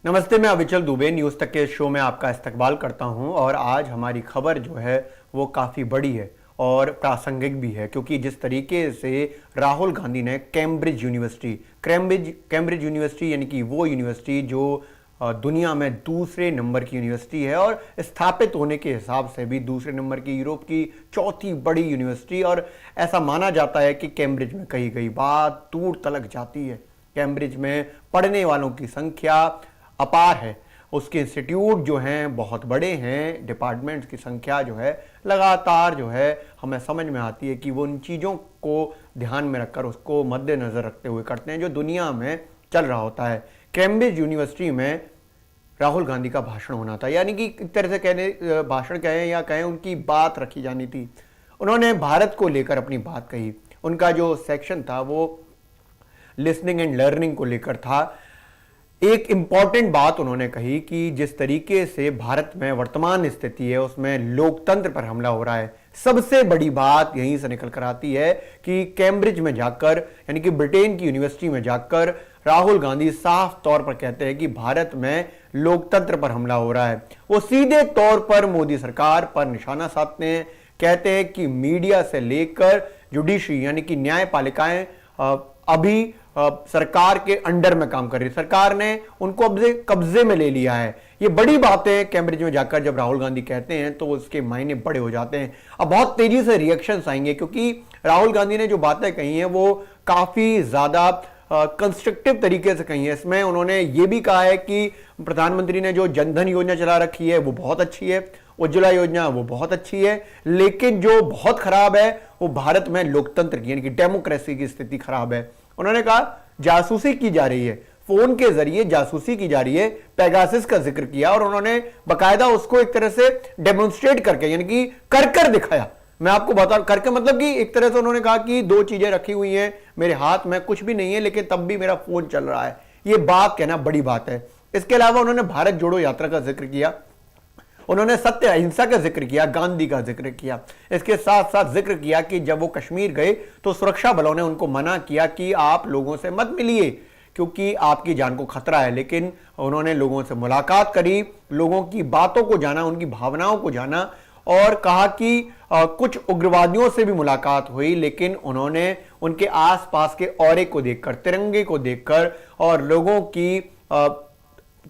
नमस्ते, मैं अविचल दुबे न्यूज़ तक के शो में आपका इस्तकबाल करता हूं और आज हमारी खबर जो है वो काफ़ी बड़ी है और प्रासंगिक भी है, क्योंकि जिस तरीके से राहुल गांधी ने कैम्ब्रिज यूनिवर्सिटी यानी कि वो यूनिवर्सिटी जो दुनिया में दूसरे नंबर की यूनिवर्सिटी है और स्थापित होने के हिसाब से भी दूसरे नंबर की, यूरोप की चौथी बड़ी यूनिवर्सिटी, और ऐसा माना जाता है कि कैम्ब्रिज में कही गई बात दूर तलक जाती है। कैम्ब्रिज में पढ़ने वालों की संख्या अपार है, उसके इंस्टीट्यूट जो हैं बहुत बड़े हैं, डिपार्टमेंट्स की संख्या जो है लगातार जो है हमें समझ में आती है कि वो उन चीज़ों को ध्यान में रखकर, उसको मद्देनज़र रखते हुए करते हैं जो दुनिया में चल रहा होता है। कैम्ब्रिज यूनिवर्सिटी में राहुल गांधी का भाषण होना था, यानी कि एक तरह से कहने, भाषण कहें या कहें, उनकी बात रखी जानी थी। उन्होंने भारत को लेकर अपनी बात कही। उनका जो सेक्शन था वो लिसनिंग एंड लर्निंग को लेकर था। एक इंपॉर्टेंट बात उन्होंने कही कि जिस तरीके से भारत में वर्तमान स्थिति है उसमें लोकतंत्र पर हमला हो रहा है। सबसे बड़ी बात यहीं से निकल कर आती है कि कैम्ब्रिज में जाकर, यानी कि ब्रिटेन की यूनिवर्सिटी में जाकर राहुल गांधी साफ तौर पर कहते हैं कि भारत में लोकतंत्र पर हमला हो रहा है। वो सीधे तौर पर मोदी सरकार पर निशाना साधते हैं, कहते हैं कि मीडिया से लेकर जुडिशरी यानी कि न्यायपालिकाएं अभी सरकार के अंडर में काम कर रही है। सरकार ने उनको कब्जे में ले लिया है। ये बड़ी बात है। कैम्ब्रिज में जाकर जब राहुल गांधी कहते हैं तो उसके मायने बड़े हो जाते हैं। अब बहुत तेजी से रिएक्शंस आएंगे, क्योंकि राहुल गांधी ने जो बातें कही हैं वो काफी ज्यादा कंस्ट्रक्टिव तरीके से कही है। इसमें उन्होंने ये भी कहा है कि प्रधानमंत्री ने जो जनधन योजना चला रखी है वो बहुत अच्छी है, उज्ज्वला योजना वो बहुत अच्छी है, लेकिन जो बहुत खराब है वो भारत में लोकतंत्र की यानी कि डेमोक्रेसी की स्थिति खराब है। उन्होंने कहा जासूसी की जा रही है, फोन के जरिए जासूसी की जा रही है, पेगासस का जिक्र किया और उन्होंने बकायदा उसको एक तरह से डेमोन्स्ट्रेट करके यानी कि कर दिखाया। मैं आपको बता करके मतलब कि एक तरह से उन्होंने कहा कि दो चीजें रखी हुई हैं मेरे हाथ में, कुछ भी नहीं है लेकिन तब भी मेरा फोन चल रहा है। ये बात कहना बड़ी बात है। इसके अलावा उन्होंने भारत जोड़ो यात्रा का जिक्र किया, उन्होंने सत्य अहिंसा का जिक्र किया, गांधी का जिक्र किया। इसके साथ साथ जिक्र किया कि जब वो कश्मीर गए तो सुरक्षा बलों ने उनको मना किया कि आप लोगों से मत मिलिए क्योंकि आपकी जान को खतरा है, लेकिन उन्होंने लोगों से मुलाकात करी, लोगों की बातों को जाना, उनकी भावनाओं को जाना और कहा कि कुछ उग्रवादियों से भी मुलाकात हुई, लेकिन उन्होंने उनके आसपास के औरे को देखकर, तिरंगे को देखकर और लोगों की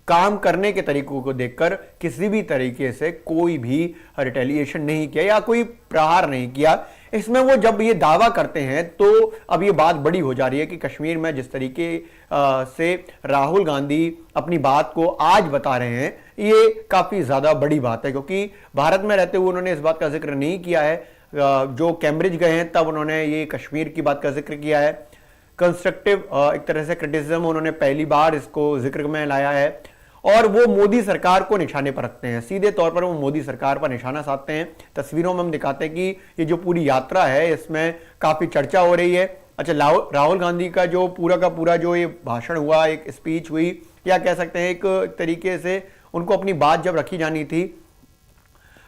काम करने के तरीकों को देखकर किसी भी तरीके से कोई भी रिटेलिएशन नहीं किया या कोई प्रहार नहीं किया। इसमें वो जब ये दावा करते हैं तो अब ये बात बड़ी हो जा रही है कि कश्मीर में जिस तरीके से राहुल गांधी अपनी बात को आज बता रहे हैं ये काफी ज्यादा बड़ी बात है, क्योंकि भारत में रहते हुए उन्होंने इस बात का जिक्र नहीं किया है। जो कैम्ब्रिज गए हैं तब उन्होंने ये कश्मीर की बात का जिक्र किया है। कंस्ट्रक्टिव एक तरह से क्रिटिसिज्म उन्होंने पहली बार इसको जिक्र में लाया है और वो मोदी सरकार को निशाने पर रखते हैं। सीधे तौर पर वो मोदी सरकार पर निशाना साधते हैं। तस्वीरों में हम दिखाते हैं कि ये जो पूरी यात्रा है इसमें काफी चर्चा हो रही है। अच्छा, राहुल गांधी का जो पूरा का पूरा जो ये भाषण हुआ, एक स्पीच हुई या कह सकते हैं एक तरीके से उनको अपनी बात जब रखी जानी थी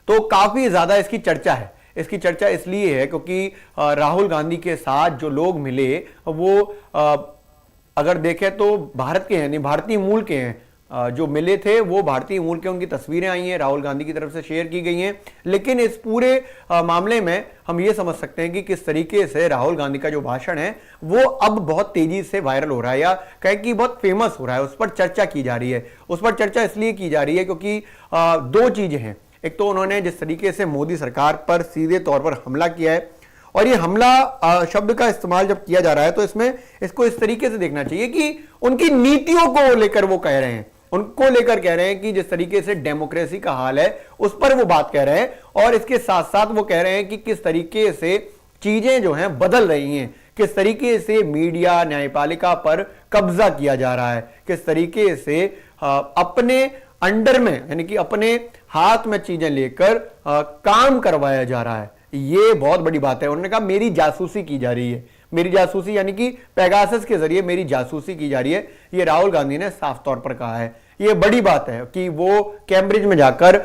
तो काफी ज्यादा इसकी चर्चा है। इसकी चर्चा इसलिए है क्योंकि राहुल गांधी के साथ जो लोग मिले वो अगर देखें तो भारत के हैं, नहीं भारतीय मूल के हैं। जो मिले थे वो भारतीय मूल के, उनकी तस्वीरें आई हैं, राहुल गांधी की तरफ से शेयर की गई हैं। लेकिन इस पूरे मामले में हम ये समझ सकते हैं कि किस तरीके से राहुल गांधी का जो भाषण है वो अब बहुत तेजी से वायरल हो रहा है या कहें कि बहुत फेमस हो रहा है, उस पर चर्चा की जा रही है। उस पर चर्चा इसलिए की जा रही है क्योंकि दो चीजें हैं। एक तो उन्होंने जिस तरीके से मोदी सरकार पर सीधे तौर पर हमला किया है, और ये हमला शब्द का इस्तेमाल जब किया जा रहा है तो इसमें इसको इस तरीके से देखना चाहिए कि उनकी नीतियों को लेकर वो कह रहे हैं, उनको लेकर कह रहे हैं कि जिस तरीके से डेमोक्रेसी का हाल है उस पर वो बात कह रहे हैं। और इसके साथ साथ वो कह रहे हैं कि किस तरीके से चीजें जो हैं बदल रही हैं, किस तरीके से मीडिया, न्यायपालिका पर कब्जा किया जा रहा है, किस तरीके से अपने अंडर में यानी कि अपने हाथ में चीजें लेकर काम करवाया जा रहा है। ये बहुत बड़ी बात है। उन्होंने कहा मेरी जासूसी की जा रही है, मेरी जासूसी यानी कि पेगासस के जरिए मेरी जासूसी की जा रही है। ये राहुल गांधी ने साफ तौर पर कहा है। ये बड़ी बात है कि वो कैम्ब्रिज में जाकर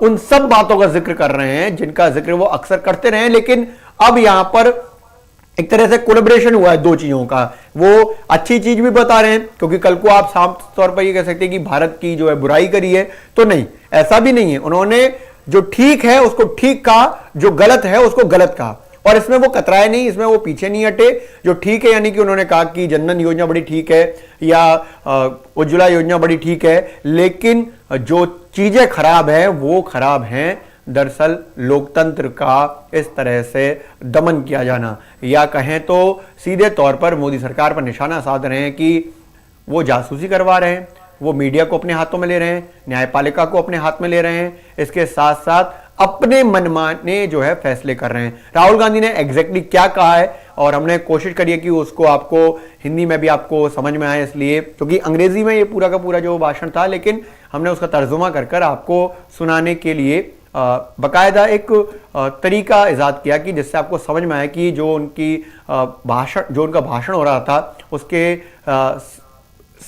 उन सब बातों का जिक्र कर रहे हैं जिनका जिक्र वो अक्सर करते रहे, लेकिन अब यहां पर एक तरह से कोलैबोरेशन हुआ है दो चीजों का। वो अच्छी चीज भी बता रहे हैं, क्योंकि कल को आप साफ तौर पर ये कह सकते हैं कि भारत की जो है बुराई करी है, तो नहीं, ऐसा भी नहीं है। उन्होंने जो ठीक है उसको ठीक कहा, जो गलत है उसको गलत कहा, और इसमें वो कतराए नहीं, इसमें वो पीछे नहीं हटे। जो ठीक है, यानी कि उन्होंने कहा कि जनधन योजना बड़ी ठीक है या उज्ज्वला योजना बड़ी ठीक है, लेकिन जो चीजें खराब है वो खराब हैं दरअसल लोकतंत्र का इस तरह से दमन किया जाना, या कहें तो सीधे तौर पर मोदी सरकार पर निशाना साध रहे हैं कि वो जासूसी करवा रहे हैं, वो मीडिया को अपने हाथों में ले रहे हैं, न्यायपालिका को अपने हाथ में ले रहे हैं, इसके साथ साथ अपने मनमाने जो है फैसले कर रहे हैं। राहुल गांधी ने एग्जैक्टली क्या कहा है, और हमने कोशिश करी है कि उसको आपको हिंदी में भी आपको समझ में आए, इसलिए क्योंकि अंग्रेजी में ये पूरा का पूरा जो भाषण था, लेकिन हमने उसका तर्जुमा कर आपको सुनाने के लिए बाकायदा एक तरीका इजाद किया कि जिससे आपको समझ में आए कि जो उनका भाषण हो रहा था उसके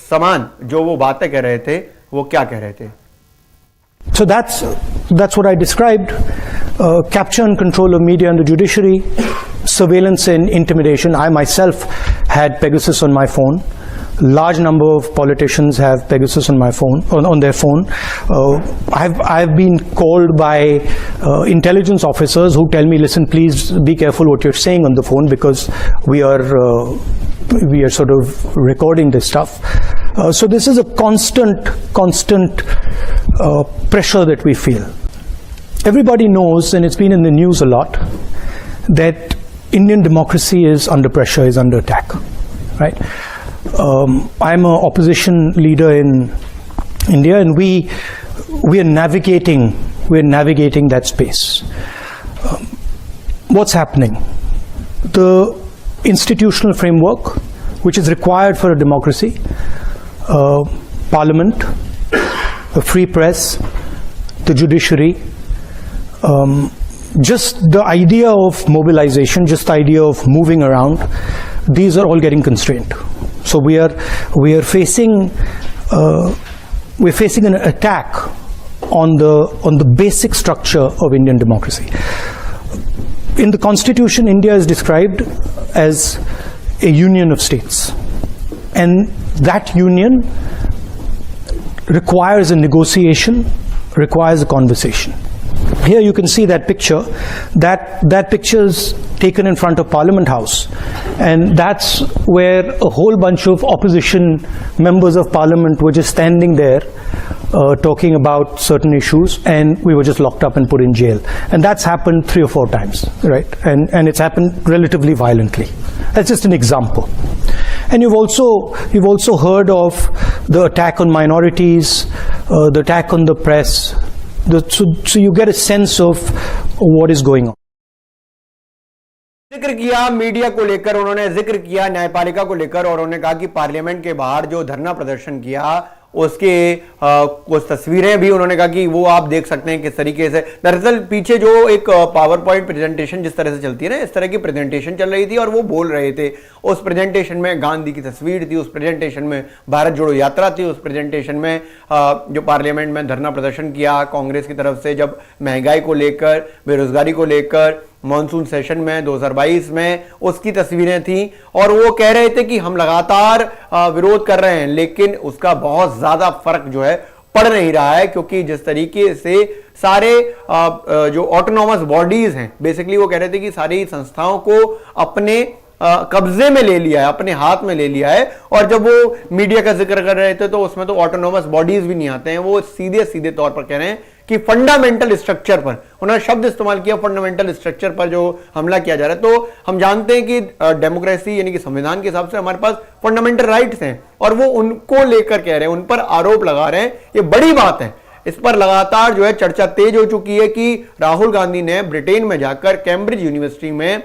समान जो वो बातें कह रहे थे वो क्या कह रहे थे। So that's what I described: capture and control of media and the judiciary, surveillance and intimidation. I myself had Pegasus on my phone. Large number of politicians have Pegasus on my phone, on their phone. I've been called by intelligence officers who tell me, listen, please be careful what you're saying on the phone, because we are sort of recording this stuff. So this is a constant pressure that we feel. Everybody knows, and it's been in the news a lot, that Indian democracy is under pressure, is under attack, right? I'm an opposition leader in India, and we are navigating that space. What's happening? The institutional framework which is required for a democracy, parliament, a free press, the judiciary, just the idea of mobilization, just the idea of moving around, these are all getting constrained. So we are facing an attack on the basic structure of Indian democracy. In the Constitution, India is described as a union of states, and that union requires a negotiation, requires a conversation. Here you can see that picture. That picture is taken in front of Parliament House, and that's where a whole bunch of opposition members of Parliament were just standing there talking about certain issues, and we were just locked up and put in jail. And that's happened 3 or 4 times, right? And it's happened relatively violently. That's just an example. And you've also heard of the attack on minorities, the attack on the press. So you get a sense of what is going on. जिक्र किया media को लेकर, उन्होंने जिक्र किया न्यायपालिका को लेकर, और उन्होंने कहा कि पार्लियामेंट के बाहर जो धरना प्रदर्शन किया उसके कुछ तस्वीरें भी उन्होंने कहा कि वो आप देख सकते हैं किस तरीके से। दरअसल पीछे जो एक पावर पॉइंट प्रेजेंटेशन जिस तरह से चलती है ना, इस तरह की प्रेजेंटेशन चल रही थी और वो बोल रहे थे। उस प्रेजेंटेशन में गांधी की तस्वीर थी, उस प्रेजेंटेशन में भारत जोड़ो यात्रा थी, उस प्रेजेंटेशन में जो पार्लियामेंट में धरना प्रदर्शन किया कांग्रेस की तरफ से जब महंगाई को लेकर, बेरोजगारी को लेकर, मॉनसून सेशन में 2022 में, उसकी तस्वीरें थी। और वो कह रहे थे कि हम लगातार विरोध कर रहे हैं, लेकिन उसका बहुत ज्यादा फर्क जो है पड़ नहीं रहा है, क्योंकि जिस तरीके से सारे जो ऑटोनॉमस बॉडीज हैं, बेसिकली वो कह रहे थे कि सारी संस्थाओं को अपने कब्जे में ले लिया है, अपने हाथ में ले लिया है। और जब वो मीडिया का जिक्र कर रहे थे तो उसमें तो ऑटोनॉमस बॉडीज भी नहीं आते हैं, वो सीधे सीधे तौर पर कह रहे हैं कि फंडामेंटल स्ट्रक्चर पर, उन्होंने शब्द इस्तेमाल किया, फंडामेंटल स्ट्रक्चर पर जो हमला किया जा रहा है। तो हम जानते हैं कि डेमोक्रेसी यानी कि संविधान के हिसाब से हमारे पास फंडामेंटल राइट्स हैं, और वो उनको लेकर कह रहे हैं, उन पर आरोप लगा रहे हैं। ये बड़ी बात है, इस पर लगातार जो है चर्चा तेज हो चुकी है कि राहुल गांधी ने ब्रिटेन में जाकर कैम्ब्रिज यूनिवर्सिटी में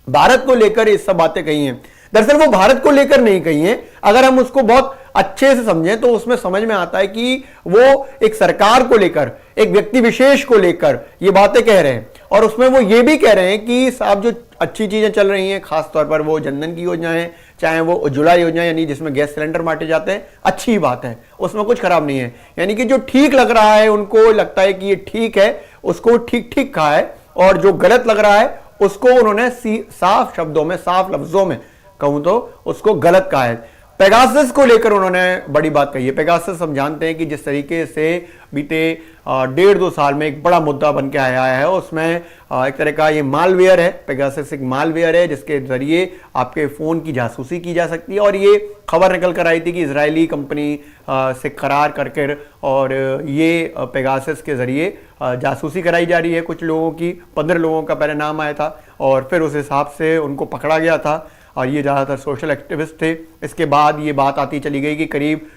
भारत को लेकर ये सब बातें कही हैं। दरअसल वो भारत को लेकर नहीं कही हैं, अगर हम उसको बहुत अच्छे से समझें तो उसमें समझ में आता है कि वो एक सरकार को लेकर, एक व्यक्ति विशेष को लेकर ये बातें कह रहे हैं। और उसमें वो ये भी कह रहे हैं कि साहब जो अच्छी चीजें चल रही हैं, खासतौर पर वो जनधन की योजना है, चाहे वो उज्ज्वला योजना यानी जिसमें गैस सिलेंडर बांटे जाते हैं, अच्छी बात है, उसमें कुछ खराब नहीं है। यानी कि जो ठीक लग रहा है, उनको लगता है कि ये ठीक है, उसको ठीक ठीक कहा है, और जो गलत लग रहा है उसको उन्होंने साफ शब्दों में, साफ लफ्जों में कहूं तो उसको गलत कहा है। पेगासस को लेकर उन्होंने बड़ी बात कही है। पेगासस हम जानते हैं कि जिस तरीके से बीते 1.5-2 साल में एक बड़ा मुद्दा बन के आया है, उसमें एक तरह का ये मालवेयर है। पेगासस एक मालवेयर है जिसके जरिए आपके फोन की जासूसी की जा सकती है, और ये खबर निकल कर आई थी कि इजरायली कंपनी से करार कर और ये पेगासस के जरिए जासूसी कराई जा रही है कुछ लोगों की। 15 लोगों का पहले नाम आया था और फिर उस हिसाब से उनको पकड़ा गया था, और ये ज़्यादातर सोशल एक्टिविस्ट थे। इसके बाद ये बात आती चली गई कि करीब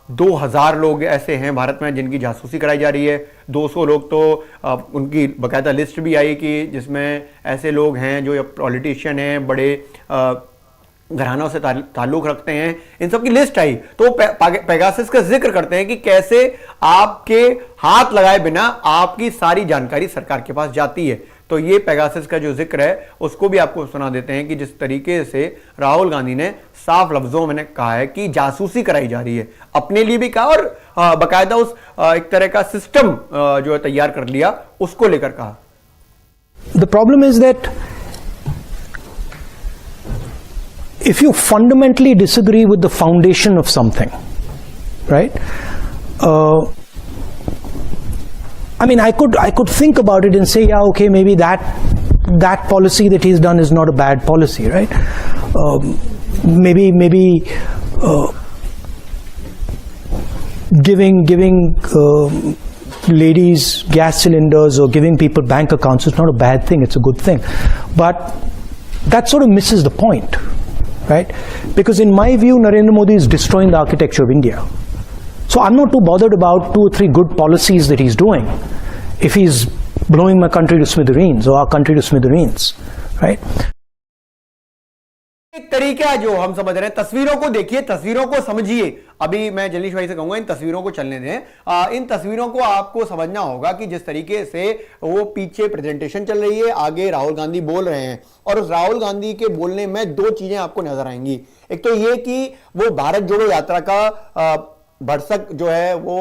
2000 लोग ऐसे हैं भारत में जिनकी जासूसी कराई जा रही है। 200 लोग तो उनकी बाकायदा लिस्ट भी आई कि जिसमें ऐसे लोग हैं जो पॉलिटिशियन हैं, बड़े घरानों से ताल्लुक रखते हैं, इन सब की लिस्ट आई। तो पेगासस का जिक्र करते हैं कि कैसे आपके हाथ लगाए बिना आपकी सारी जानकारी सरकार के पास जाती है। तो ये पेगासस का जो जिक्र है उसको भी आपको सुना देते हैं कि जिस तरीके से राहुल गांधी ने साफ लफ्जों में कहा है कि जासूसी कराई जा रही है, अपने लिए भी कहा और बाकायदा उस एक तरह का सिस्टम जो है तैयार कर लिया, उसको लेकर कहा। The problem is that if you fundamentally disagree with the foundation of something, right? I mean, I could think about it and say, yeah, okay, maybe that policy that he's done is not a bad policy, right? Maybe giving ladies gas cylinders or giving people bank accounts is not a bad thing, it's a good thing. But that sort of misses the point, right? Because in my view, Narendra Modi is destroying the architecture of India. So I'm not too bothered about 2 or 3 good policies that he's doing if he's blowing my country to smithereens or our country to smithereens, right? एक तरीका जो हम समझ रहे हैं, तस्वीरों को देखिए, तस्वीरों को समझिए। अभी मैं जलीश भाई से कहूंगा इन तस्वीरों को चलने दें। इन तस्वीरों को आपको समझना होगा कि जिस तरीके से वो पीछे प्रेजेंटेशन चल रही है, आगे राहुल गांधी बोल रहे हैं, और उस राहुल गांधी के बोलने में 2 चीजें आपको नजर आएंगी। एक तो ये कि वो भारत जोड़ो यात्रा का भरसक जो है वो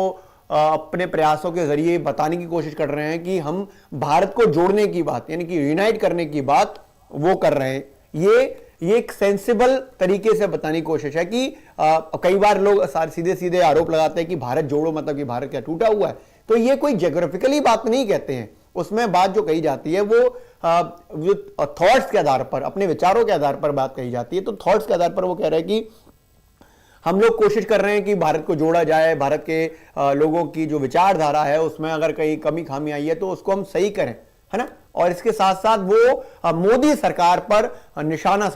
अपने प्रयासों के जरिए बताने की कोशिश कर रहे हैं कि हम भारत को जोड़ने की बात, यानी कि यूनाइट करने की बात वो कर रहे हैं। ये एक सेंसिबल तरीके से बताने की कोशिश है कि कई बार लोग सीधे सीधे आरोप लगाते हैं कि भारत जोड़ो मतलब कि भारत क्या टूटा हुआ है। तो ये कोई ज्योग्राफिकली बात नहीं कहते हैं, उसमें बात जो कही जाती है वो थॉट्स के आधार पर, अपने विचारों के आधार पर बात कही जाती है। तो थॉट्स के आधार पर वो कह रहे हैं कि हम लोग कोशिश कर रहे हैं कि भारत को जोड़ा जाए, भारत के लोगों की जो विचारधारा है उसमें अगर कहीं कमी खामी आई है तो उसको हम सही करें, है ना। और इसके साथ साथ वो मोदी सरकार पर निशाना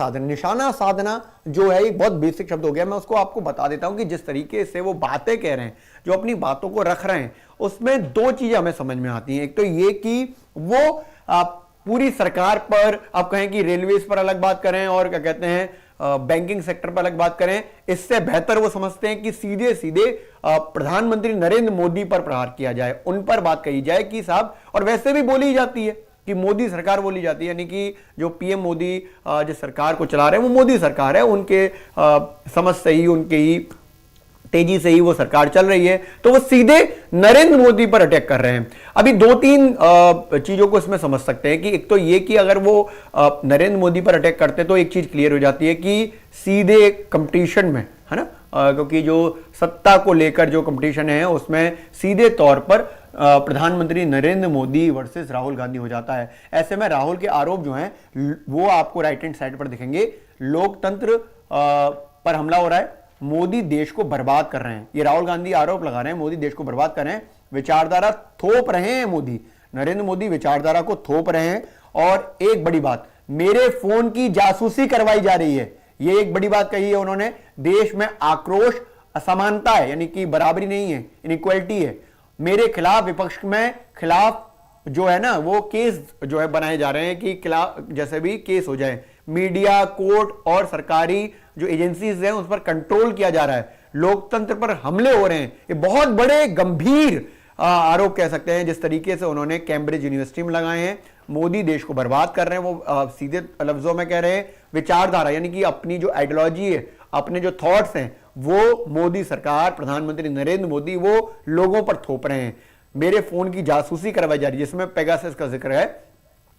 साधना जो है एक बहुत बेसिक शब्द हो गया। मैं उसको आपको बता देता हूं कि जिस तरीके से वो बातें कह रहे हैं, जो अपनी बातों को रख रहे हैं, उसमें 2 चीजें हमें समझ में आती हैं। एक तो ये कि वो पूरी सरकार पर, आप कहें कि रेलवेज पर अलग बात करें और क्या कहते हैं बैंकिंग सेक्टर पर अलग बात करें, इससे बेहतर वो समझते हैं कि सीधे सीधे प्रधानमंत्री नरेंद्र मोदी पर प्रहार किया जाए, उन पर बात कही जाए कि साहब, और वैसे भी बोली जाती है कि मोदी सरकार बोली जाती है, यानी कि जो पीएम मोदी जिस सरकार को चला रहे हैं वो मोदी सरकार है, उनके समझ से ही, उनके ही तेजी से ही वो सरकार चल रही है। तो वो सीधे नरेंद्र मोदी पर अटैक कर रहे हैं। अभी 2-3 चीजों को इसमें समझ सकते हैं कि एक तो ये कि अगर वो नरेंद्र मोदी पर अटैक करते तो एक चीज क्लियर हो जाती है कि सीधे कंपटीशन में, है ना, क्योंकि जो सत्ता को लेकर जो कंपटीशन है उसमें सीधे तौर पर प्रधानमंत्री नरेंद्र मोदी वर्सेस राहुल गांधी हो जाता है। ऐसे में राहुल के आरोप जो हैं वो आपको राइट हैंड साइड पर दिखेंगे। लोकतंत्र पर हमला हो रहा है, मोदी देश को बर्बाद कर रहे हैं, ये राहुल गांधी आरोप लगा रहे हैं, मोदी देश को बर्बाद कर रहे हैं, विचारधारा थोप रहे हैं मोदी, नरेंद्र मोदी विचारधारा को थोप रहे हैं। और एक बड़ी बात, मेरे फोन की जासूसी करवाई जा रही है, ये एक बड़ी बात कही है उन्होंने। देश में आक्रोश, असमानता है, यानी कि बराबरी नहीं है, इनइक्वालिटी है, मेरे खिलाफ, विपक्ष में खिलाफ जो है ना वो केस जो है बनाए जा रहे हैं कि खिलाफ जैसे भी केस हो जाए, मीडिया, कोर्ट और सरकारी जो एजेंसीज हैं उस पर कंट्रोल किया जा रहा है, लोकतंत्र पर हमले हो रहे हैं। ये बहुत बड़े गंभीर आरोप कह सकते हैं जिस तरीके से उन्होंने कैम्ब्रिज यूनिवर्सिटी में लगाए हैं। मोदी देश को बर्बाद कर रहे हैं, वो सीधे लफ्जों में कह रहे हैं। विचारधारा यानी कि अपनी जो आइडियोलॉजी है, अपने जो थॉट्स हैं, वो मोदी सरकार, प्रधानमंत्री नरेंद्र मोदी वो लोगों पर थोप रहे हैं। मेरे फोन की जासूसी करवाई जा रही है, जिसमें पेगासस का जिक्र है।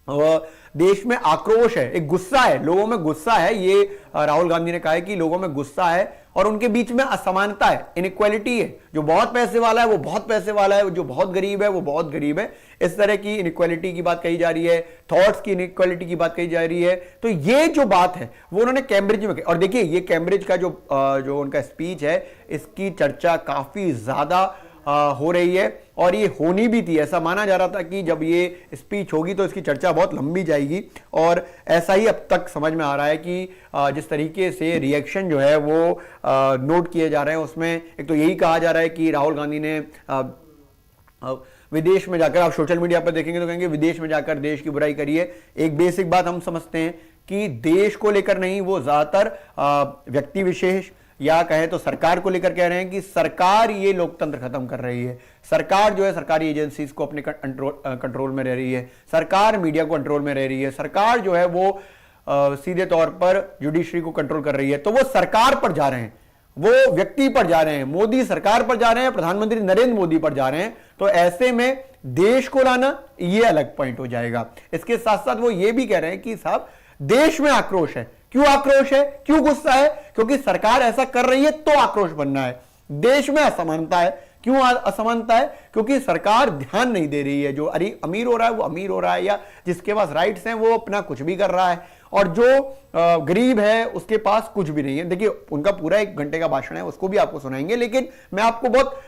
देश में आक्रोश है, एक गुस्सा है, लोगों में गुस्सा है। ये राहुल गांधी ने कहा है कि लोगों में गुस्सा है और उनके बीच में असमानता है, इनइक्वालिटी है। जो बहुत पैसे वाला है वो बहुत पैसे वाला है, जो बहुत गरीब है वो बहुत गरीब है। इस तरह की इनइक्वालिटी की बात कही जा रही है, थॉट्स की इनइक्वालिटी की बात कही जा रही है। तो ये जो बात है वो उन्होंने कैम्ब्रिज में की। और देखिए, ये कैम्ब्रिज का जो उनका स्पीच है, इसकी चर्चा काफी ज्यादा हो रही है और ये होनी भी थी। ऐसा माना जा रहा था कि जब ये स्पीच होगी तो इसकी चर्चा बहुत लंबी जाएगी, और ऐसा ही अब तक समझ में आ रहा है कि जिस तरीके से रिएक्शन जो है वो नोट किए जा रहे हैं, उसमें एक तो यही कहा जा रहा है कि राहुल गांधी ने विदेश में जाकर, आप सोशल मीडिया पर देखेंगे तो कहेंगे विदेश में जाकर देश की बुराई करिए। एक बेसिक बात हम समझते हैं कि देश को लेकर नहीं, वो ज्यादातर व्यक्ति विशेष या कहें तो सरकार को लेकर कह रहे हैं कि सरकार ये लोकतंत्र खत्म कर रही है। सरकार जो है सरकारी एजेंसीज को अपने कंट्रोल में रह रही है, सरकार मीडिया को कंट्रोल में रह रही है, सरकार जो है वो सीधे तौर पर जुडिशरी को कंट्रोल कर रही है। तो वो सरकार पर जा रहे हैं, वो व्यक्ति पर जा रहे हैं, मोदी सरकार पर जा रहे हैं, प्रधानमंत्री नरेंद्र मोदी पर जा रहे हैं। तो ऐसे में देश को लाना ये अलग पॉइंट हो जाएगा। इसके साथ साथ वो ये भी कह रहे हैं कि साहब देश में आक्रोश है। क्यों आक्रोश है, क्यों गुस्सा है? क्योंकि सरकार ऐसा कर रही है तो आक्रोश बनना है। देश में असमानता है। क्यों असमानता है? क्योंकि सरकार ध्यान नहीं दे रही है। जो अमीर हो रहा है वो अमीर हो रहा है, या जिसके पास राइट्स हैं वो अपना कुछ भी कर रहा है, और जो गरीब है उसके पास कुछ भी नहीं है। देखिए, उनका पूरा 1 घंटे का भाषण है, उसको भी आपको सुनाएंगे, लेकिन मैं आपको बहुत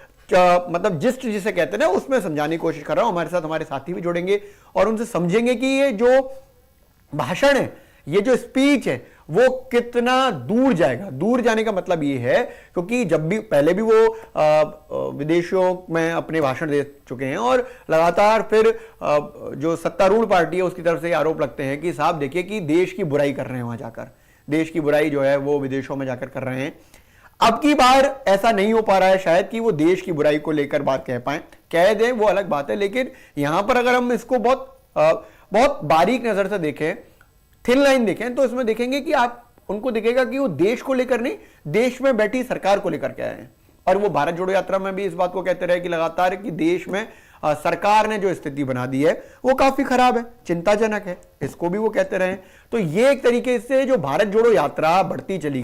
मतलब जिस्ट जिसे कहते हैं ना, उसमें समझाने की कोशिश कर रहा हूं। हमारे साथ हमारे साथी भी जुड़ेंगे और उनसे समझेंगे कि ये जो भाषण है, ये जो स्पीच है, वो कितना दूर जाएगा। दूर जाने का मतलब ये है क्योंकि जब भी पहले भी वो विदेशों में अपने भाषण दे चुके हैं, और लगातार फिर जो सत्तारूढ़ पार्टी है उसकी तरफ से आरोप लगते हैं कि साहब देखिए कि देश की बुराई कर रहे हैं, वहां जाकर देश की बुराई जो है वो विदेशों में जाकर कर रहे हैं। अब की बार ऐसा नहीं हो पा रहा है शायद कि वो देश की बुराई को लेकर बात कह पाए। कह दें वो अलग बात है, लेकिन यहां पर अगर हम इसको बहुत बारीक नजर से देखें, थिन लाइन देखें, तो इसमें देखेंगे कि आप उनको दिखेगा कि वो देश को लेकर नहीं, देश में बैठी सरकार को लेकर कह रहे हैं। और वो भारत जोड़ो यात्रा में भी इस बात को कहते रहे कि लगातार कि देश में सरकार ने जो स्थिति बना दी है वो काफी खराब है, चिंताजनक है, इसको भी वो कहते रहे। तो ये एक तरीके से जो भारत जोड़ो यात्रा बढ़ती चली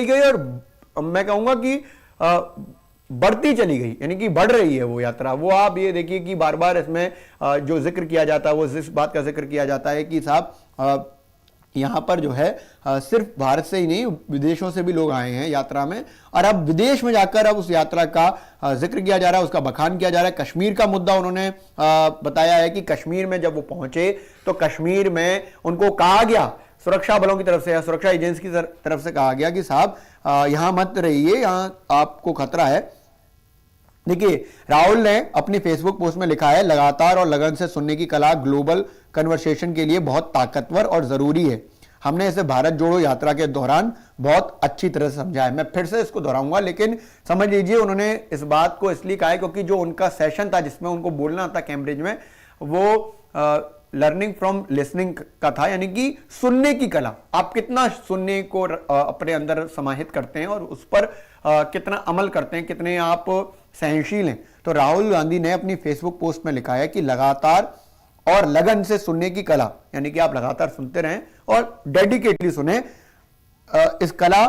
गई और मैं कहूंगा कि बढ़ती चली गई, यानी कि बढ़ रही है वो यात्रा। वो आप ये देखिए कि बार बार इसमें जो जिक्र किया जाता है, वो इस बात का जिक्र किया जाता है कि साहब यहां पर जो है सिर्फ भारत से ही नहीं, विदेशों से भी लोग आए हैं यात्रा में, और अब विदेश में जाकर अब उस यात्रा का जिक्र किया जा रहा है, उसका बखान किया जा रहा है। कश्मीर का मुद्दा उन्होंने बताया है कि कश्मीर में जब वो पहुंचे तो कश्मीर में उनको कहा गया, सुरक्षा बलों की तरफ से या सुरक्षा एजेंसी की तरफ से कहा गया कि साहब यहां मत रहिए, यहां आपको खतरा है। देखिए, राहुल ने अपनी फेसबुक पोस्ट में लिखा है, लगातार और लगन से सुनने की कला ग्लोबल कन्वर्सेशन के लिए बहुत ताकतवर और जरूरी है। हमने इसे भारत जोड़ो यात्रा के दौरान बहुत अच्छी तरह से समझा है। मैं फिर से इसको दोहराऊंगा, लेकिन समझ लीजिए उन्होंने इस बात को इसलिए कहा है क्योंकि जो उनका सेशन था जिसमें उनको बोलना था कैम्ब्रिज में, वो लर्निंग फ्रॉम लिसनिंग का था, यानी कि सुनने की कला। आप कितना सुनने को अपने अंदर समाहित करते हैं और उस पर कितना अमल करते हैं, कितने आप सहनशील हैं। तो राहुल गांधी ने अपनी फेसबुक पोस्ट में लिखा है कि लगातार और लगन से सुनने की कला, यानी कि आप लगातार सुनते रहें और डेडिकेटली सुने। इस कला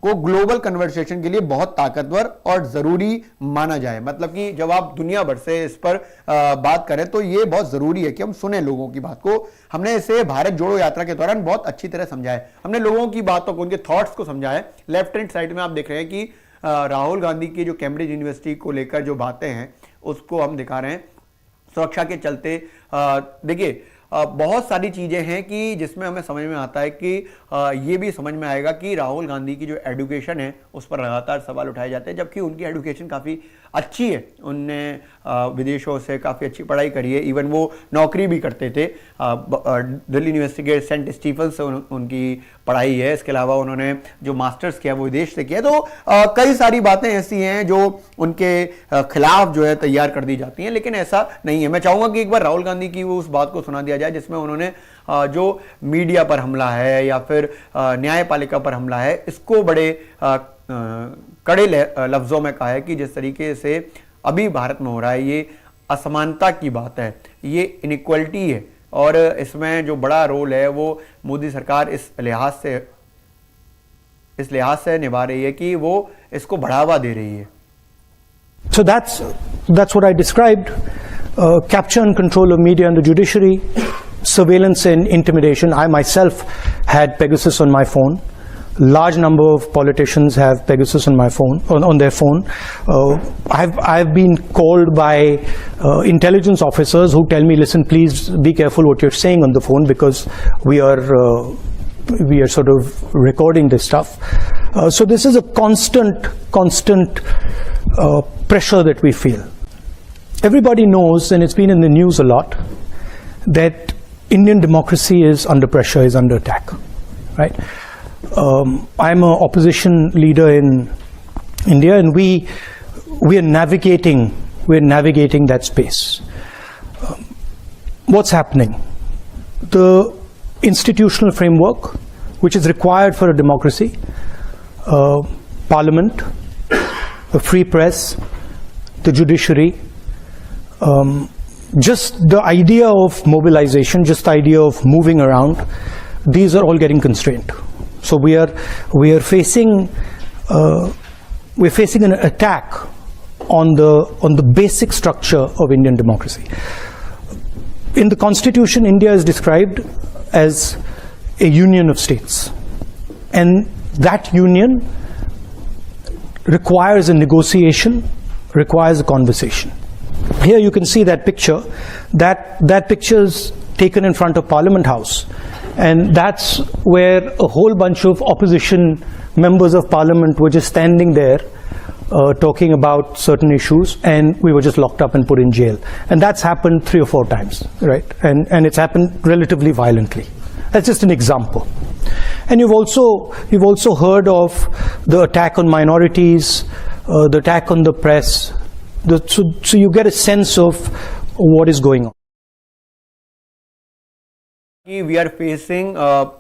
को ग्लोबल कन्वर्सेशन के लिए बहुत ताकतवर और जरूरी माना जाए। मतलब कि जब आप दुनिया भर से इस पर बात करें तो ये बहुत जरूरी है कि हम सुने लोगों की बात को। हमने इसे भारत जोड़ो यात्रा के दौरान बहुत अच्छी तरह समझा है। हमने लोगों की बातों को, उनके थॉट्स को समझा है। लेफ्ट हैंड साइड में आप देख रहे हैं कि राहुल गांधी की जो कैम्ब्रिज यूनिवर्सिटी को लेकर जो बातें हैं उसको हम दिखा रहे हैं। सुरक्षा के चलते देखिए बहुत सारी चीजें हैं कि जिसमें हमें समझ में आता है कि ये भी समझ में आएगा कि राहुल गांधी की जो एजुकेशन है उस पर लगातार सवाल उठाए जाते हैं, जबकि उनकी एजुकेशन काफ़ी अच्छी है। उनने विदेशों से काफ़ी अच्छी पढ़ाई करी है, इवन वो नौकरी भी करते थे। दिल्ली यूनिवर्सिटी के सेंट स्टीफन से उनकी पढ़ाई है। इसके अलावा उन्होंने जो मास्टर्स किया वो विदेश से किया। तो कई सारी बातें ऐसी हैं जो उनके खिलाफ जो है तैयार कर दी जाती हैं, लेकिन ऐसा नहीं है। मैं चाहूँगा कि एक बार राहुल गांधी की वो उस बात को सुना दिया जाए जिसमें उन्होंने जो मीडिया पर हमला है या फिर न्यायपालिका पर हमला है, इसको बड़े कड़े लफ्जों में कहा है कि जिस तरीके से अभी भारत में हो रहा है ये असमानता की बात है, ये इनइक्वलिटी है। और इसमें जो बड़ा रोल है वो मोदी सरकार इस लिहाज से निभा रही है कि वो इसको बढ़ावा दे रही है। So that's what I described. Capture and control of media and the judiciary, surveillance and intimidation. I myself had Pegasus on my phone. Large number of politicians have Pegasus on my phone, on their phone. I've been called by intelligence officers who tell me, listen, please be careful what you're saying on the phone, because we are sort of recording this stuff. So this is a constant pressure that we feel. Everybody knows, and it's been in the news a lot, that Indian democracy is under pressure, is under attack, right? I'm an opposition leader in India, and we are navigating that space. What's happening? The institutional framework, which is required for a democracy, parliament, a free press, the judiciary, just the idea of mobilization, just the idea of moving around, these are all getting constrained. So we are facing an attack on the basic structure of Indian democracy. In the Constitution, India is described as a union of states, and that union requires a negotiation, requires a conversation. Here you can see that picture. That picture is taken in front of Parliament House, and that's where a whole bunch of opposition members of Parliament were just standing there talking about certain issues, and we were just locked up and put in jail. And that's happened 3 or 4 times, right? And it's happened relatively violently. That's just an example. And you've also heard of the attack on minorities, the attack on the press. So you get a sense of what is going on. We are facing a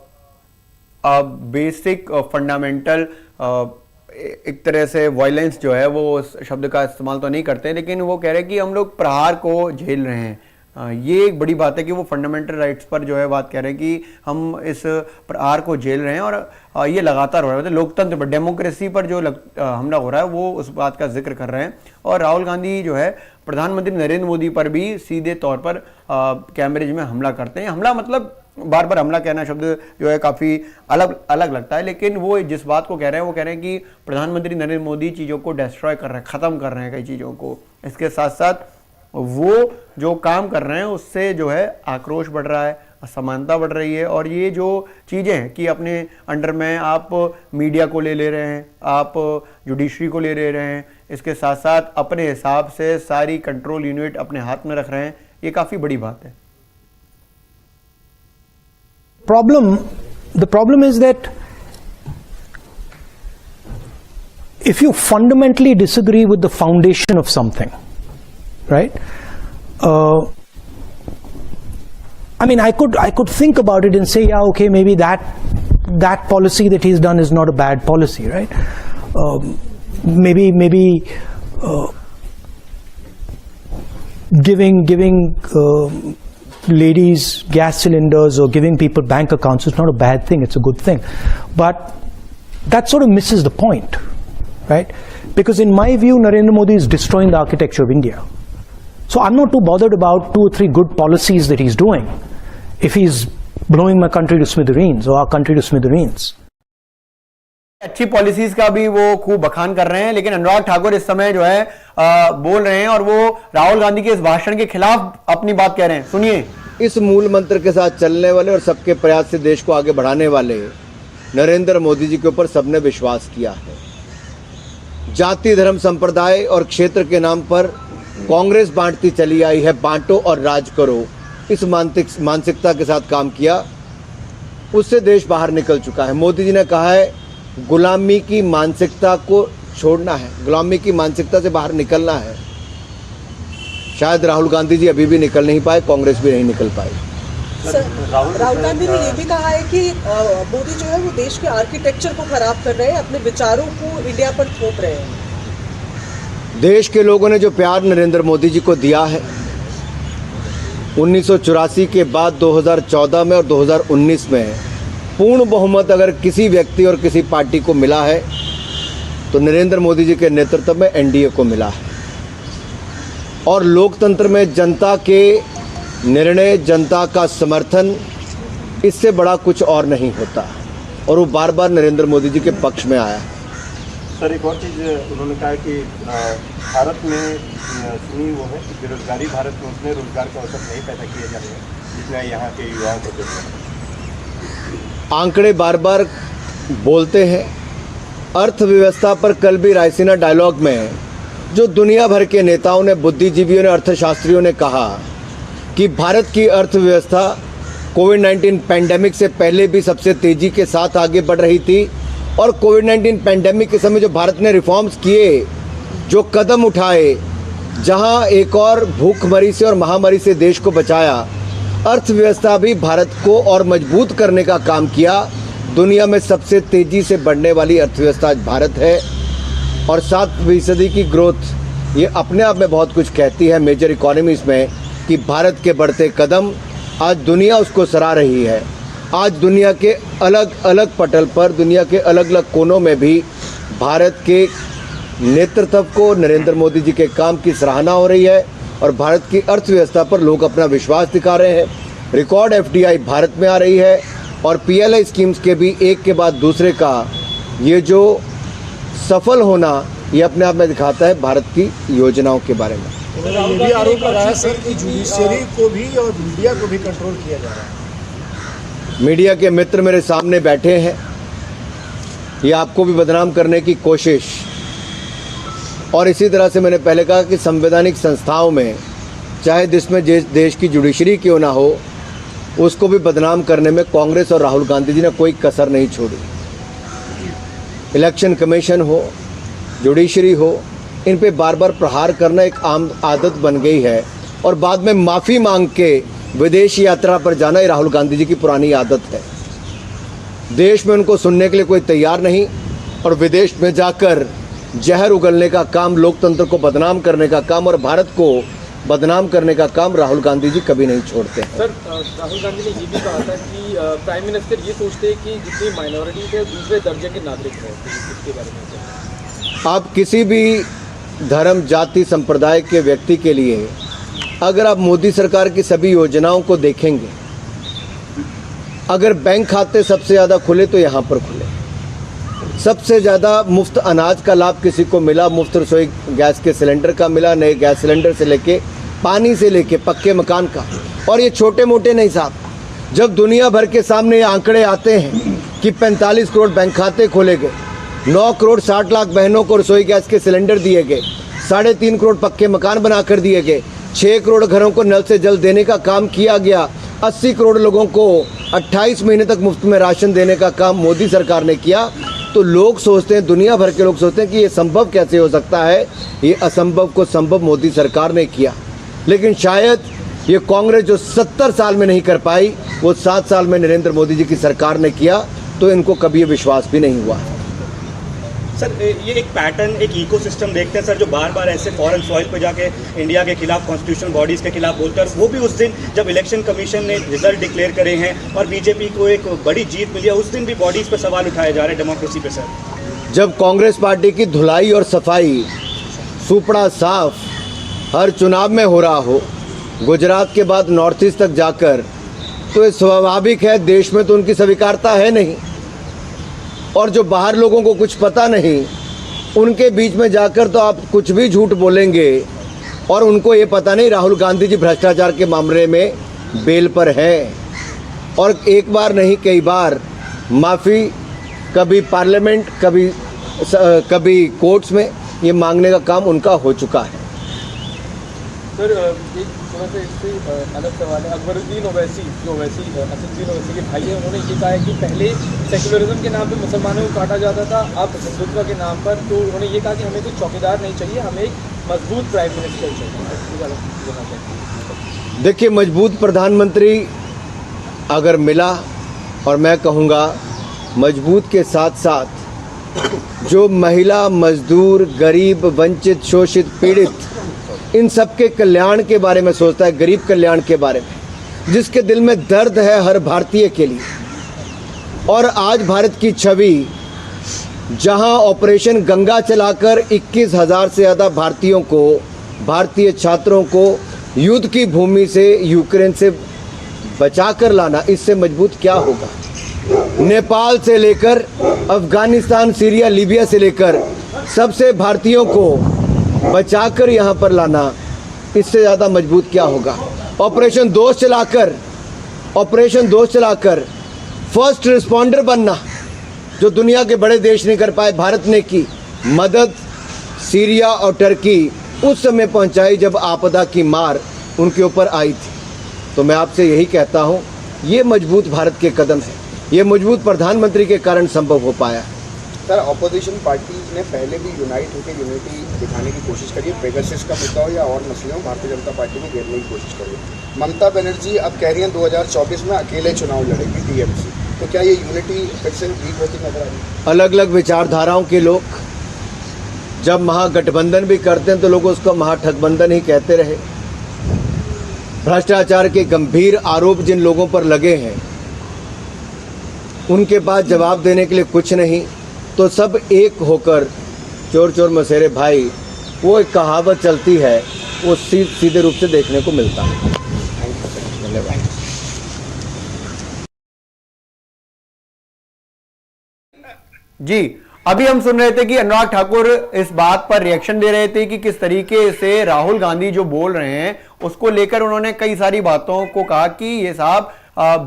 basic fundamental एक तरह से violence जो है, वो उस शब्द का इस्तेमाल तो नहीं करते, लेकिन वो कह रहे हैं कि हम लोग प्रहार को झेल रहे हैं। ये एक बड़ी बात है कि वो फंडामेंटल राइट्स पर जो है बात कह रहे हैं कि हम इस प्रहार को झेल रहे हैं, और ये लगातार हो रहा है। मतलब लोकतंत्र पर, डेमोक्रेसी पर जो हमला हो रहा है, वो उस बात का जिक्र कर रहे हैं। और राहुल गांधी जो है प्रधानमंत्री नरेंद्र मोदी पर भी सीधे तौर पर कैम्ब्रिज में हमला करते हैं। हमला मतलब बार बार हमला कहना शब्द जो है काफ़ी अलग लगता है, लेकिन वो जिस बात को कह रहे हैं वो कह रहे हैं कि प्रधानमंत्री नरेंद्र मोदी चीज़ों को डिस्ट्रॉय कर रहे हैं, ख़त्म कर रहे हैं कई चीज़ों को। इसके साथ साथ वो जो काम कर रहे हैं उससे जो है आक्रोश बढ़ रहा है, असमानता बढ़ रही है। और ये जो चीज़ें हैं कि अपने अंडर में आप मीडिया को ले रहे हैं, आप जुडिशरी को ले रहे हैं, इसके साथ साथ अपने हिसाब से सारी कंट्रोल यूनिट अपने हाथ में रख रहे हैं, ये काफ़ी बड़ी बात है। The problem is that if you fundamentally disagree with the foundation of something, right? I mean, I could think about it and say, yeah, okay, maybe that policy that he's done is not a bad policy, right? Maybe giving ladies gas cylinders or giving people bank accounts is not a bad thing, it's a good thing. But that sort of misses the point, right? Because in my view, Narendra Modi is destroying the architecture of India. So I'm not too bothered about 2 or 3 good policies that he's doing if he's blowing my country to smithereens or our country to smithereens. अच्छी policies का भी वो खूब बखान कर रहे हैं, लेकिन अनुराग ठाकुर इस समय जो है बोल रहे हैं और वो राहुल गांधी के इस भाषण के खिलाफ अपनी बात कह रहे हैं। सुनिए। इस मूल मंत्र के साथ चलने वाले और सबके प्रयास से देश को आगे बढ़ाने वाले नरेंद्र मोदी जी के ऊपर सबने विश्वास किया है। जाति, धर्म, संप्रदाय और क्षेत्र के नाम पर कांग्रेस बांटती चली आई है। बांटो और राज करो, इस मानसिकता के साथ काम किया, उससे देश बाहर निकल चुका है। मोदी जी ने कहा है गुलामी की मानसिकता को छोड़ना है, गुलामी की मानसिकता से बाहर निकलना है। शायद राहुल गांधी जी अभी भी निकल नहीं पाए, कांग्रेस भी नहीं निकल पाई। राहुल गांधी ने ये भी कहा है कि मोदी जो है वो देश के आर्किटेक्चर को खराब कर रहे हैं, अपने विचारों को इंडिया पर थोप रहे हैं। देश के लोगों ने जो प्यार नरेंद्र मोदी जी को दिया है, 1984 के बाद 2014 में और 2019 में पूर्ण बहुमत अगर किसी व्यक्ति और किसी पार्टी को मिला है तो नरेंद्र मोदी जी के नेतृत्व में एनडीए को मिला है। और लोकतंत्र में जनता के निर्णय, जनता का समर्थन, इससे बड़ा कुछ और नहीं होता, और वो बार बार नरेंद्र मोदी जी के पक्ष में आया है। सर, एक और चीज़ उन्होंने कहा कि भारत में सुनी वो है कि बेरोजगारी भारत में उतने रोजगार के अवसर नहीं पैदा किए जा रहे हैं जितना यहाँ के युवाओं को जरूरत है। आंकड़े बार बार बोलते हैं। अर्थव्यवस्था पर कल भी रायसीना डायलॉग में जो दुनिया भर के नेताओं ने, बुद्धिजीवियों ने, अर्थशास्त्रियों ने कहा कि भारत की अर्थव्यवस्था कोविड-19 पैंडेमिक से पहले भी सबसे तेज़ी के साथ आगे बढ़ रही थी, और कोविड-19 पैंडेमिक के समय जो भारत ने रिफॉर्म्स किए, जो कदम उठाए, जहां एक और भूखमरी से और महामारी से देश को बचाया, अर्थव्यवस्था भी भारत को और मजबूत करने का काम किया। दुनिया में सबसे तेज़ी से बढ़ने वाली अर्थव्यवस्था आज भारत है, और 7% की ग्रोथ ये अपने आप में बहुत कुछ कहती है मेजर इकोनॉमीज़ में, कि भारत के बढ़ते कदम आज दुनिया उसको सराह रही है। आज दुनिया के अलग अलग पटल पर, दुनिया के अलग अलग कोनों में भी भारत के नेतृत्व को, नरेंद्र मोदी जी के काम की सराहना हो रही है, और भारत की अर्थव्यवस्था पर लोग अपना विश्वास दिखा रहे हैं। रिकॉर्ड एफडीआई भारत में आ रही है, और पीएलआई स्कीम्स के भी एक के बाद दूसरे का ये जो सफल होना, ये अपने आप में दिखाता है भारत की योजनाओं के बारे में। ये भी आरोप लगाया सर कि जुडिशरी को भी और मीडिया को भी कंट्रोल किया जा रहा है। मीडिया के मित्र मेरे सामने बैठे हैं, ये आपको भी बदनाम करने की कोशिश, और इसी तरह से मैंने पहले कहा कि संवैधानिक संस्थाओं में, चाहे जिसमें देश की जुडिशरी क्यों ना हो, उसको भी बदनाम करने में कांग्रेस और राहुल गांधी जी ने कोई कसर नहीं छोड़ी। इलेक्शन कमीशन हो, जुडिशरी हो, इन पे बार बार प्रहार करना एक आम आदत बन गई है, और बाद में माफ़ी मांग के विदेश यात्रा पर जाना ये राहुल गांधी जी की पुरानी आदत है। देश में उनको सुनने के लिए कोई तैयार नहीं, और विदेश में जाकर जहर उगलने का काम, लोकतंत्र को बदनाम करने का काम और भारत को बदनाम करने का काम राहुल गांधी जी कभी नहीं छोड़ते हैं। सर, राहुल गांधी ने ये भी कहा था कि प्राइम मिनिस्टर ये सोचते हैं कि जितनी माइनॉरिटी थे दूसरे दर्जे के नागरिक हैं, इसके बारे में आप किसी भी धर्म, जाति, संप्रदाय के व्यक्ति के लिए अगर आप मोदी सरकार की सभी योजनाओं को देखेंगे, अगर बैंक खाते सबसे ज़्यादा खुले तो यहाँ पर खुले, सबसे ज़्यादा मुफ्त अनाज का लाभ किसी को मिला, मुफ्त रसोई गैस के सिलेंडर का मिला, नए गैस सिलेंडर से लेके, पानी से लेके, पक्के मकान का। और ये छोटे मोटे नहीं साहब, जब दुनिया भर के सामने ये आंकड़े आते हैं कि 45 करोड़ बैंक खाते खोले गए, 9 करोड़ 60 लाख बहनों को रसोई गैस के सिलेंडर दिए गए, 3.5 करोड़ पक्के मकान बनाकर दिए गए, 6 करोड़ घरों को नल से जल देने का काम किया गया, 80 करोड़ लोगों को 28 महीने तक मुफ्त में राशन देने का काम मोदी सरकार ने किया, तो लोग सोचते हैं, दुनिया भर के लोग सोचते हैं कि ये संभव कैसे हो सकता है। ये असंभव को संभव मोदी सरकार ने किया। लेकिन शायद ये कांग्रेस जो 70 साल में नहीं कर पाई, वो 7 साल में नरेंद्र मोदी जी की सरकार ने किया, तो इनको कभी ये विश्वास भी नहीं हुआ। सर, ये एक पैटर्न, एक इकोसिस्टम देखते हैं सर, जो बार बार ऐसे फॉरेन सॉइल पे जाके इंडिया के खिलाफ, कॉन्स्टिट्यूशनल बॉडीज़ के खिलाफ बोलते हैं, वो भी उस दिन जब इलेक्शन कमीशन ने रिजल्ट डिक्लेयर करे हैं और बीजेपी को एक बड़ी जीत मिली है, उस दिन भी बॉडीज़ पे सवाल उठाए जा रहे हैं डेमोक्रेसी पे। सर, जब कांग्रेस पार्टी की धुलाई और सफाई, सुपड़ा साफ हर चुनाव में हो रहा हो, गुजरात के बाद नॉर्थ ईस्ट तक जाकर, तो ये स्वाभाविक है, देश में तो उनकी स्वीकारता है नहीं, और जो बाहर लोगों को कुछ पता नहीं, उनके बीच में जाकर तो आप कुछ भी झूठ बोलेंगे, और उनको ये पता नहीं राहुल गांधी जी भ्रष्टाचार के मामले में बेल पर हैं, और एक बार नहीं कई बार माफ़ी, कभी पार्लियामेंट, कभी कोर्ट्स में ये मांगने का काम उनका हो चुका है। सर, एक थोड़ा सा इससे अलग सवाल है। अकबरुद्दीन ओवैसी, जो असदुद्दीन ओवैसी के भाई हैं, उन्होंने ये कहा है कि पहले सेक्युलरिज्म के नाम पे मुसलमानों को काटा जाता था, अब हिंदुत्व के नाम पर। तो उन्होंने ये कहा कि हमें कोई चौकीदार नहीं चाहिए, हमें एक मजबूत प्राइम मिनिस्टर चाहिए। देखिए, मजबूत प्रधानमंत्री अगर मिला, और मैं कहूँगा मजबूत के साथ साथ जो महिला, मजदूर, गरीब, वंचित, शोषित, पीड़ित, इन सबके कल्याण के बारे में सोचता है, गरीब कल्याण के बारे में, जिसके दिल में दर्द है हर भारतीय के लिए। और आज भारत की छवि, जहां ऑपरेशन गंगा चलाकर 21,000 से ज़्यादा भारतीयों को, भारतीय छात्रों को युद्ध की भूमि से, यूक्रेन से बचाकर लाना, इससे मजबूत क्या होगा। नेपाल से लेकर अफगानिस्तान, सीरिया, लीबिया से लेकर सबसे भारतीयों को बचाकर यहाँ पर लाना, इससे ज़्यादा मजबूत क्या होगा। ऑपरेशन दोस्त चलाकर फर्स्ट रिस्पॉन्डर बनना, जो दुनिया के बड़े देश नहीं कर पाए, भारत ने की मदद। सीरिया और टर्की उस समय पहुंचाई जब आपदा की मार उनके ऊपर आई थी। तो मैं आपसे यही कहता हूं, ये मजबूत भारत के कदम है, ये मजबूत प्रधानमंत्री के कारण संभव हो पाया। सर, अपोजिशन पार्टी ने पहले भी यूनाइट होकर यूनिटी दिखाने की कोशिश करी है, पेगासस का मुद्दा हो या और मसले हो, भारतीय जनता पार्टी ने घेरने की कोशिश करी है। ममता बनर्जी अब कह रही हैं 2024 में अकेले चुनाव लड़ेगी टीएमसी, तो क्या ये यूनिटी फिर से वीक होती नजर आ रही है? अलग अलग विचारधाराओं के लोग जब महागठबंधन भी करते हैं तो लोग उसको महाठगबंधन ही कहते रहे। भ्रष्टाचार के गंभीर आरोप जिन लोगों पर लगे हैं, उनके पास जवाब देने के लिए कुछ नहीं, तो सब एक होकर चोर चोर मसेरे भाई, वो एक कहावत चलती है, वो सीधे रूप से देखने को मिलता है। धन्यवाद। जी, अभी हम सुन रहे थे कि अनुराग ठाकुर इस बात पर रिएक्शन दे रहे थे कि किस तरीके से राहुल गांधी जो बोल रहे हैं उसको लेकर उन्होंने कई सारी बातों को कहा कि ये साहब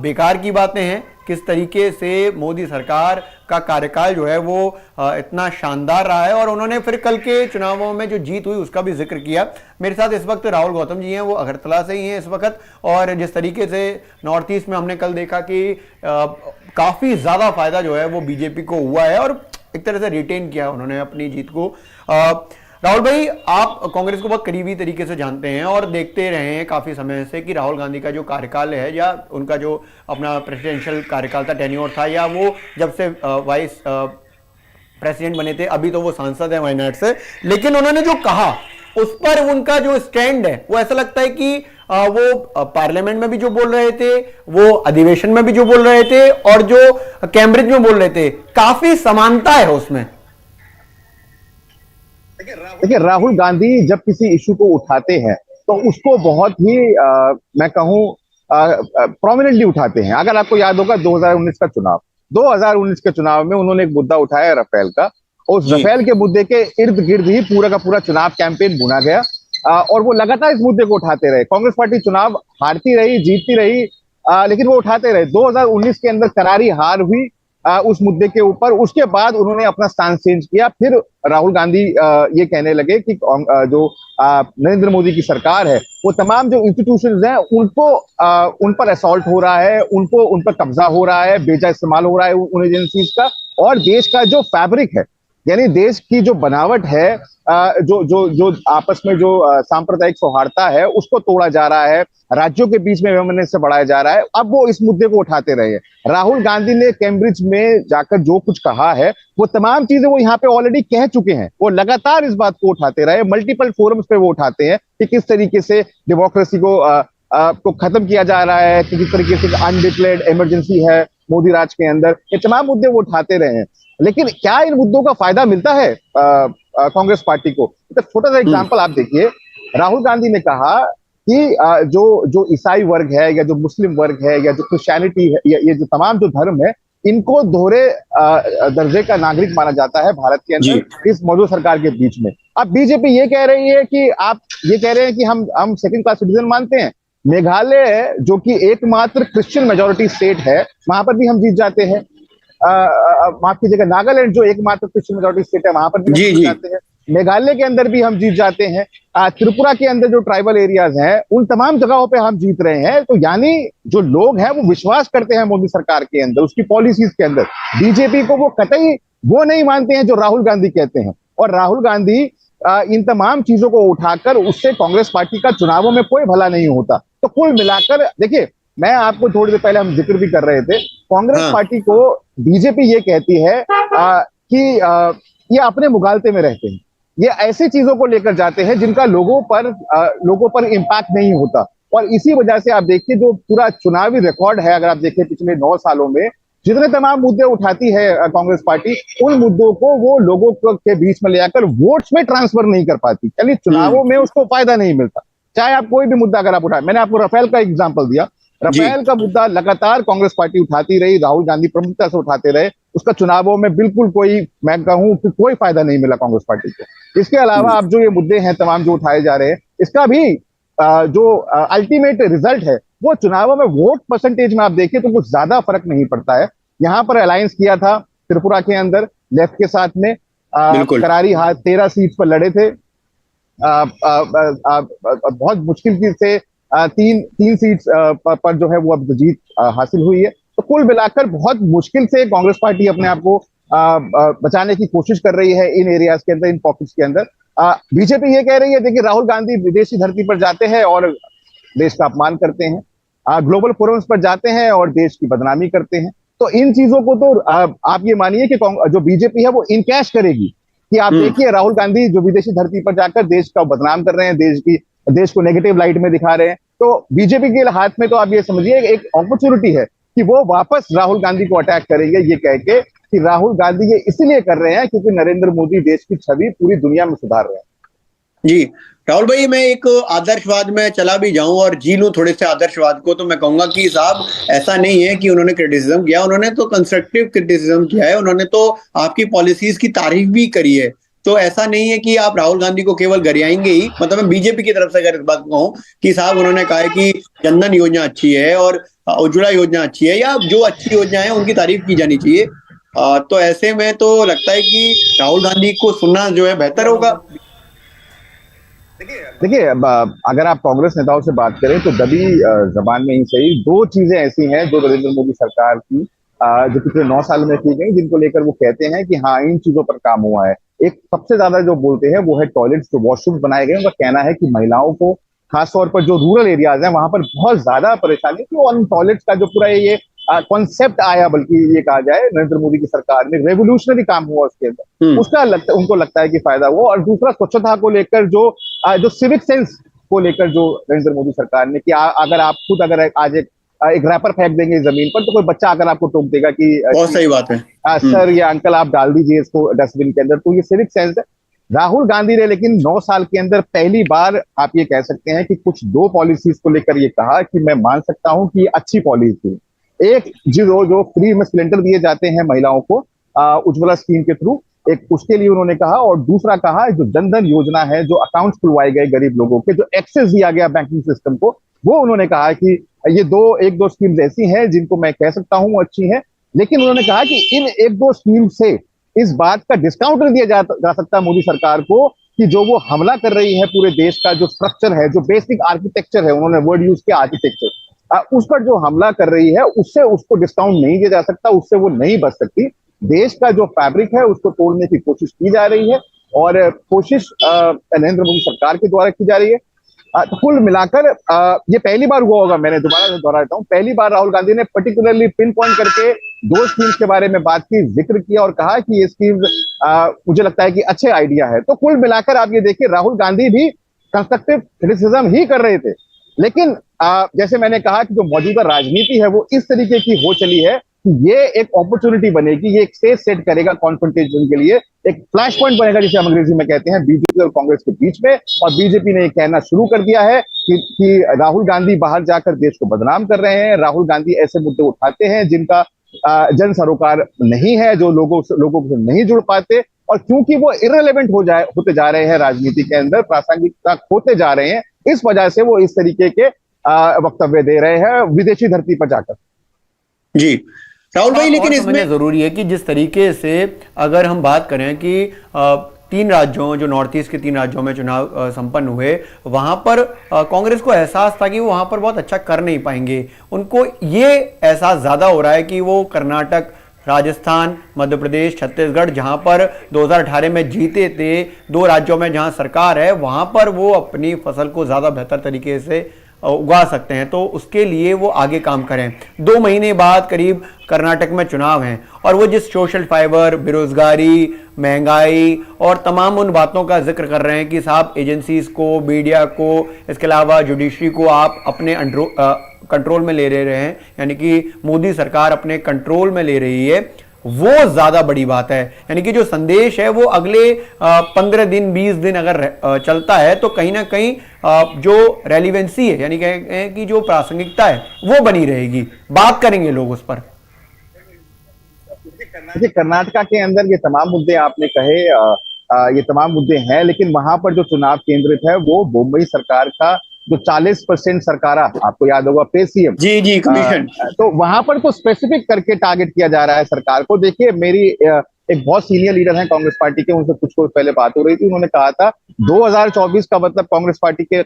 बेकार की बातें हैं। किस तरीके से मोदी सरकार का कार्यकाल जो है वो इतना शानदार रहा है, और उन्होंने फिर कल के चुनावों में जो जीत हुई उसका भी जिक्र किया। मेरे साथ इस वक्त राहुल गौतम जी हैं, वो अगरतला से ही हैं इस वक्त, और जिस तरीके से नॉर्थ ईस्ट में हमने कल देखा कि काफी ज्यादा फायदा जो है वो बीजेपी को हुआ है और एक तरह से रिटेन किया उन्होंने अपनी जीत को। राहुल भाई, आप कांग्रेस को बहुत करीबी तरीके से जानते हैं और देखते रहे हैं काफी समय से कि राहुल गांधी का जो कार्यकाल है, या उनका जो अपना प्रेसिडेंशियल कार्यकाल था, टेन्योर था, या वो जब से वाइस प्रेसिडेंट बने थे, अभी तो वो सांसद हैं वायनाड से, लेकिन उन्होंने जो कहा उस पर उनका जो स्टैंड है वो ऐसा लगता है कि वो पार्लियामेंट में भी जो बोल रहे थे, वो अधिवेशन में भी जो बोल रहे थे, और जो कैम्ब्रिज में बोल रहे थे, काफी समानता है उसमें। देखिए, राहुल गांधी जब किसी इशू को उठाते हैं तो उसको बहुत ही मैं कहूं प्रोमिनेंटली उठाते हैं। अगर आपको याद होगा 2019 के चुनाव में उन्होंने एक मुद्दा उठाया राफेल का, और उस राफेल के मुद्दे के इर्द गिर्द ही पूरा का पूरा चुनाव कैंपेन बुना गया, और वो लगातार इस मुद्दे को उठाते रहे। कांग्रेस पार्टी चुनाव हारती रही, जीतती रही, लेकिन वो उठाते रहे। 2019 के अंदर करारी हार हुई उस मुद्दे के ऊपर। उसके बाद उन्होंने अपना स्टांस चेंज किया। फिर राहुल गांधी ये कहने लगे कि जो नरेंद्र मोदी की सरकार है, वो तमाम जो इंस्टीट्यूशंस हैं उनको उन पर असॉल्ट हो रहा है, उन पर कब्जा हो रहा है, बेजा इस्तेमाल हो रहा है उन एजेंसीज का, और देश का जो फैब्रिक है, यानी देश की जो बनावट है, जो आपस में जो सांप्रदायिक सौहार्दता है, उसको तोड़ा जा रहा है, राज्यों के बीच में वैमनस्य बढ़ाया जा रहा है। अब वो इस मुद्दे को उठाते रहे हैं। राहुल गांधी ने कैम्ब्रिज में जाकर जो कुछ कहा है, वो तमाम चीजें वो यहाँ पे ऑलरेडी कह चुके हैं। वो लगातार इस बात को उठाते रहे, मल्टीपल फोरम्स पे वो उठाते हैं कि किस तरीके से डेमोक्रेसी को खत्म किया जा रहा है, कि किस तरीके से अनडिक्लेयर्ड इमरजेंसी है मोदी राज के अंदर। ये तमाम मुद्दे वो उठाते रहे हैं, लेकिन क्या इन मुद्दों का फायदा मिलता है कांग्रेस पार्टी को? तो छोटा सा एग्जांपल आप देखिए। राहुल गांधी ने कहा कि जो ईसाई वर्ग है, या जो मुस्लिम वर्ग है, या जो क्रिश्चियनिटी है, ये जो तमाम जो धर्म है, इनको दोहरे दर्जे का नागरिक माना जाता है भारत के अंदर इस मौजूदा सरकार के बीच में। अब बीजेपी ये कह रही है कि आप ये कह रहे हैं कि हम सेकंड क्लास सिटीजन मानते हैं। मेघालय जो कि एकमात्र क्रिश्चियन मेजोरिटी स्टेट है, वहां पर भी हम जीत जाते हैं। माफ कीजिएगा, नागालैंड जो एकमात्र क्रिश्चियन मेजोरिटी स्टेट है, वहां पर भी हम जीत जाते हैं। मेघालय के अंदर भी हम जीत जाते हैं। त्रिपुरा के अंदर जो ट्राइबल एरियाज हैं, उन तमाम जगहों पे हम जीत रहे हैं। तो यानी जो लोग हैं वो विश्वास करते हैं मोदी सरकार के अंदर, उसकी पॉलिसीज के अंदर। बीजेपी को वो कतई वो नहीं मानते हैं जो राहुल गांधी कहते हैं, और राहुल गांधी इन तमाम चीजों को उठाकर उससे कांग्रेस पार्टी का चुनावों में कोई भला नहीं होता। तो कुल मिलाकर देखिए, मैं आपको थोड़ी देर पहले हम जिक्र भी कर रहे थे, कांग्रेस पार्टी को बीजेपी ये कहती है कि ये अपने मुगालते में रहते हैं, ये ऐसी चीजों को लेकर जाते हैं जिनका लोगों पर इम्पैक्ट नहीं होता। और इसी वजह से आप देखिए जो पूरा चुनावी रिकॉर्ड है, अगर आप देखिए पिछले 9 सालों में जितने तमाम मुद्दे उठाती है कांग्रेस पार्टी, उन मुद्दों को वो लोगों के बीच में ले आकर वोट्स में ट्रांसफर नहीं कर पाती, यानी चुनावों में उसको फायदा नहीं मिलता। चाहे आप कोई भी मुद्दा अगर आप उठाए, मैंने आपको राफेल का एग्जांपल दिया, राफेल का मुद्दा लगातार कांग्रेस पार्टी उठाती रही, राहुल गांधी प्रमुखता से उठाते रहे, उसका चुनावों में बिल्कुल कोई, मैं कहूं कि कोई फायदा नहीं मिला कांग्रेस पार्टी को। इसके अलावा अब जो ये मुद्दे हैं तमाम जो उठाए जा रहे हैं, इसका भी जो अल्टीमेट रिजल्ट है वो चुनावों में वोट परसेंटेज में आप देखिए तो कुछ ज्यादा फर्क नहीं पड़ता है। यहां पर अलायंस किया था त्रिपुरा के अंदर लेफ्ट के साथ में, करारी हाथ 13 सीट पर लड़े थे, बहुत मुश्किल से तीन सीट पर जो है वो अब जीत हासिल हुई है। तो कुल मिलाकर बहुत मुश्किल से कांग्रेस पार्टी अपने आप को बचाने की कोशिश कर रही है इन एरियाज के अंदर, इन पॉकेट्स के अंदर। बीजेपी ये कह रही है, देखिए राहुल गांधी विदेशी धरती पर जाते हैं और देश का अपमान करते हैं, ग्लोबल फोरम्स पर जाते हैं और देश की बदनामी करते हैं। तो इन चीजों को तो आप ये मानिए कि जो बीजेपी है वो इनकैश करेगी कि आप देखिए राहुल गांधी जो विदेशी धरती पर जाकर देश का बदनाम कर रहे हैं, देश को नेगेटिव लाइट में दिखा रहे हैं। तो बीजेपी के हाथ में तो आप ये समझिए एक अपॉर्चुनिटी है कि वो वापस राहुल गांधी को अटैक करेंगे, ये कह के कि राहुल गांधी ये इसलिए कर रहे हैं क्योंकि नरेंद्र मोदी देश की छवि पूरी दुनिया में सुधार रहे हैं। जी राहुल भाई, मैं एक आदर्शवाद में चला भी जाऊं और जी लूं थोड़े से आदर्शवाद को, तो मैं कहूंगा कि साहब ऐसा नहीं है कि उन्होंने क्रिटिसिज्म किया, उन्होंने तो कंस्ट्रक्टिव क्रिटिसिज्म किया है, उन्होंने तो आपकी पॉलिसीज की तारीफ भी करी है। तो ऐसा नहीं है कि आप राहुल गांधी को केवल गरियाएंगे ही, मतलब मैं बीजेपी की तरफ से अगर इस बात कहूं कि साहब उन्होंने कहा है कि जनधन योजना अच्छी है और उज्ज्वला योजना अच्छी है, या जो अच्छी योजना है उनकी तारीफ की जानी चाहिए। तो ऐसे में तो लगता है कि राहुल गांधी को सुनना जो है बेहतर होगा। देखिए अगर आप कांग्रेस नेताओं से बात करें तो दबी जबान में ही सही, 2 चीजें ऐसी हैं जो नरेंद्र मोदी सरकार की जो पिछले 9 साल में की गई, जिनको लेकर वो कहते हैं कि हाँ इन चीजों पर काम हुआ है। एक सबसे ज्यादा जो बोलते हैं वो है टॉयलेट्स, जो वॉशरूम बनाए गए। उनका कहना है कि महिलाओं को खासतौर पर जो रूरल एरियाज हैं वहां पर बहुत ज्यादा परेशानी थी, और उन टॉयलेट्स का जो पूरा ये कॉन्सेप्ट आया, बल्कि ये कहा जाए नरेंद्र मोदी की सरकार में रेवोल्यूशनरी काम हुआ उसके अंदर, उसका उनको लगता है कि फायदा हुआ। और दूसरा स्वच्छता को लेकर जो सिविक सेंस को लेकर जो नरेंद्र मोदी सरकार ने कि अगर आप खुद अगर आज एक रैपर फेंक देंगे जमीन पर तो कोई बच्चा अगर आपको टोक देगा कि बहुत सही बात है सर या अंकल आप डाल दीजिए इसको डस्टबिन के अंदर, तो ये सिविक सेंस है। राहुल गांधी ने लेकिन 9 साल के अंदर पहली बार आप ये कह सकते हैं कि कुछ 2 पॉलिसीज को लेकर ये कहा कि मैं मान सकता हूं कि ये अच्छी पॉलिसी। एक जो फ्री में सिलेंडर दिए जाते हैं महिलाओं को उज्ज्वला स्कीम के थ्रू, एक उसके लिए उन्होंने कहा, और दूसरा कहा जो जनधन योजना है, जो अकाउंट्स खुलवाए गए गरीब लोगों के, जो एक्सेस दिया गया बैंकिंग सिस्टम को, वो उन्होंने कहा कि ये एक दो स्कीम्स ऐसी हैं जिनको मैं कह सकता हूं अच्छी हैं। लेकिन उन्होंने कहा कि इन 1-2 स्कीम से इस बात का डिस्काउंट नहीं दिया जा सकता मोदी सरकार को कि जो वो हमला कर रही है पूरे देश का जो स्ट्रक्चर है, जो बेसिक आर्किटेक्चर है, उन्होंने वर्ड यूज किया आर्किटेक्चर, उस पर जो हमला कर रही है उससे उसको डिस्काउंट नहीं दिया जा सकता, उससे वो नहीं बच सकती। देश का जो फैब्रिक है उसको तोड़ने की कोशिश की जा रही है, और कोशिश नरेंद्र मोदी सरकार के द्वारा की जा रही है। तो कुल मिलाकर ये पहली बार हुआ होगा, मैंने दोबारा दोहराता हूं, पहली बार राहुल गांधी ने पर्टिकुलरली पिन पॉइंट करके 2 स्कीम्स के बारे में बात की, जिक्र किया और कहा कि ये स्कीम्स मुझे लगता है कि अच्छे आइडिया है। तो कुल मिलाकर आप ये देखिए राहुल गांधी भी कंस्ट्रक्टिव क्रिटिसिज्म ही कर रहे थे, लेकिन जैसे मैंने कहा कि जो मौजूदा राजनीति है वो इस तरीके की हो चली है कि ये एक अपॉर्चुनिटी बनेगी, ये एक स्टेज सेट करेगा कॉन्फ्रंटेशन के लिए, एक फ्लैश पॉइंट बनेगा जिसे हम अंग्रेजी में कहते हैं बीजेपी और कांग्रेस के बीच में। और बीजेपी ने ये कहना शुरू कर दिया है कि राहुल गांधी बाहर जाकर देश को बदनाम कर रहे हैं, राहुल गांधी ऐसे मुद्दे उठाते हैं जिनका जन सरोकार नहीं है, जो लोगों से नहीं जुड़ पाते, और क्योंकि वो इररिलेवेंट होते जा रहे हैं राजनीति के अंदर, प्रासंगिकता होते जा रहे हैं, इस वजह से वो इस तरीके के वक्तव्य दे रहे हैं विदेशी धरती पर जाकर। जी राहुल भाई, लेकिन इसमें जरूरी है कि जिस तरीके से अगर हम बात करें कि 3 राज्यों, जो नॉर्थ ईस्ट के 3 राज्यों में चुनाव संपन्न हुए, वहां पर कांग्रेस को एहसास था कि वो वहां पर बहुत अच्छा कर नहीं पाएंगे। उनको ये एहसास ज्यादा हो रहा है कि वो कर्नाटक, राजस्थान, मध्य प्रदेश, छत्तीसगढ़, जहां पर 2018 में जीते थे, 2 राज्यों में जहां सरकार है, वहां पर वो अपनी फसल को ज्यादा बेहतर तरीके से उगा सकते हैं, तो उसके लिए वो आगे काम करें। 2 महीने बाद करीब कर्नाटक में चुनाव हैं और वो जिस सोशल फाइबर, बेरोजगारी, महंगाई और तमाम उन बातों का जिक्र कर रहे हैं कि साहब एजेंसीज को, मीडिया को, इसके अलावा जुडिशरी को आप अपने कंट्रोल में ले रहे हैं, यानी कि मोदी सरकार अपने कंट्रोल में ले रही है, वो ज्यादा बड़ी बात है। यानी कि जो संदेश है वो अगले 15 दिन 20 दिन अगर चलता है तो कहीं ना कहीं जो रेलिवेंसी है, यानी कि जो प्रासंगिकता है वो बनी रहेगी, बात करेंगे लोग उस पर। कर्नाटका के अंदर ये तमाम मुद्दे आपने कहे, ये तमाम मुद्दे हैं, लेकिन वहां पर जो चुनाव केंद्रित है वो मुंबई सरकार का जो 40% सरकारा, आपको याद होगा, पे सीएम जी कमीशन, तो वहां पर तो स्पेसिफिक करके टारगेट किया जा रहा है सरकार को। देखिए, मेरी एक बहुत सीनियर लीडर है कांग्रेस पार्टी के, उनसे कुछ पहले बात हो रही थी, उन्होंने कहा था 2024 का मतलब कांग्रेस पार्टी के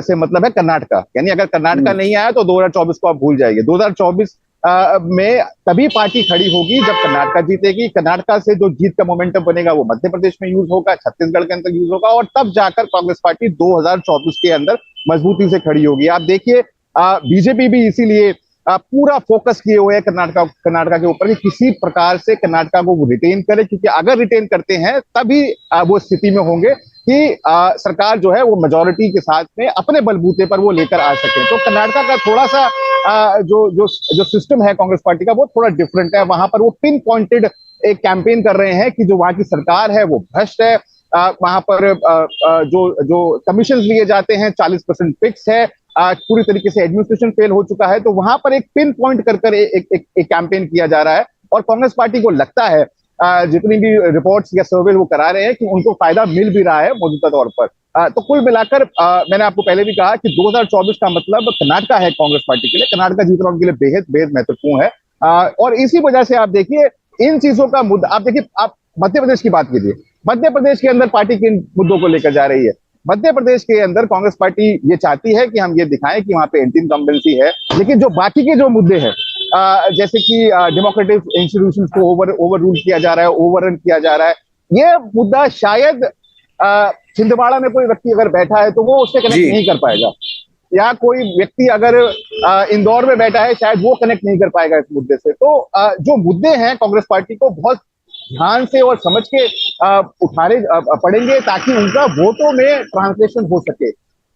से मतलब है कर्नाटका, यानी अगर कर्नाटका नहीं आया तो 2024 को आप भूल जाइए। 2024 में तभी पार्टी खड़ी होगी जब कर्नाटका जीतेगी। कर्नाटका से जो जीत का मोमेंटम बनेगा वो मध्य प्रदेश में यूज होगा, छत्तीसगढ़ के अंदर यूज होगा, और तब जाकर कांग्रेस पार्टी 2024 के अंदर मजबूती से खड़ी होगी। आप देखिए, बीजेपी भी इसीलिए पूरा फोकस किए हुए है कर्नाटका के ऊपर कि किसी प्रकार से कर्नाटका को रिटेन करे, क्योंकि अगर रिटेन करते हैं तभी वो स्थिति में होंगे कि सरकार जो है वो मेजोरिटी के साथ में अपने बलबूते पर वो लेकर आ सके। तो कर्नाटका का थोड़ा सा जो सिस्टम है कांग्रेस पार्टी का वो थोड़ा डिफरेंट है। वहां पर वो पिन पॉइंटेड एक कैंपेन कर रहे हैं कि जो वहां की सरकार है वो भ्रष्ट है, वहां पर जो कमीशन लिए जाते हैं 40% फिक्स है, पूरी तरीके से एडमिनिस्ट्रेशन फेल हो चुका है। तो वहां पर एक पिन पॉइंट कर एक कैंपेन किया जा रहा है और कांग्रेस पार्टी को लगता है, जितनी भी रिपोर्ट्स या सर्वे वो करा रहे हैं, कि उनको फायदा मिल भी रहा है मौजूदा तौर पर। तो कुल मिलाकर मैंने आपको पहले भी कहा कि 2024 का मतलब कर्नाटका है कांग्रेस पार्टी के लिए, कर्नाटका जीतना उनके लिए बेहद महत्वपूर्ण है। और इसी वजह से आप देखिए इन चीजों का मुद्दा, आप देखिए, आप मध्य प्रदेश की बात कीजिए, मध्य प्रदेश के अंदर पार्टी किन मुद्दों को लेकर जा रही है। मध्य प्रदेश के अंदर कांग्रेस पार्टी ये चाहती है कि हम ये दिखाएं कि वहां पे एंटी इनकम्बेंसी है, लेकिन जो बाकी के जो मुद्दे हैं, जैसे कि डेमोक्रेटिक इंस्टीट्यूशंस को ओवर रूल किया जा रहा है, ओवररन किया जा रहा है, ये मुद्दा शायद छिंदवाड़ा में कोई व्यक्ति अगर बैठा है तो वो उससे कनेक्ट नहीं कर पाएगा, या कोई व्यक्ति अगर इंदौर में बैठा है शायद वो कनेक्ट नहीं कर पाएगा इस मुद्दे से। तो जो मुद्दे हैं कांग्रेस पार्टी को बहुत ध्यान से और समझ के उठाने पड़ेंगे ताकि उनका वोटों में ट्रांसलेशन हो सके।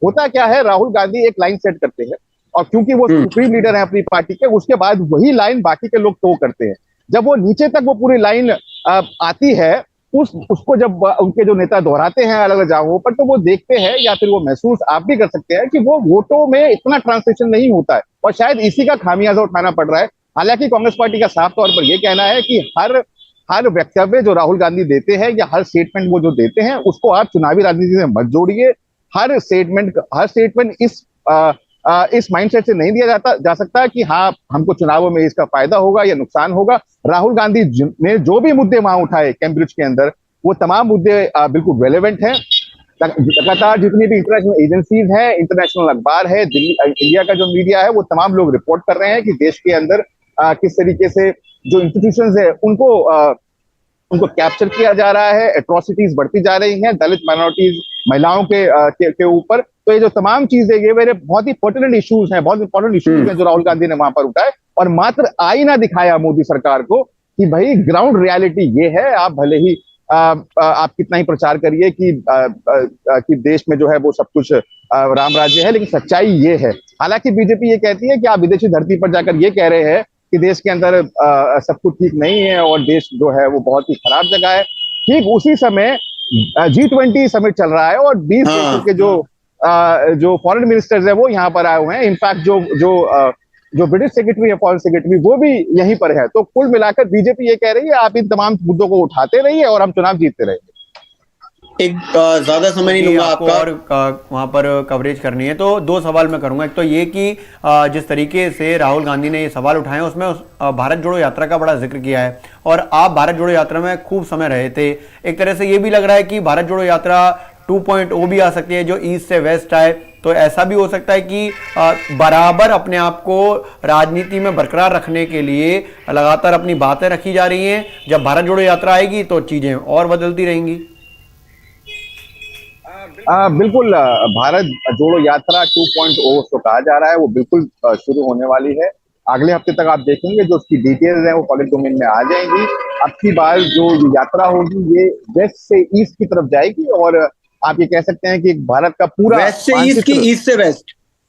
होता क्या है, राहुल गांधी एक लाइन सेट करते हैं और क्योंकि वो सुप्रीम लीडर है अपनी पार्टी के, उसके बाद वही लाइन बाकी के लोग टो करते हैं। जब वो नीचे तक वो पूरी लाइन आती है, उसको जब उनके जो नेता दोहराते हैं अलग अलग जगहों पर, तो वो देखते हैं या फिर वो महसूस आप भी कर सकते हैं कि वो वोटों में इतना ट्रांसलेशन नहीं होता है और शायद इसी का खामियाजा उठाना पड़ रहा है। हालांकि कांग्रेस पार्टी का साफ तौर पर यह कहना है कि हर वक्तव्य जो राहुल गांधी देते हैं या हर स्टेटमेंट वो जो देते हैं उसको आप चुनावी राजनीति से मत जोड़िए। हर स्टेटमेंट इस माइंडसेट से नहीं दिया जा सकता कि हाँ हमको चुनावों में इसका फायदा होगा या नुकसान होगा। राहुल गांधी ने जो भी मुद्दे वहां उठाए कैम्ब्रिज के अंदर, वो तमाम मुद्दे बिल्कुल रेलेवेंट हैं। लगातार जितनी भी इंटरनेशनल एजेंसीज हैं, इंटरनेशनल अखबार है, इंडिया का जो मीडिया है, वो तमाम लोग रिपोर्ट कर रहे हैं कि देश के अंदर किस तरीके से जो इंस्टीट्यूशंस है उनको कैप्चर किया जा रहा है, एट्रोसिटीज बढ़ती जा रही हैं दलित माइनॉरिटीज महिलाओं के ऊपर। तो ये जो तमाम चीजें, ये मेरे बहुत ही पर्टिनेंट इश्यूज हैं, बहुत इंपॉर्टेंट इश्यूज हैं जो राहुल गांधी ने वहां पर उठाए और मात्र आईना दिखाया मोदी सरकार को कि भाई ग्राउंड रियलिटी ये है। आप भले ही आप कितना ही प्रचार करिए कि देश में जो है वो सब कुछ राम राज्य है, लेकिन सच्चाई ये है। हालांकि बीजेपी ये कहती है कि आप विदेशी धरती पर जाकर ये कह रहे हैं कि देश के अंदर सब कुछ ठीक नहीं है और देश जो है वो बहुत ही खराब जगह है। ठीक उसी समय G20 समिट चल रहा है और 20 देशों के जो फॉरेन मिनिस्टर्स है वो यहाँ पर आए हुए हैं। इनफैक्ट जो ब्रिटिश सेक्रेटरी है, फॉरेन सेक्रेटरी, वो भी यहीं पर है। तो कुल मिलाकर बीजेपी ये कह रही है आप इन तमाम मुद्दों को उठाते रहिए और हम चुनाव जीतते रहेंगे। एक ज्यादा समय नहीं लूंगा आपको और वहां पर कवरेज करनी है, तो 2 सवाल मैं करूंगा। एक तो ये कि जिस तरीके से राहुल गांधी ने ये सवाल उठाए उसमें भारत जोड़ो यात्रा का बड़ा जिक्र किया है और आप भारत जोड़ो यात्रा में खूब समय रहे थे। एक तरह से ये भी लग रहा है कि भारत जोड़ो यात्रा 2.0 भी आ सकती है, जो ईस्ट से वेस्ट आए। तो ऐसा भी हो सकता है कि बराबर अपने आप को राजनीति में बरकरार रखने के लिए लगातार अपनी बातें रखी जा रही हैं। जब भारत जोड़ो यात्रा आएगी तो चीजें और बदलती रहेंगी। बिल्कुल भारत जोड़ो यात्रा 2.0 उसको कहा जा रहा है, वो बिल्कुल शुरू होने वाली है। अगले हफ्ते तक आप देखेंगे जो उसकी डिटेल्स हैं वो पब्लिक डोमेन में आ जाएंगी। अब की बार जो ये यात्रा होगी ये वेस्ट से ईस्ट की तरफ जाएगी और आप ये कह सकते हैं कि भारत का पूरा वेस्ट से ईस्ट की ईस्ट से वेस्ट,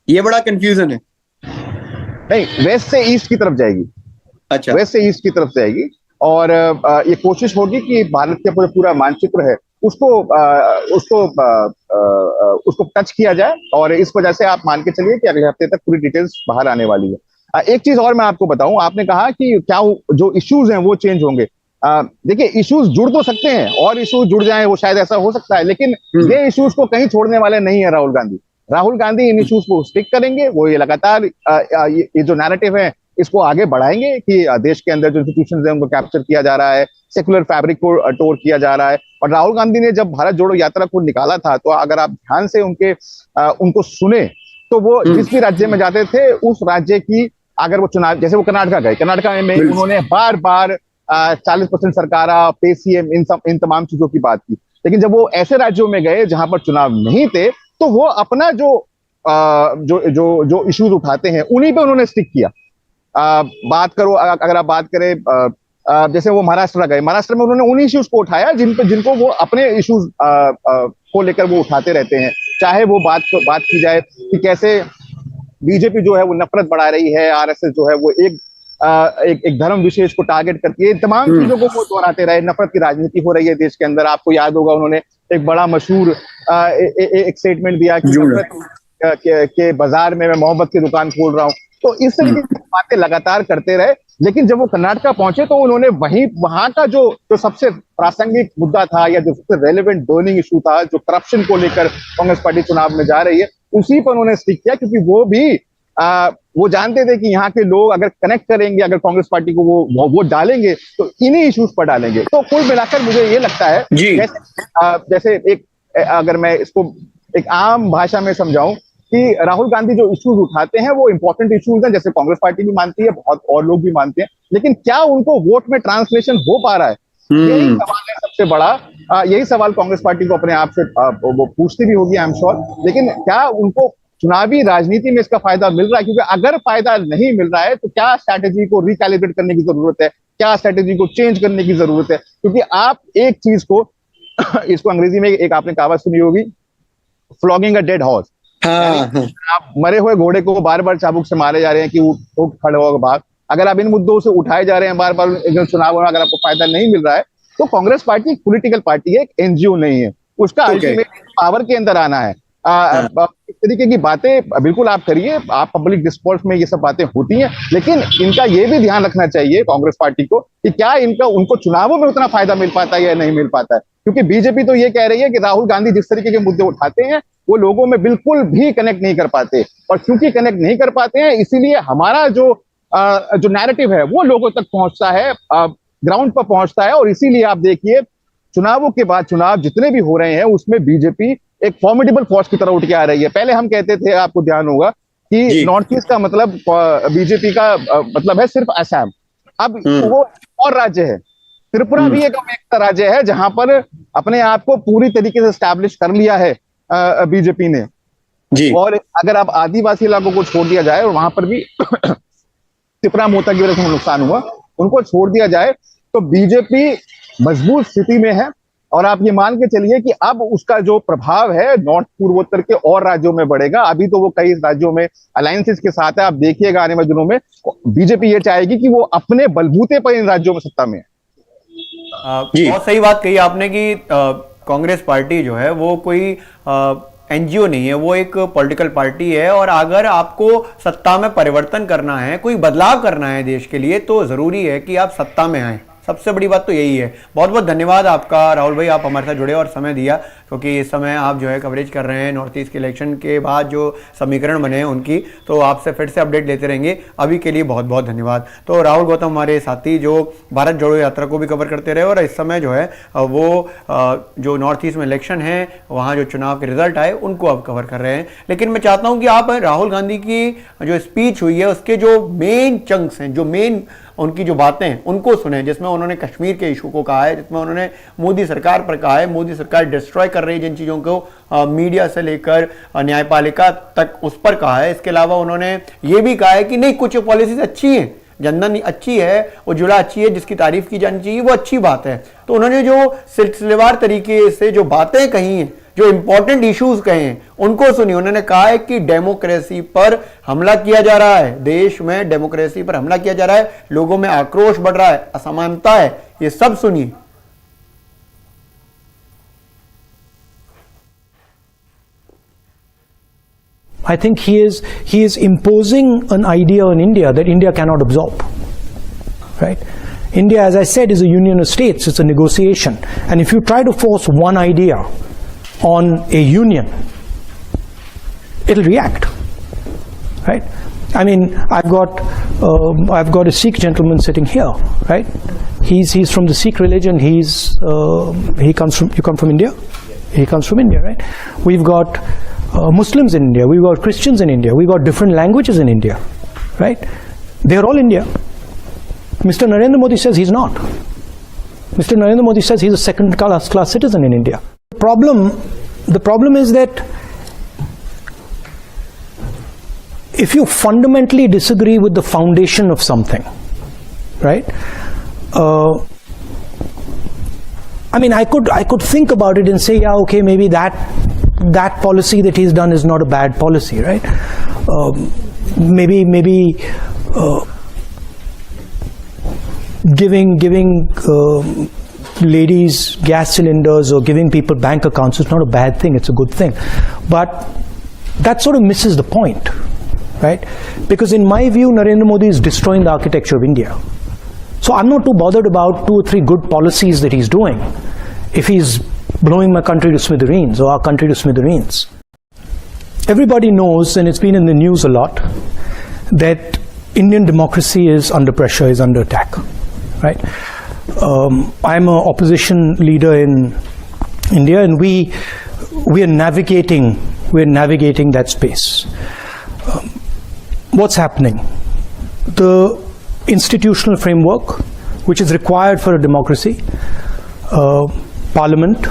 ये बड़ा कंफ्यूजन है। नहीं, वेस्ट से ईस्ट की तरफ जाएगी। अच्छा, वेस्ट से ईस्ट की तरफ जाएगी और ये कोशिश होगी कि भारत के पूरा मानचित्र है उसको उसको टच किया जाए और इस वजह से आप मान के चलिए कि अगले हफ्ते तक पूरी डिटेल्स बाहर आने वाली है। एक चीज और मैं आपको बताऊं, आपने कहा कि क्या जो इश्यूज हैं वो चेंज होंगे। देखिए, इश्यूज जुड़ तो सकते हैं और इश्यूज जुड़ जाएं, वो शायद ऐसा हो सकता है, लेकिन ये इश्यूज को कहीं छोड़ने वाले नहीं है राहुल गांधी इन इश्यूज को स्टिक करेंगे। वो ये लगातार ये जो नैरेटिव है इसको आगे बढ़ाएंगे कि देश के अंदर जो इंस्टीट्यूशंस हैं उनको कैप्चर किया जा रहा है, सेकुलर फैब्रिक को टोर किया जा रहा है। और राहुल गांधी ने जब भारत जोड़ो यात्रा को निकाला था तो अगर आप ध्यान से उनको सुने तो वो जिस भी राज्य में जाते थे उस राज्य की अगर वो चुनाव, जैसे वो कर्नाटका गए, कर्नाटका में उन्होंने बार बार 40% सरकारा, पे सीएम, इन तमाम चीजों की बात की। लेकिन जब वो ऐसे राज्यों में गए जहां पर चुनाव नहीं थे तो वो अपना जो इश्यूज उठाते हैं उन्हीं पे उन्होंने स्टिक किया। बात करो, अगर आप बात करें जैसे वो महाराष्ट्र गए, महाराष्ट्र में उन्होंने उन्हीं इश्यूज को उठाया जिनको वो अपने इश्यूज को लेकर वो उठाते रहते हैं। चाहे वो बात की जाए कि कैसे बीजेपी जो है वो नफरत बढ़ा रही है, आरएसएस जो है वो एक धर्म विशेष को टारगेट करती है, तमाम चीजों को वो दोहराते रहे। नफरत की राजनीति हो रही है देश के अंदर। आपको याद होगा उन्होंने एक बड़ा मशहूर एक स्टेटमेंट दिया कि नफरत के बाजार में मैं मोहब्बत की दुकान खोल रहा हूँ। तो इस तरीके की बातें लगातार करते रहे। लेकिन जब वो कर्नाटका पहुंचे तो उन्होंने वहां का जो सबसे प्रासंगिक मुद्दा था या जो सबसे रेलेवेंट बर्निंग इशू था, जो करप्शन को लेकर कांग्रेस पार्टी चुनाव में जा रही है, उसी पर उन्होंने स्टिक किया, क्योंकि वो जानते थे कि यहाँ के लोग अगर कनेक्ट करेंगे, अगर कांग्रेस पार्टी को वो वोट डालेंगे तो इन्हीं इश्यूज पर डालेंगे। तो कुल मिलाकर मुझे ये लगता है जैसे अगर मैं इसको एक आम भाषा में समझाऊं कि राहुल गांधी जो इश्यूज उठाते हैं वो इंपॉर्टेंट इश्यूज हैं, जैसे कांग्रेस पार्टी भी मानती है, बहुत और लोग भी मानते हैं, लेकिन क्या उनको वोट में ट्रांसलेशन हो पा रहा है, यही सवाल है सबसे बड़ा। यही सवाल कांग्रेस पार्टी को अपने आप से वो पूछती भी होगी, आई एम श्योर। लेकिन क्या उनको चुनावी राजनीति में इसका फायदा मिल रहा है? क्योंकि अगर फायदा नहीं मिल रहा है तो क्या स्ट्रैटेजी को रिकैलिब्रेट करने की जरूरत है, क्या स्ट्रैटेजी को चेंज करने की जरूरत है? क्योंकि आप एक चीज को इसको अंग्रेजी में एक आपने कहावत सुनी होगी, फ्लॉगिंग अ डेड हॉर्स। आप मरे हुए घोड़े को बार बार चाबुक से मारे जा रहे हैं कि वो खड़े होगा भाग। अगर आप इन मुद्दों से उठाए जा रहे हैं बार बार चुनाव में, अगर आपको फायदा नहीं मिल रहा है तो कांग्रेस पार्टी एक पॉलिटिकल पार्टी है, एक एनजीओ नहीं है। उसका अल्टीमेट पावर के अंदर आना है। इस तरीके की बातें बिल्कुल आप करिए, आप पब्लिक डिस्कोर्स में ये सब बातें होती हैं, लेकिन इनका ये भी ध्यान रखना चाहिए कांग्रेस पार्टी को कि क्या उनको चुनावों में उतना फायदा मिल पाता है या नहीं मिल पाता है। क्योंकि बीजेपी तो ये कह रही है कि राहुल गांधी जिस तरीके के मुद्दे उठाते हैं वो लोगों में बिल्कुल भी कनेक्ट नहीं कर पाते, और क्योंकि कनेक्ट नहीं कर पाते हैं इसीलिए हमारा जो नैरेटिव है वो लोगों तक पहुंचता है, ग्राउंड पर पहुंचता है। और इसीलिए आप देखिए चुनावों के बाद चुनाव जितने भी हो रहे हैं उसमें बीजेपी एक फॉर्मिडेबल फोर्स की तरह उठ के आ रही है। पहले हम कहते थे, आपको ध्यान होगा, कि नॉर्थ ईस्ट का मतलब बीजेपी का मतलब है सिर्फ असम। अब वो और राज्य है, त्रिपुरा भी एक राज्य है जहां पर अपने आप को पूरी तरीके से एस्टैब्लिश कर लिया है बीजेपी ने जी। और अगर आप आदिवासी इलाकों को छोड़ दिया जाए, और वहां पर भी त्रिपुरा मोता की वजह से नुकसान हुआ, उनको छोड़ दिया जाए तो बीजेपी मजबूत स्थिति में है। और आप ये मान के चलिए कि अब उसका जो प्रभाव है नॉर्थ पूर्वोत्तर के और राज्यों में बढ़ेगा। अभी तो वो कई राज्यों में अलायंसेस के साथ है, आप देखिएगा आने वाले दिनों में बीजेपी ये चाहेगी कि वो अपने बलबूते पर इन राज्यों में सत्ता में है। बहुत सही बात कही आपने कि कांग्रेस पार्टी जो है वो कोई एनजीओ नहीं है, वो एक पॉलिटिकल पार्टी है। और अगर आपको सत्ता में परिवर्तन करना है, कोई बदलाव करना है देश के लिए, तो जरूरी है कि आप सत्ता में आए। सबसे बड़ी बात तो यही है। बहुत बहुत धन्यवाद आपका राहुल भाई, आप हमारे साथ जुड़े और समय दिया, क्योंकि इस समय आप जो है कवरेज कर रहे हैं नॉर्थ ईस्ट के इलेक्शन के बाद जो समीकरण बने हैं उनकी, तो आपसे फिर से अपडेट लेते रहेंगे। अभी के लिए बहुत बहुत धन्यवाद। तो राहुल गौतम हमारे साथी जो भारत जोड़ो यात्रा को भी कवर करते रहे, और इस समय जो है वो जो नॉर्थ ईस्ट में इलेक्शन है वहाँ जो चुनाव के रिजल्ट आए उनको अब कवर कर रहे हैं। लेकिन मैं चाहता हूँ कि आप राहुल गांधी की जो स्पीच हुई है उसके जो मेन चंक्स हैं, जो मेन उनकी जो बातें हैं उनको सुने, जिसमें उन्होंने कश्मीर के इशू को कहा है, जिसमें उन्होंने मोदी सरकार पर कहा है मोदी सरकार डिस्ट्रॉय कर रही है जिन चीज़ों को मीडिया से लेकर न्यायपालिका तक, उस पर कहा है। इसके अलावा उन्होंने ये भी कहा है कि नहीं, कुछ पॉलिसीज अच्छी हैं, जनधन अच्छी है, उज्ज्वला अच्छी है, जिसकी तारीफ की जानी चाहिए, वो अच्छी बात है। तो उन्होंने जो सिलसिलेवार तरीके से जो बातें कही हैं, जो इंपॉर्टेंट इश्यूज कहे हैं, उनको सुनी। उन्होंने कहा है कि डेमोक्रेसी पर हमला किया जा रहा है, देश में डेमोक्रेसी पर हमला किया जा रहा है, लोगों में आक्रोश बढ़ रहा है, असमानता है, ये सब सुनिए। I think he is imposing an idea on India that India cannot absorb, right? India, as I said, is a union of states. It's a negotiation, and if you try to force one idea on a union, it'll react, right? I mean, I've got a Sikh gentleman sitting here, right? He's from the Sikh religion. You come from India? He comes from India, right? We've got Muslims in India, we've got Christians in India, we've got different languages in India, right? They're all India. Mr. Narendra Modi says he's not. Mr. Narendra Modi says he's a second class citizen in India. The problem is that if you fundamentally disagree with the foundation of something, right? I mean, I could think about it and say, yeah, okay, maybe that policy that he's done is not a bad policy, right? Maybe giving ladies gas cylinders or giving people bank accounts is not a bad thing, it's a good thing. But that sort of misses the point, right? Because in my view, Narendra Modi is destroying the architecture of India. So I'm not too bothered about 2 or 3 good policies that he's doing if he's blowing my country to smithereens or our country to smithereens. Everybody knows, and it's been in the news a lot, that Indian democracy is under pressure, is under attack, right? I'm an opposition leader in India, and we are navigating that space. What's happening? The institutional framework which is required for a democracy, parliament,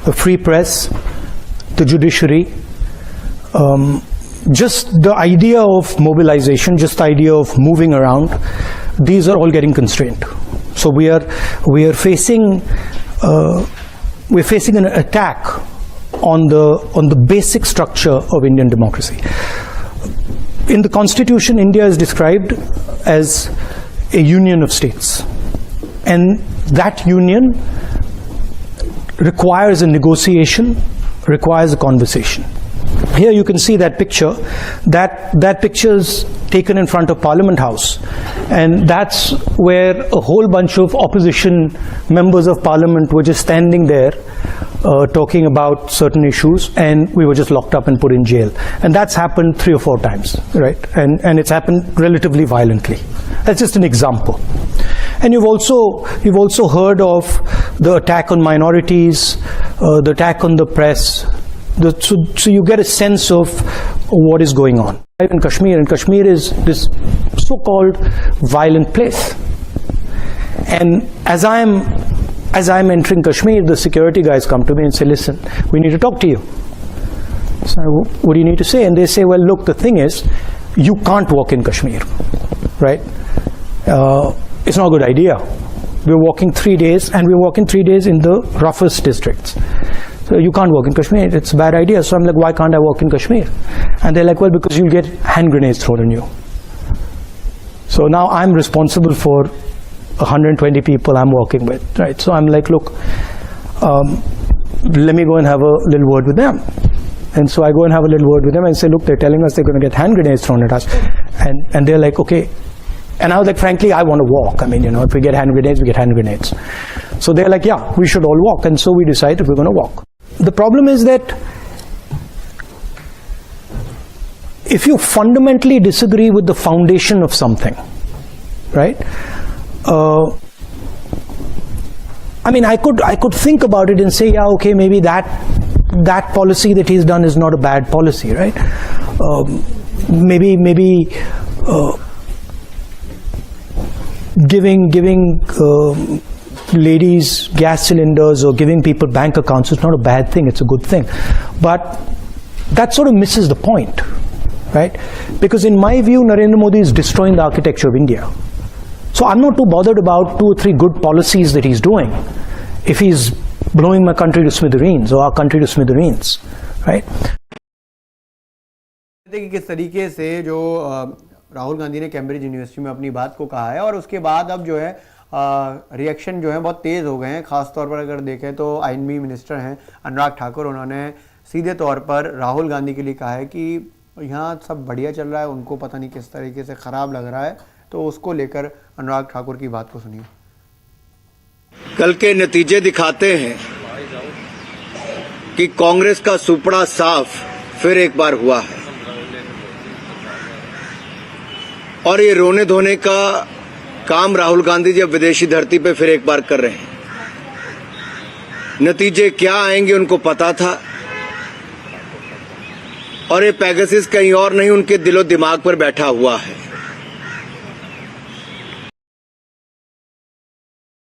a free press, the judiciary, just the idea of mobilization, just the idea of moving around, these are all getting constrained. So we are facing an attack on the basic structure of Indian democracy. In the Constitution, India is described as a union of states, and that union requires a negotiation, requires a conversation. Here you can see that picture. That picture is taken in front of Parliament House, and that's where a whole bunch of opposition members of Parliament were just standing there talking about certain issues, and we were just locked up and put in jail. And that's happened 3 or 4 times, right? And it's happened relatively violently. That's just an example. And you've also heard of the attack on minorities, the attack on the press. So you get a sense of what is going on. In Kashmir, and Kashmir is this so-called violent place. And as I'm entering Kashmir, the security guys come to me and say, listen, we need to talk to you. So what do you need to say? And they say, well, look, the thing is, you can't walk in Kashmir, right? It's not a good idea. We're walking 3 days, and we're walking 3 days in the roughest districts. So you can't walk in Kashmir, it's a bad idea. So I'm like, why can't I walk in Kashmir? And they're like, well, because you'll get hand grenades thrown on you. So now I'm responsible for 120 people I'm working with, right? So I'm like, look, let me go and have a little word with them. And so I go and have a little word with them and say, look, they're telling us they're going to get hand grenades thrown at us. And they're like, okay. And I was like, frankly, I want to walk. I mean, if we get hand grenades, we get hand grenades. So they're like, yeah, we should all walk. And so we decided we're going to walk. The problem is that if you fundamentally disagree with the foundation of something, right? I mean, I could think about it and say, yeah, okay, maybe that policy that he's done is not a bad policy, right? Maybe giving ladies gas cylinders or giving people bank accounts is not a bad thing, it's a good thing. But that sort of misses the point, right? Because in my view, Narendra Modi is destroying the architecture of India. So I'm not too bothered about 2 or 3 good policies that he's doing if he's blowing my country to smithereens or our country to smithereens, right? देखिए किस तरीके से जो राहुल गांधी ने Cambridge university में अपनी बात को कहा है और उसके बाद अब जो है रिएक्शन जो है बहुत तेज़ हो गए हैं। ख़ासतौर पर अगर देखें तो आईएनबी मिनिस्टर हैं अनुराग ठाकुर, उन्होंने सीधे तौर पर राहुल गांधी के लिए कहा है कि यहाँ सब बढ़िया चल रहा है, उनको पता नहीं किस तरीके से ख़राब लग रहा है। तो उसको लेकर अनुराग ठाकुर की बात को सुनिए। कल के नतीजे दिखाते हैं कि कांग्रेस का सुपड़ा साफ फिर एक बार हुआ है और ये रोने धोने का काम राहुल गांधी जी अब विदेशी धरती पे फिर एक बार कर रहे हैं। नतीजे क्या आएंगे उनको पता था और ये पेगासस कहीं और नहीं, उनके दिलो दिमाग पर बैठा हुआ है।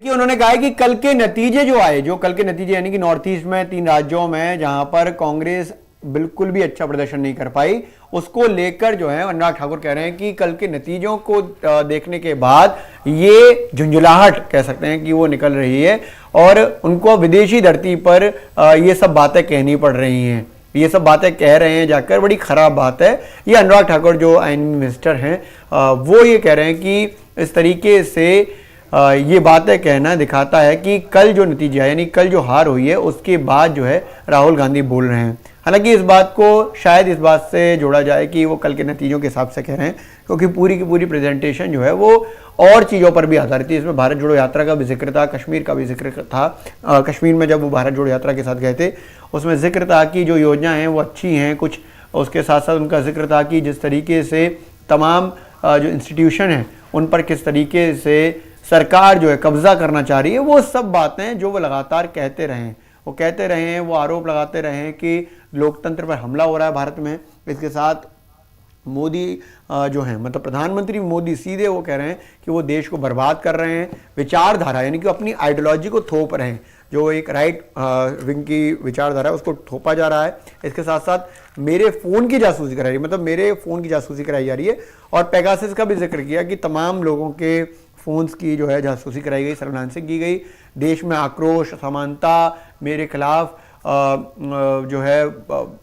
कि उन्होंने कहा है कि कल के नतीजे जो आए, जो कल के नतीजे यानी कि नॉर्थ ईस्ट में 3 राज्यों में जहां पर कांग्रेस बिल्कुल भी अच्छा प्रदर्शन नहीं कर पाई, उसको लेकर जो है अनुराग ठाकुर कह रहे हैं कि कल के नतीजों को देखने के बाद ये झुंझुलाहट कह सकते हैं कि वो निकल रही है और उनको विदेशी धरती पर ये सब बातें कहनी पड़ रही हैं, ये सब बातें कह रहे हैं जाकर, बड़ी खराब बात है। ये अनुराग ठाकुर जो आईएनबी मिनिस्टर हैं वो ये कह रहे हैं कि इस तरीके से ये बातें कहना दिखाता है कि कल जो नतीजा यानी कल जो हार हुई है उसके बाद जो है राहुल गांधी बोल रहे हैं। हालांकि इस बात को शायद इस बात से जोड़ा जाए कि वो कल के नतीजों के हिसाब से कह रहे हैं, क्योंकि पूरी की पूरी प्रेजेंटेशन जो है वो और चीज़ों पर भी आधारित थी। इसमें भारत जोड़ो यात्रा का भी जिक्र था, कश्मीर का भी जिक्र था। कश्मीर में जब वो भारत जोड़ो यात्रा के साथ गए थे उसमें जिक्र था कि जो योजना हैं वो अच्छी हैं कुछ, उसके साथ साथ उनका जिक्र था कि जिस तरीके से तमाम जो इंस्टीट्यूशन हैं उन पर किस तरीके से सरकार जो है कब्जा करना चाह रही है, वो सब बातें जो वो लगातार कहते रहे हैं, वो कहते रहे हैं, वो आरोप लगाते रहे हैं कि लोकतंत्र पर हमला हो रहा है भारत में। इसके साथ मोदी जो हैं मतलब प्रधानमंत्री मोदी सीधे वो कह रहे हैं कि वो देश को बर्बाद कर रहे हैं, विचारधारा यानी कि अपनी आइडियोलॉजी को थोप रहे हैं, जो एक राइट विंग की विचारधारा है उसको थोपा जा रहा है। इसके साथ साथ मेरे फ़ोन की जासूसी कराई, मतलब मेरे फ़ोन की जासूसी कराई जा रही है और पेगासस का भी जिक्र किया कि तमाम लोगों के फ़ोन्स की जो है जासूसी कराई गई, सर्विलांसिंग की गई। देश में आक्रोश, असमानता, मेरे खिलाफ जो है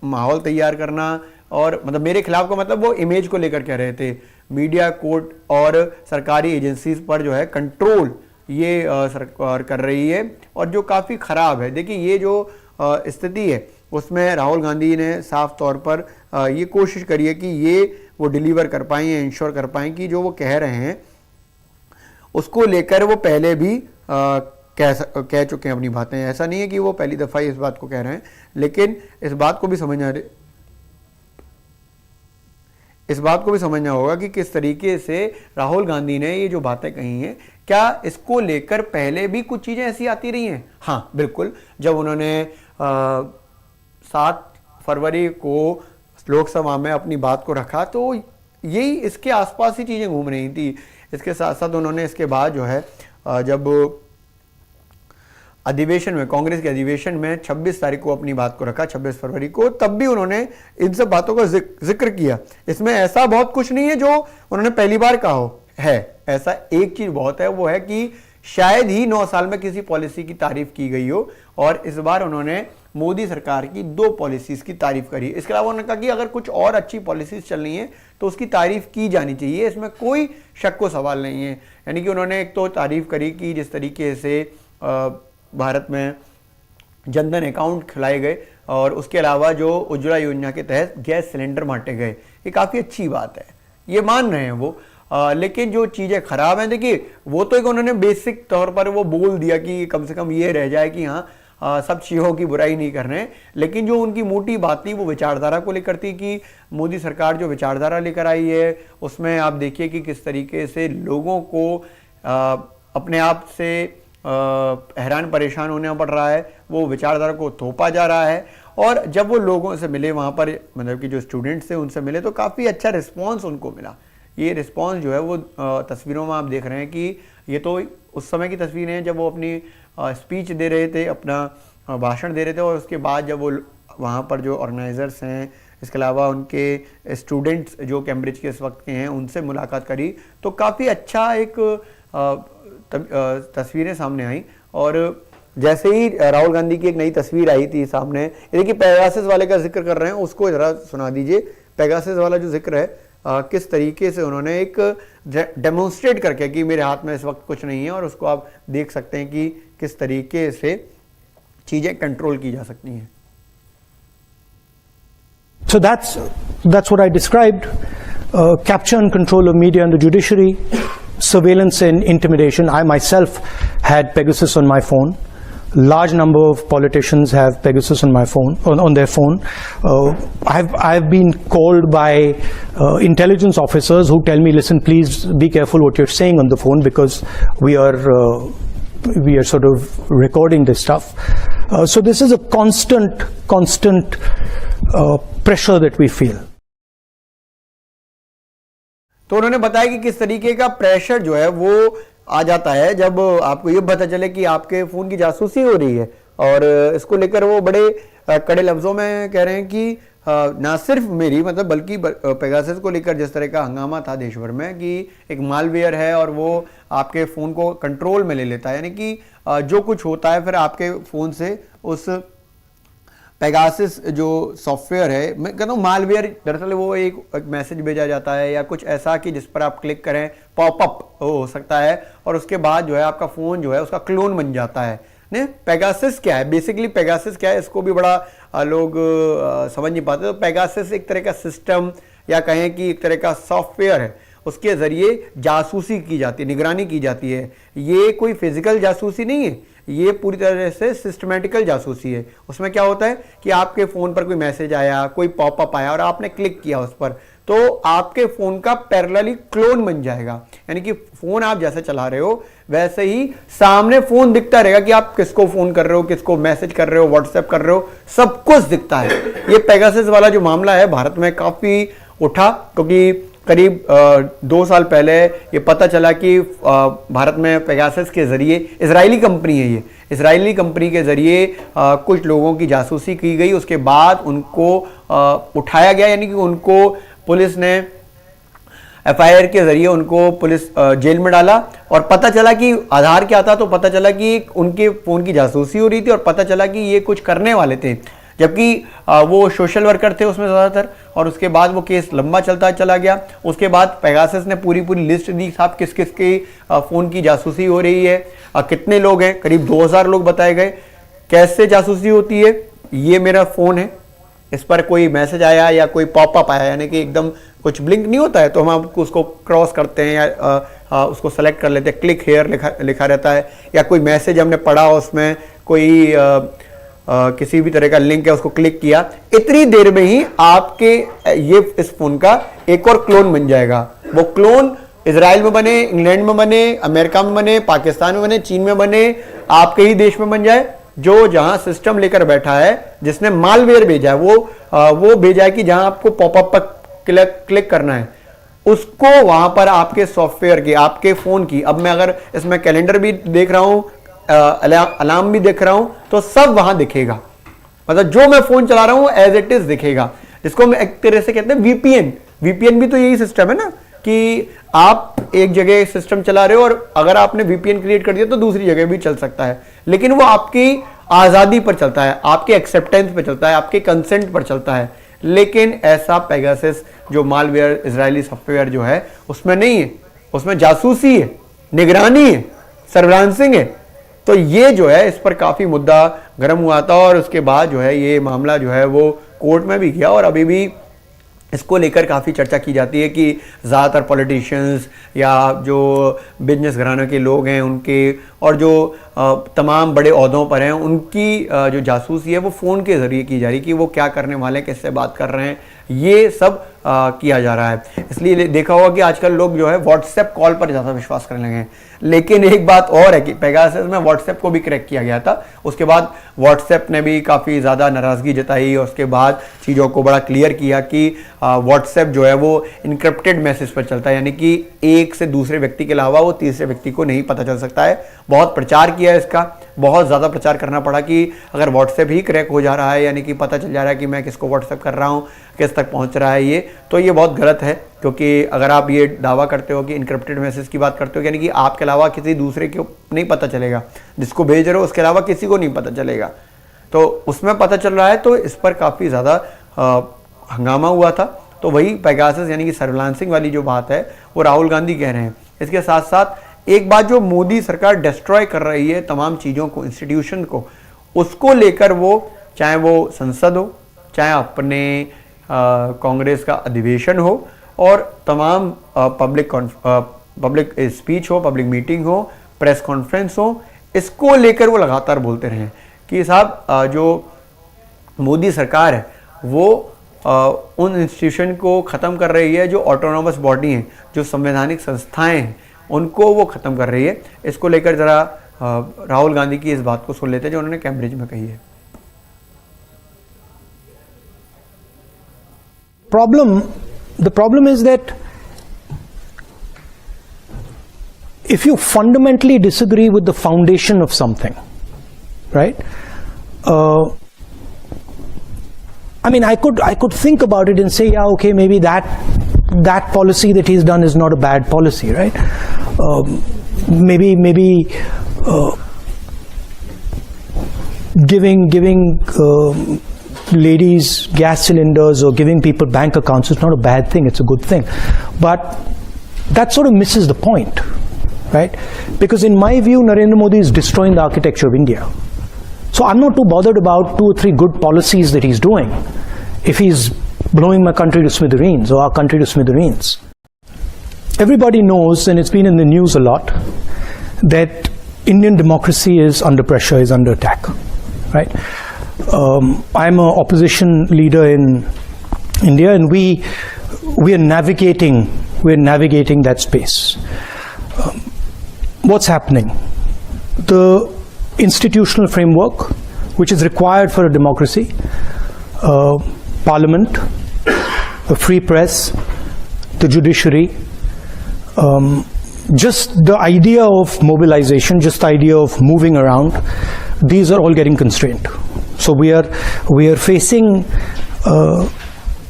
माहौल तैयार करना, और मतलब मेरे खिलाफ का मतलब वो इमेज को लेकर कह रहे थे। मीडिया, कोर्ट और सरकारी एजेंसीज पर जो है कंट्रोल ये सरकार कर रही है और जो काफ़ी ख़राब है। देखिए ये जो स्थिति है उसमें राहुल गांधी ने साफ तौर पर ये कोशिश करी है कि ये वो डिलीवर कर पाएँ या इंश्योर कर पाएँ कि जो वो कह रहे हैं उसको लेकर वो पहले भी कह चुके हैं अपनी बातें। ऐसा नहीं है कि वो पहली दफ़ा इस बात को कह रहे हैं, लेकिन इस बात को भी समझना होगा कि किस तरीके से राहुल गांधी ने ये जो बातें कही हैं, क्या इसको लेकर पहले भी कुछ चीज़ें ऐसी आती रही हैं? हाँ बिल्कुल, जब उन्होंने 7 फरवरी को लोकसभा में अपनी बात को रखा तो यही इसके आसपास ही चीज़ें घूम रही थी। इसके साथ साथ उन्होंने इसके बाद जो है जब अधिवेशन में, कांग्रेस के अधिवेशन में 26 तारीख को अपनी बात को रखा, 26 फरवरी को, तब भी उन्होंने इन सब बातों का जिक्र किया। इसमें ऐसा बहुत कुछ नहीं है जो उन्होंने पहली बार कहा हो, है ऐसा एक चीज़ बहुत है, वो है कि शायद ही 9 साल में किसी पॉलिसी की तारीफ की गई हो, और इस बार उन्होंने मोदी सरकार की 2 पॉलिसीज़ की तारीफ करी। इसके अलावा उन्होंने कहा कि अगर कुछ और अच्छी पॉलिसीज़ चल रही हैं तो उसकी तारीफ की जानी चाहिए, इसमें कोई शक को सवाल नहीं है। यानी कि उन्होंने एक तो तारीफ करी कि जिस तरीके से भारत में जनधन अकाउंट खुलाए गए और उसके अलावा जो उज्ज्वला योजना के तहत गैस सिलेंडर बांटे गए, ये काफ़ी अच्छी बात है, ये मान रहे हैं वो। लेकिन जो चीज़ें ख़राब हैं, देखिए वो तो एक उन्होंने बेसिक तौर पर वो बोल दिया कि कम से कम ये रह जाए कि हाँ सब चीज़ों की बुराई नहीं कर रहे हैं, लेकिन जो उनकी मोटी बात थी वो विचारधारा को लेकर थी कि मोदी सरकार जो विचारधारा लेकर आई है उसमें आप देखिए कि किस तरीके से लोगों को अपने आप से हैरान परेशान होना पड़ रहा है, वो विचारधारा को थोपा जा रहा है। और जब वो लोगों से मिले वहाँ पर, मतलब कि जो स्टूडेंट्स थे उनसे मिले, तो काफ़ी अच्छा रिस्पॉन्स उनको मिला। ये रिस्पॉन्स जो है वो तस्वीरों में आप देख रहे हैं कि ये तो उस समय की तस्वीरें हैं जब वो अपनी स्पीच दे रहे थे, अपना भाषण दे रहे थे, और उसके बाद जब वो वहाँ पर जो ऑर्गेनाइजर्स हैं, इसके अलावा उनके स्टूडेंट्स जो कैम्ब्रिज के इस वक्त के हैं, उनसे मुलाकात करी, तो काफ़ी अच्छा एक तस्वीरें सामने आई। और जैसे ही राहुल गांधी की एक नई तस्वीर आई थी सामने, ये देखिए पेगासस वाले का जिक्र कर रहे हैं, उसको ज़रा सुना दीजिए। पेगासस वाला जो जिक्र है, किस तरीके से उन्होंने एक डेमोन्स्ट्रेट करके कि मेरे हाथ में इस वक्त कुछ नहीं है, और उसको आप देख सकते हैं कि किस तरीके से चीज़ें कंट्रोल की जा सकती हैं। So that's what I described. Capture and control of media and the judiciary, surveillance and intimidation. I myself had Pegasus on my phone. Large number of politicians have Pegasus on my phone, on their phone. I've been called by intelligence officers who tell me, listen, please be careful what you're saying on the phone, because we are sort of recording this stuff. So this is a constant pressure that we feel. तो उन्होंने बताया कि किस तरीके का pressure जो है वो आ जाता है जब आपको ये पता चले कि आपके फ़ोन की जासूसी हो रही है। और इसको लेकर वो बड़े कड़े लफ्ज़ों में कह रहे हैं कि ना सिर्फ मेरी, मतलब बल्कि पेगासस को लेकर जिस तरह का हंगामा था देश भर में कि एक मालवेयर है और वो आपके फ़ोन को कंट्रोल में ले लेता है, यानी कि जो कुछ होता है फिर आपके फ़ोन से उस पेगासस जो सॉफ्टवेयर है, मैं कहता हूँ मालवेयर, दरअसल वो एक मैसेज भेजा जाता है या कुछ ऐसा कि जिस पर आप क्लिक करें पॉपअप हो सकता है, और उसके बाद जो है आपका फ़ोन जो है उसका क्लोन बन जाता है। ने पेगासस क्या है, बेसिकली पेगासस क्या है, इसको भी बड़ा लोग समझ नहीं पाते। तो पेगासस एक तरह का सिस्टम या कहें कि एक तरह का सॉफ्टवेयर है, उसके ज़रिए जासूसी की जाती है, निगरानी की जाती है। ये कोई फिजिकल जासूसी नहीं है, ये पूरी तरह से सिस्टमेटिकल जासूसी है। उसमें क्या होता है कि आपके फ़ोन पर कोई मैसेज आया, कोई पॉपअप आया और आपने क्लिक किया उस पर, तो आपके फ़ोन का पैरेलली क्लोन बन जाएगा, यानी कि फ़ोन आप जैसे चला रहे हो वैसे ही सामने फ़ोन दिखता रहेगा कि आप किसको फ़ोन कर रहे हो, किसको मैसेज कर रहे हो, व्हाट्सएप कर रहे हो, सब कुछ दिखता है। ये पेगासस वाला जो मामला है भारत में काफ़ी उठा, क्योंकि करीब 2 साल पहले ये पता चला कि भारत में पेगासस के ज़रिए, इजरायली कंपनी है ये, इजरायली कंपनी के ज़रिए कुछ लोगों की जासूसी की गई। उसके बाद उनको उठाया गया, यानी कि उनको पुलिस ने FIR के ज़रिए उनको पुलिस जेल में डाला, और पता चला कि आधार क्या था, तो पता चला कि उनके फ़ोन की जासूसी हो रही थी और पता चला कि ये कुछ करने वाले थे, जबकि वो सोशल वर्कर थे उसमें ज़्यादातर। और उसके बाद वो केस लंबा चलता चला गया। उसके बाद पेगासस ने पूरी लिस्ट दी साहब किस किस के फ़ोन की जासूसी हो रही है, कितने लोग हैं, करीब 2000 लोग बताए गए। कैसे जासूसी होती है, ये मेरा फ़ोन है, इस पर कोई मैसेज आया या कोई पॉपअप आया, यानी कि एकदम कुछ ब्लिंक नहीं होता है, तो हम उसको क्रॉस करते हैं या उसको सेलेक्ट कर लेते हैं, क्लिक हेयर लिखा रहता है, या कोई मैसेज हमने पढ़ा, उसमें कोई किसी भी तरह का लिंक है, उसको क्लिक किया, इतनी देर में ही आपके ये इस फोन का एक और क्लोन बन जाएगा। वो क्लोन इजराइल में बने, इंग्लैंड में बने, अमेरिका में बने, पाकिस्तान में बने, चीन में बने, आपके ही देश में बन जाए। जो जहां सिस्टम लेकर बैठा है, जिसने मालवेयर भेजा है, वो भेजा है कि जहां आपको पॉपअप पर क्लिक करना है, उसको वहां पर आपके सॉफ्टवेयर की, आपके फोन की, अब मैं अगर इसमें कैलेंडर भी देख रहा हूं, अलार्म भी देख रहा हूं, तो सब वहां दिखेगा। मतलब जो मैं फोन चला रहा हूं एज इट इज दिखेगा, जिसको मैं एक तरह से कहते हैं वीपीएन। वीपीएन भी तो यही सिस्टम है ना, कि आप एक जगह सिस्टम चला रहे हो और अगर आपने वीपीएन क्रिएट कर दिया तो दूसरी जगह भी चल सकता है, लेकिन वो आपकी आजादी पर चलता है, आपके एक्सेप्टेंस पर चलता है, आपके कंसेंट पर चलता है। लेकिन ऐसा पेगासस जो मालवेयर इजरायली सॉफ्टवेयर जो है उसमें नहीं है, उसमें जासूसी है, निगरानी है, सर्विलांसिंग है। तो ये जो है इस पर काफी मुद्दा गर्म हुआ था, और उसके बाद जो है ये मामला जो है वो कोर्ट में भी गया, और अभी भी इसको लेकर काफ़ी चर्चा की जाती है कि ज़्यादातर पॉलिटिशियंस या जो बिजनेस घरानों के लोग हैं, उनके और जो तमाम बड़े ओहदों पर हैं उनकी जो जासूसी है वो फ़ोन के ज़रिए की जा रही है कि वो क्या करने वाले हैं, किससे बात कर रहे हैं, ये सब किया जा रहा है। इसलिए देखा होगा कि आजकल लोग जो है व्हाट्सएप कॉल पर ज़्यादा विश्वास करने लगे हैं। लेकिन एक बात और है कि पेगासस में व्हाट्सएप को भी क्रैक किया गया था, उसके बाद व्हाट्सएप ने भी काफ़ी ज़्यादा नाराज़गी जताई और उसके बाद चीज़ों को बड़ा क्लियर किया कि व्हाट्सएप जो है वो इनक्रिप्टेड मैसेज पर चलता है, यानी कि एक से दूसरे व्यक्ति के अलावा वो तीसरे व्यक्ति को नहीं पता चल सकता है। बहुत प्रचार किया है इसका, बहुत ज़्यादा प्रचार करना पड़ा कि अगर व्हाट्सएप ही क्रैक हो जा रहा है, यानी कि पता चल जा रहा है कि मैं किसको व्हाट्सएप कर रहा हूँ, किस तक पहुँच रहा है ये, तो ये बहुत गलत है। क्योंकि अगर आप ये दावा करते हो कि इनक्रिप्टेड मैसेज की बात करते हो, यानी कि आपके अलावा किसी दूसरे को नहीं पता चलेगा, जिसको भेज रहे हो उसके अलावा किसी को नहीं पता चलेगा, तो उसमें पता चल रहा है, तो इस पर काफ़ी ज़्यादा हंगामा हुआ था। तो वही पेगासस यानी कि सर्विलांसिंग वाली जो बात है वो राहुल गांधी कह रहे हैं। इसके साथ साथ एक बात जो मोदी सरकार डिस्ट्रॉय कर रही है तमाम चीज़ों को, इंस्टीट्यूशन को, उसको लेकर वो, चाहे वो संसद हो, चाहे अपने कांग्रेस का अधिवेशन हो, और तमाम पब्लिक स्पीच हो, पब्लिक मीटिंग हो, प्रेस कॉन्फ्रेंस हो, इसको लेकर वो लगातार बोलते रहे कि साहब जो मोदी सरकार है वो उन इंस्टीट्यूशन को ख़त्म कर रही है, जो ऑटोनोमस बॉडी हैं, जो संवैधानिक संस्थाएं हैं, उनको वो ख़त्म कर रही है। इसको लेकर ज़रा राहुल गांधी की इस बात को सुन लेते हैं जो उन्होंने कैम्ब्रिज में कही है। The problem is that if you fundamentally disagree with the foundation of something, right? I mean, I could think about it and say, yeah, okay, maybe that policy that he's done is not a bad policy, right? Maybe giving ladies gas cylinders or giving people bank accounts is not a bad thing, it's a good thing. But that sort of misses the point, right? Because in my view, Narendra Modi is destroying the architecture of India. So I'm not too bothered about 2 or 3 good policies that he's doing if he's blowing my country to smithereens or our country to smithereens. Everybody knows, and it's been in the news a lot, that Indian democracy is under pressure, is under attack, right? I'm an opposition leader in India, and we are navigating that space. What's happening? The institutional framework which is required for a democracy, parliament, a free press, the judiciary, just the idea of mobilization, just the idea of moving around, these are all getting constrained. So we are facing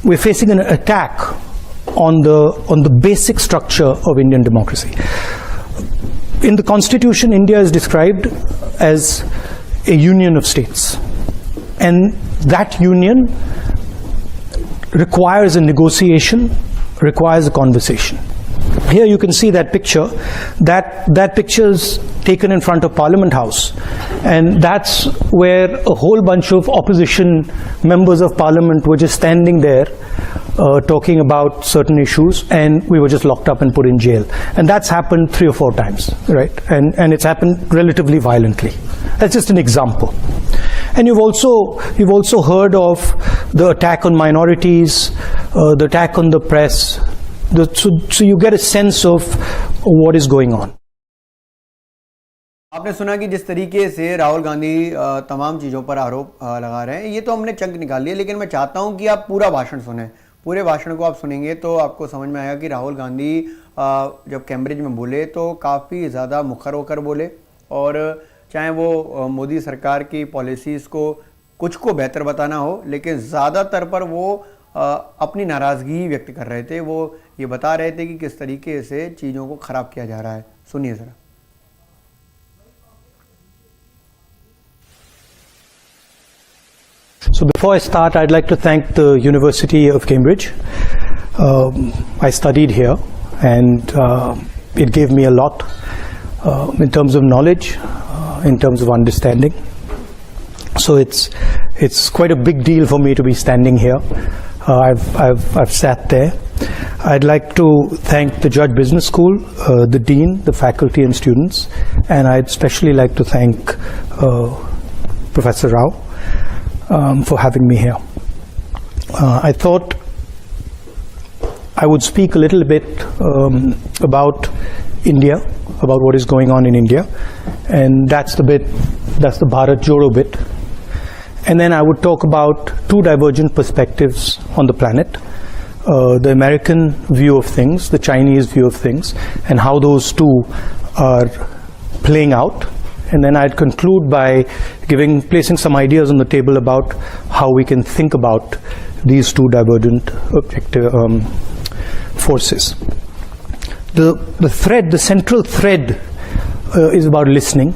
an attack on the basic structure of Indian democracy. In the Constitution, India is described as a union of states, and that union requires a negotiation, requires a conversation. Here you can see that picture. That picture is taken in front of Parliament House, and that's where a whole bunch of opposition members of Parliament were just standing there talking about certain issues, and we were just locked up and put in jail. And that's happened 3 or 4 times, right? And it's happened relatively violently. That's just an example. And you've also heard of the attack on minorities, the attack on the press. So you get a sense of what is going on. आपने सुना कि जिस तरीके से राहुल गांधी तमाम चीज़ों पर आरोप लगा रहे हैं, ये तो हमने चंक निकाल लिया, लेकिन मैं चाहता हूं कि आप पूरा भाषण सुने। पूरे भाषण को आप सुनेंगे तो आपको समझ में आएगा कि राहुल गांधी जब कैम्ब्रिज में बोले तो काफ़ी ज़्यादा मुखर होकर बोले, और चाहे वो मोदी सरकार की पॉलिसीज़ को कुछ को बेहतर बताना हो, लेकिन ज़्यादातर पर वो अपनी नाराज़गी व्यक्त कर रहे थे। वो ये बता रहे थे कि किस तरीके से चीज़ों को ख़राब किया जा रहा है। सुनिए ज़रा। So before I start, I'd like to thank the University of Cambridge. I studied here, and it gave me a lot in terms of knowledge, in terms of understanding. So it's quite a big deal for me to be standing here. I've sat there. I'd like to thank the Judge Business School, the Dean, the faculty and students, and I'd especially like to thank Professor Rao for having me here. I thought I would speak a little bit about India, about what is going on in India, and that's the Bharat Jodo bit. And then I would talk about two divergent perspectives on the planet, the American view of things, the Chinese view of things, and how those two are playing out. And then I'd conclude by placing some ideas on the table about how we can think about these two divergent forces. The central thread is about listening,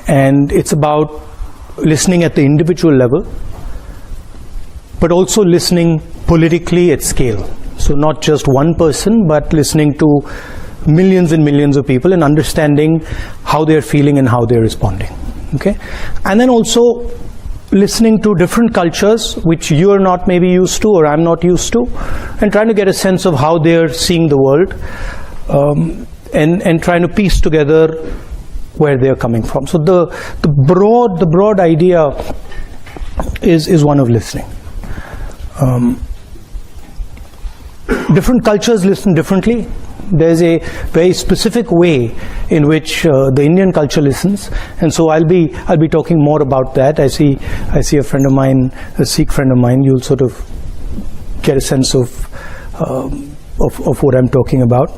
and it's about listening at the individual level, but also listening politically at scale. So not just one person, but listening to millions and millions of people and understanding how they're feeling and how they're responding. Okay? And then also listening to different cultures which you are not maybe used to or I'm not used to, and trying to get a sense of how they're seeing the world, and trying to piece together where they're coming from. So the broad idea is one of listening. Different cultures listen differently. There's a very specific way in which the Indian culture listens, and so I'll be talking more about that. I see a friend of mine, a Sikh friend of mine. You'll sort of get a sense of what I'm talking about.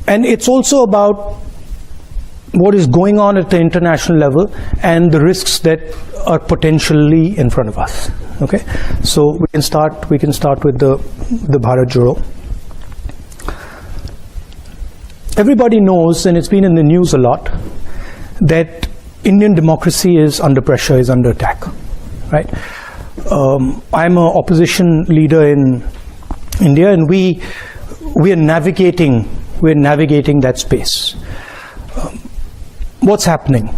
And it's also about what is going on at the international level and the risks that are potentially in front of us. Okay, so we can start with the Bharat Jodo. Everybody knows, and it's been in the news a lot, that Indian democracy is under pressure, is under attack. Right? I'm an opposition leader in India, and we are navigating that space. What's happening?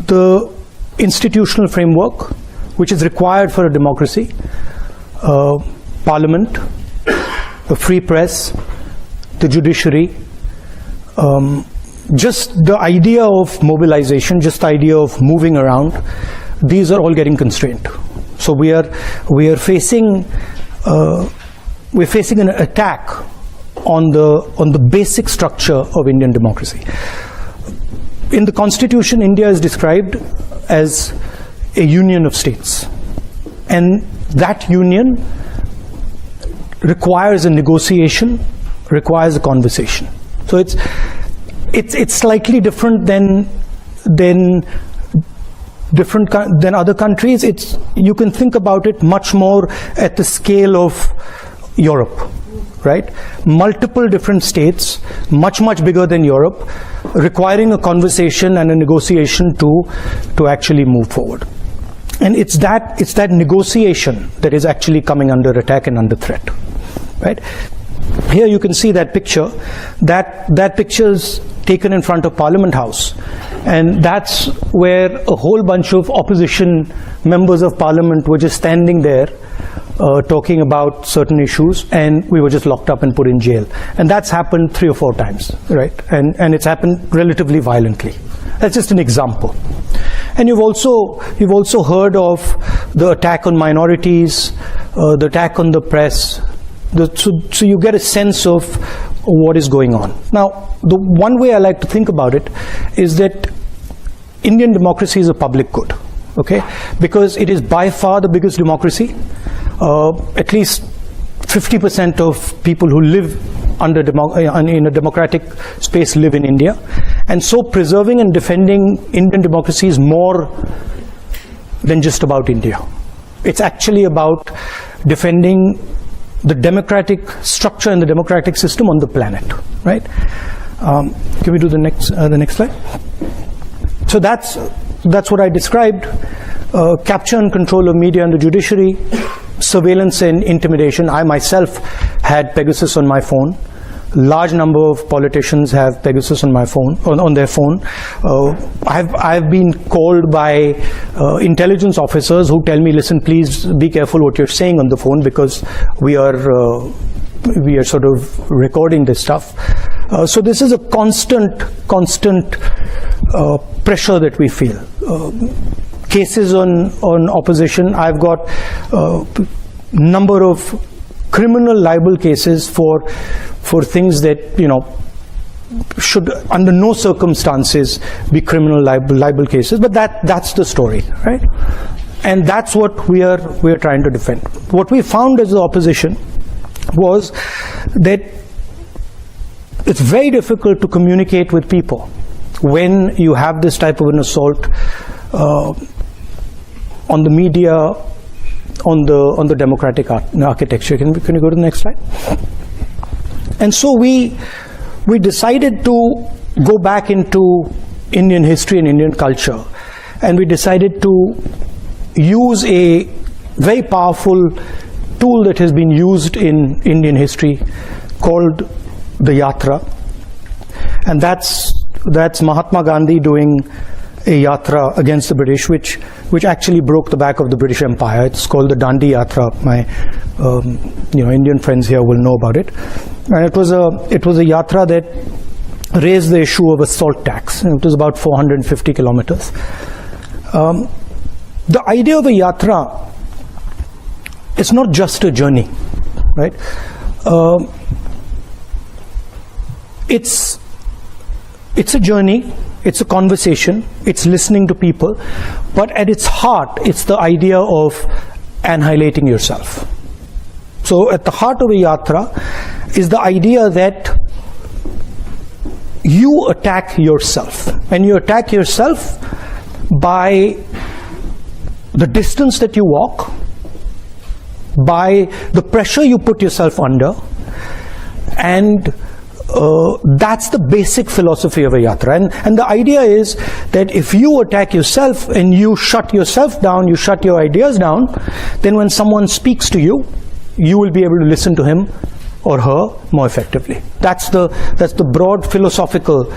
The institutional framework, which is required for a democracy, parliament, the free press, the judiciary, just the idea of mobilization, just the idea of moving around, these are all getting constrained. So we are facing an attack on the basic structure of Indian democracy. In the Constitution, India is described as a union of states, and that union requires a negotiation, requires a conversation. So it's slightly different than other countries. You can think about it much more at the scale of Europe, right? Multiple different states, much bigger than Europe, requiring a conversation and a negotiation to actually move forward. And it's that negotiation that is actually coming under attack and under threat, right? Here you can see that picture. That picture is taken in front of Parliament House, and that's where a whole bunch of opposition members of Parliament were just standing there talking about certain issues, and we were just locked up and put in jail. And that's happened 3 or 4 times, right? And it's happened relatively violently. That's just an example. And you've also heard of the attack on minorities, the attack on the press. So you get a sense of what is going on. Now, the one way I like to think about it is that Indian democracy is a public good, okay? Because it is by far the biggest democracy. At least 50% of people who live in a democratic space live in India. And so preserving and defending Indian democracy is more than just about India. It's actually about defending the democratic structure and the democratic system on the planet, right? Can we do the next slide? So that's what I described: capture and control of media and the judiciary, surveillance and intimidation. I myself had Pegasus on my phone. large number of politicians have Pegasus on my phone, on their phone. I've been called by intelligence officers who tell me, listen, please be careful what you're saying on the phone, because we are sort of recording this stuff. So this is a constant pressure that we feel. Cases on opposition. I've got number of criminal libel cases for things that, you know, should under no circumstances be criminal libel cases, but that's the story, right? And that's what we are trying to defend. What we found as the opposition was that it's very difficult to communicate with people when you have this type of an assault on the media, on the democratic architecture. Can you go to the next slide? And so we decided to go back into Indian history and Indian culture, and we decided to use a very powerful tool that has been used in Indian history called the Yatra, and that's Mahatma Gandhi doing a yatra against the British, which actually broke the back of the British Empire. It's called the Dandi Yatra. My Indian friends here will know about it. And it was a yatra that raised the issue of a salt tax. And it was about 450 kilometers. The idea of a yatra is not just a journey, right? It's a journey. It's a conversation, it's listening to people, but at its heart, it's the idea of annihilating yourself. So at the heart of a yatra is the idea that you attack yourself, and you attack yourself by the distance that you walk, by the pressure you put yourself under, and that's the basic philosophy of a yatra. And the idea is that if you attack yourself and you shut yourself down, you shut your ideas down, then when someone speaks to you, you will be able to listen to him or her more effectively. That's the broad philosophical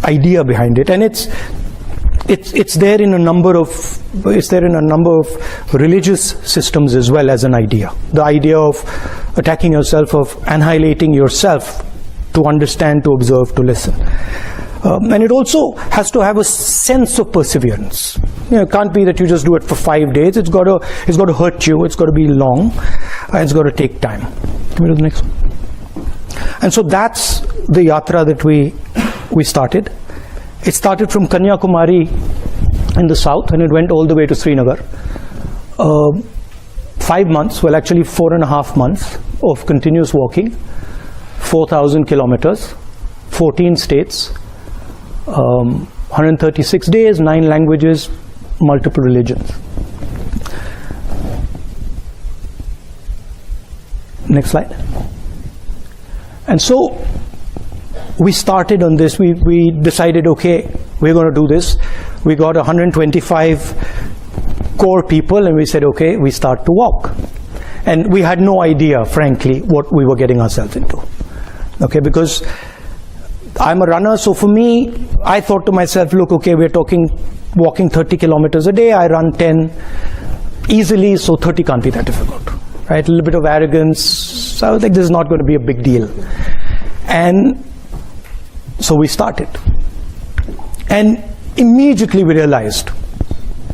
idea behind it, and it's there in a number of religious systems as well as an idea. The idea of attacking yourself, of annihilating yourself, to understand, to observe, to listen. And it also has to have a sense of perseverance. It can't be that you just do it for 5 days. It's got to hurt you. It's got to be long. It's got to take time. Can we do the next one? And so that's the yatra that we started. It started from Kanyakumari in the south, and it went all the way to Srinagar. 5 months, well actually 4.5 months of continuous walking, 4,000 kilometers, 14 states, 136 days, 9 languages, multiple religions. Next slide. And so we started on this. We decided, okay, we're going to do this. We got 125 core people, and we said, okay, we start to walk. And we had no idea, frankly, what we were getting ourselves into. Okay, because I'm a runner, so for me, I thought to myself, look, okay, we're walking 30 kilometers a day. I run 10 easily, so 30 can't be that difficult, right? A little bit of arrogance. So I was like, this is not going to be a big deal. And so we started. And immediately we realized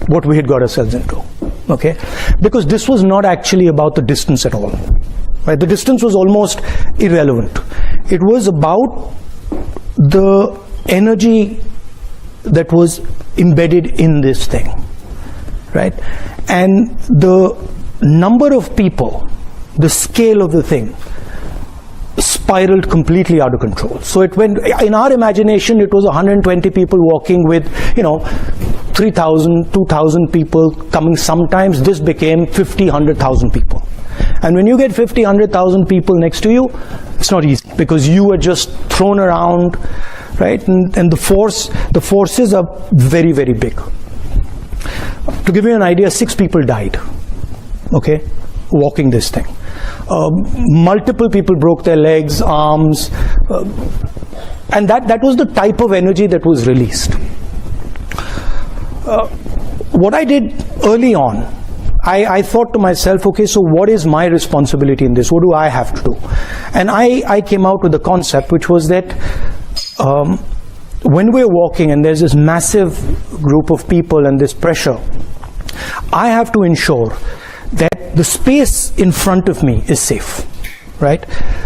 what we had got ourselves into, okay? Because this was not actually about the distance at all, right? The distance was almost irrelevant. It was about the energy that was embedded in this thing, right? And the number of people, the scale of the thing, spiraled completely out of control. So it went, in our imagination, it was 120 people walking with, 3,000, 2,000 people coming sometimes. This became 50, 100,000 people. And when you get 50, 100,000 people next to you, it's not easy, because you are just thrown around, right? And the forces are very, very big. To give you an idea, 6 people died, okay, walking this thing. Multiple people broke their legs, arms, and that was the type of energy that was released. What I did early on, I thought to myself, okay, so what is my responsibility in this? What do I have to do? And I came out with a concept which was that when we're walking and there's this massive group of people and this pressure, I have to ensure that the space in front of me is safe, right?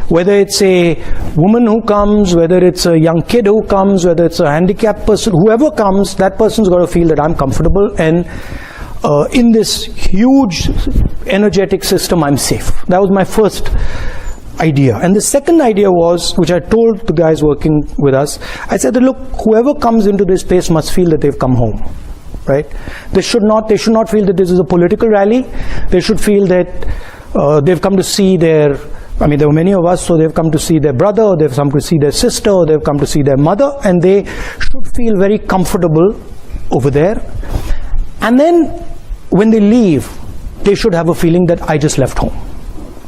Whether it's a woman who comes, whether it's a young kid who comes, whether it's a handicapped person, whoever comes, that person's got to feel that I'm comfortable and in this huge energetic system, I'm safe. That was my first idea. And the second idea was, which I told the guys working with us, I said that, look, whoever comes into this space must feel that they've come home, right? They should not feel that this is a political rally. They should feel that they've come to see there were many of us, so they've come to see their brother, or they've come to see their sister, or they've come to see their mother, and they should feel very comfortable over there. And then when they leave, they should have a feeling that I just left home.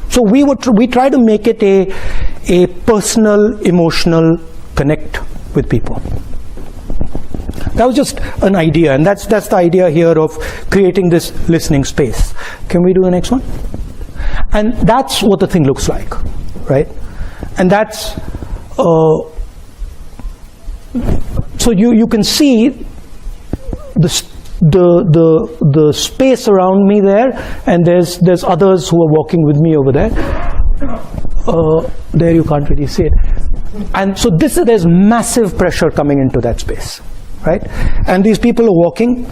So we try to make it a personal, emotional connect with people. That was just an idea, and that's the idea here of creating this listening space. Can we do the next one? And that's what the thing looks like, right? And that's so you can see the space around me there, and there's others who are walking with me over there. There you can't really see it. And so there's massive pressure coming into that space, right? And these people are walking,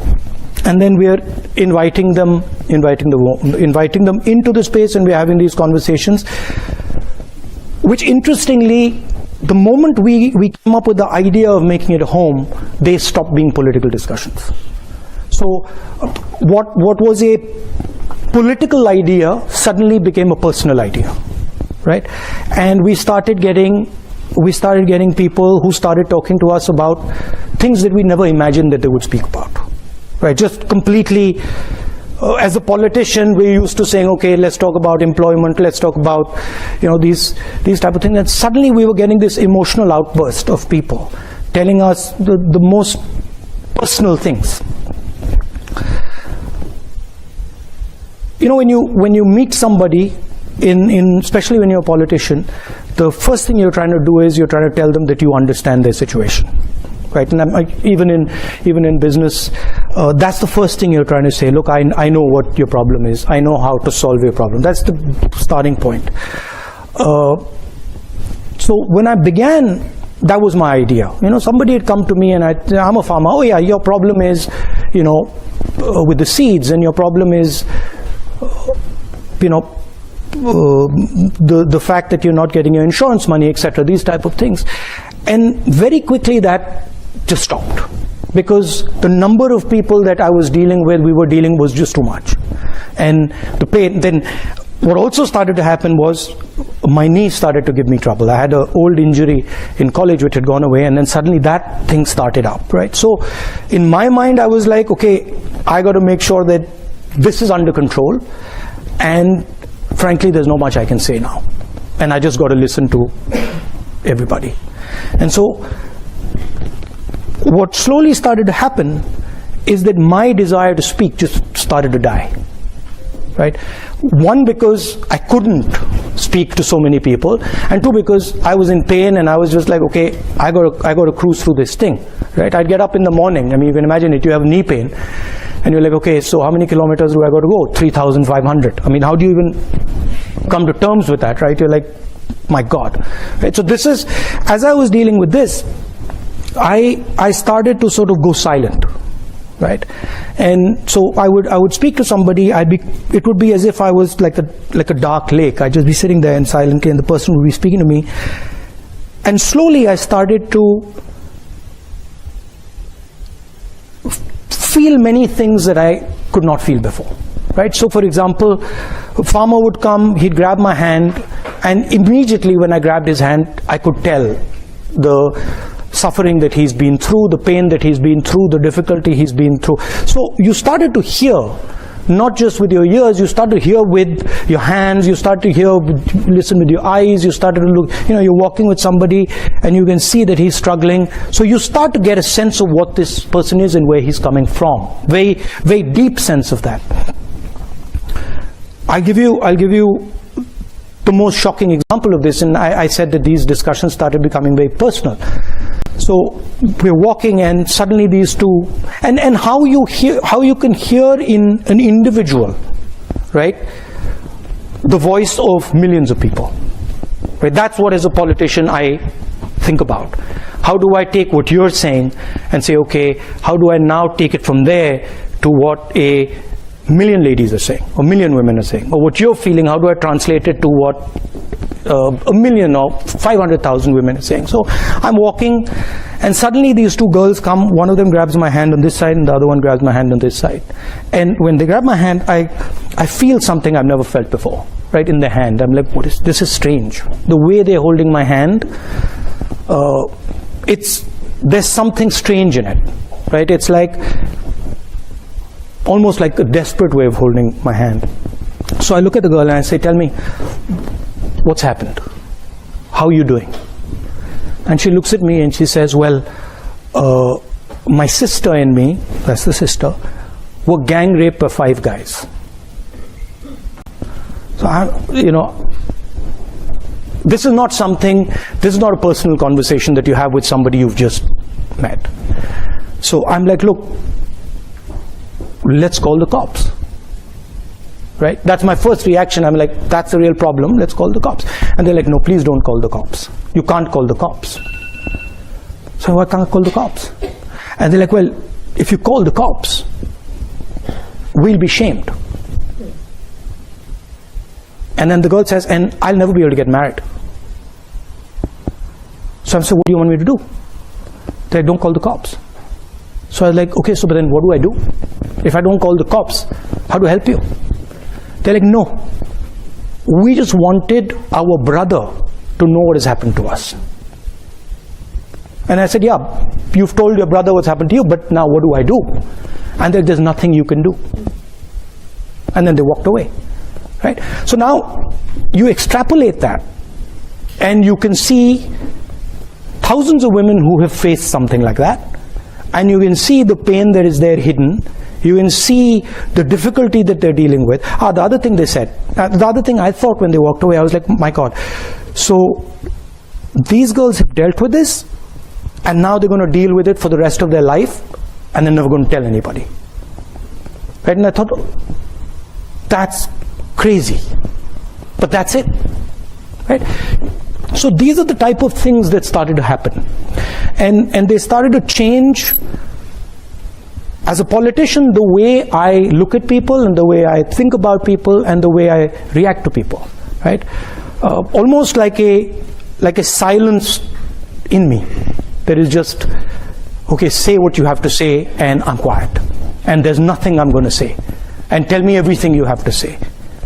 and then we are inviting them into the space, and we're having these conversations, which interestingly, the moment we came up with the idea of making it a home, they stopped being political discussions. So what was a political idea suddenly became a personal idea, right? And we started getting people who started talking to us about things that we never imagined that they would speak about, right? Just completely, as a politician, we're used to saying, okay, let's talk about employment, let's talk about, these type of things. And suddenly we were getting this emotional outburst of people telling us the most personal things. When you meet somebody, especially when you're a politician, the first thing you're trying to do is you're trying to tell them that you understand their situation, right? And even in business, that's the first thing you're trying to say. Look, I know what your problem is. I know how to solve your problem. That's the starting point. So when I began, that was my idea. Somebody had come to me and I'm a farmer. Oh yeah, your problem is, with the seeds, and your problem is, the fact that you're not getting your insurance money, etc. These type of things. And very quickly that just stopped, because the number of people that I was dealing with, was just too much. And the pain, then what also started to happen was my knee started to give me trouble. I had an old injury in college which had gone away, and then suddenly that thing started up, right? So in my mind I was like, okay, I got to make sure that this is under control, and frankly there's not much I can say now, and I just got to listen to everybody. And so what slowly started to happen is that my desire to speak just started to die, right? One, because I couldn't speak to so many people, and two, because I was in pain and I was just like, okay, I got to cruise through this thing, right? I'd get up in the morning. You can imagine it. You have knee pain, and you're like, okay, so how many kilometers do I got to go? 3,500. How do you even come to terms with that, right? You're like, my God, right? So this is, as I was dealing with this, I started to sort of go silent, right? And so I would speak to somebody. It would be as if I was like a dark lake. I'd just be sitting there and silently, and the person would be speaking to me. And slowly I started to feel many things that I could not feel before, right? So for example, a farmer would come, he'd grab my hand, and immediately when I grabbed his hand, I could tell the suffering that he's been through, the pain that he's been through, the difficulty he's been through. So you started to hear not just with your ears, you start to hear with your hands, you start to listen with your eyes, you start to look, you're walking with somebody and you can see that he's struggling. So you start to get a sense of what this person is and where he's coming from. Very, very deep sense of that. I'll give you the most shocking example of this, and I said that these discussions started becoming very personal. So we're walking and suddenly these two, and how you can hear in an individual, right, the voice of millions of people, right? That's what as a politician I think about. How do I take what you're saying and say, okay, how do I now take it from there to what a million ladies are saying, or million women are saying, or what you're feeling, how do I translate it to what a million or 500,000 women are saying? So I'm walking and suddenly these two girls come, one of them grabs my hand on this side and the other one grabs my hand on this side. And when they grab my hand, I feel something I've never felt before, right, in their hand. I'm like, this is strange. The way they're holding my hand, there's something strange in it, right? It's like almost like a desperate way of holding my hand. So I look at the girl and I say, tell me, what's happened? How are you doing? And she looks at me and she says, well, my sister and me, that's the sister, were gang raped by 5 guys. So this is not a personal conversation that you have with somebody you've just met. So I'm like, look, let's call the cops. Right? That's my first reaction. I'm like, that's a real problem, let's call the cops. And they're like, no, please don't call the cops. You can't call the cops. So why can't I call the cops? And they're like, well, if you call the cops, we'll be shamed. And then the girl says, and I'll never be able to get married. So I said, what do you want me to do? They're like, don't call the cops. So I was like, okay, so but then what do I do? If I don't call the cops, how do I help you? They're like, no, we just wanted our brother to know what has happened to us. And I said, yeah, you've told your brother what's happened to you, but now what do I do? And there's nothing you can do. And then they walked away, right? So now you extrapolate that and you can see thousands of women who have faced something like that, and you can see the pain that is there hidden. You can see the difficulty that they're dealing with. The other thing they said, the other thing I thought when they walked away, I was like, my God, so these girls have dealt with this and now they're going to deal with it for the rest of their life and they're never going to tell anybody. Right? And I thought, that's crazy. But that's it. Right? So these are the type of things that started to happen. And they started to change. As a politician, the way I look at people and the way I think about people and the way I react to people, right? Almost like a silence in me. There is just, okay, say what you have to say and I'm quiet. And there's nothing I'm going to say. And tell me everything you have to say,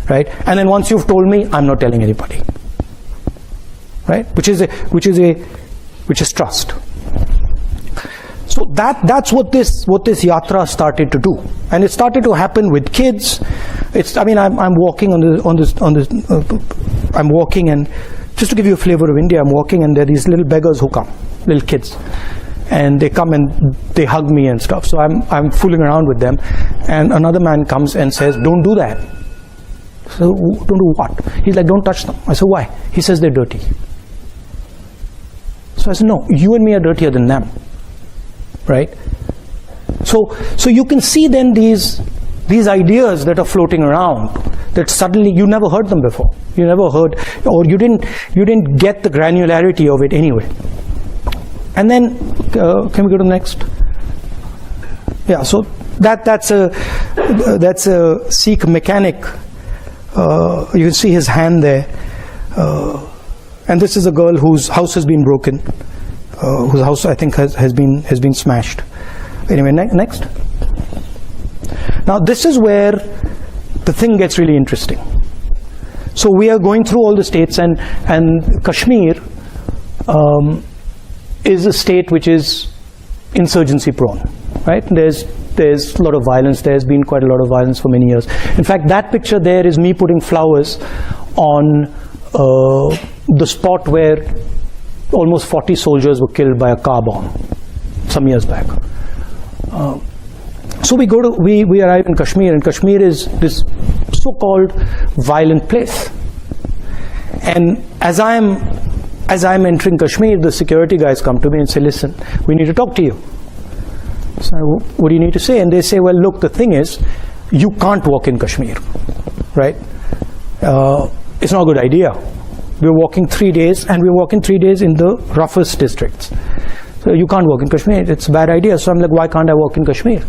right? And then once you've told me, I'm not telling anybody, right? Which is trust. So that's what this yatra started to do, and it started to happen with kids. I'm walking I'm walking, and just to give you a flavor of India, I'm walking, and there are these little beggars who come, little kids, and they come and they hug me and stuff. So I'm fooling around with them, and another man comes and says, "Don't do that." So don't do what? He's like, "Don't touch them." I said, "Why?" He says, "They're dirty." So I said, "No, you and me are dirtier than them." Right? So you can see then these ideas that are floating around that suddenly you never heard them before. You never heard, or you didn't get the granularity of it anyway. And then can we go to the next? Yeah. So that's a Sikh mechanic. You can see his hand there, and this is a girl whose house has been broken. Whose house I think has been smashed. Anyway, next. Now this is where the thing gets really interesting. So we are going through all the states, and Kashmir is a state which is insurgency prone, right? There's there's a lot of violence. There's been quite a lot of violence for many years. In fact, that picture there is me putting flowers on the spot where almost 40 soldiers were killed by a car bomb some years back. So we arrive in Kashmir, and Kashmir is this so-called violent place. And as I'm entering Kashmir, the security guys come to me and say, listen, we need to talk to you. So what do you need to say? And they say, well, look, the thing is, you can't walk in Kashmir, right? It's not a good idea. We're walking 3 days, and we're walking 3 days in the roughest districts. So you can't walk in Kashmir. It's a bad idea. So I'm like, why can't I walk in Kashmir?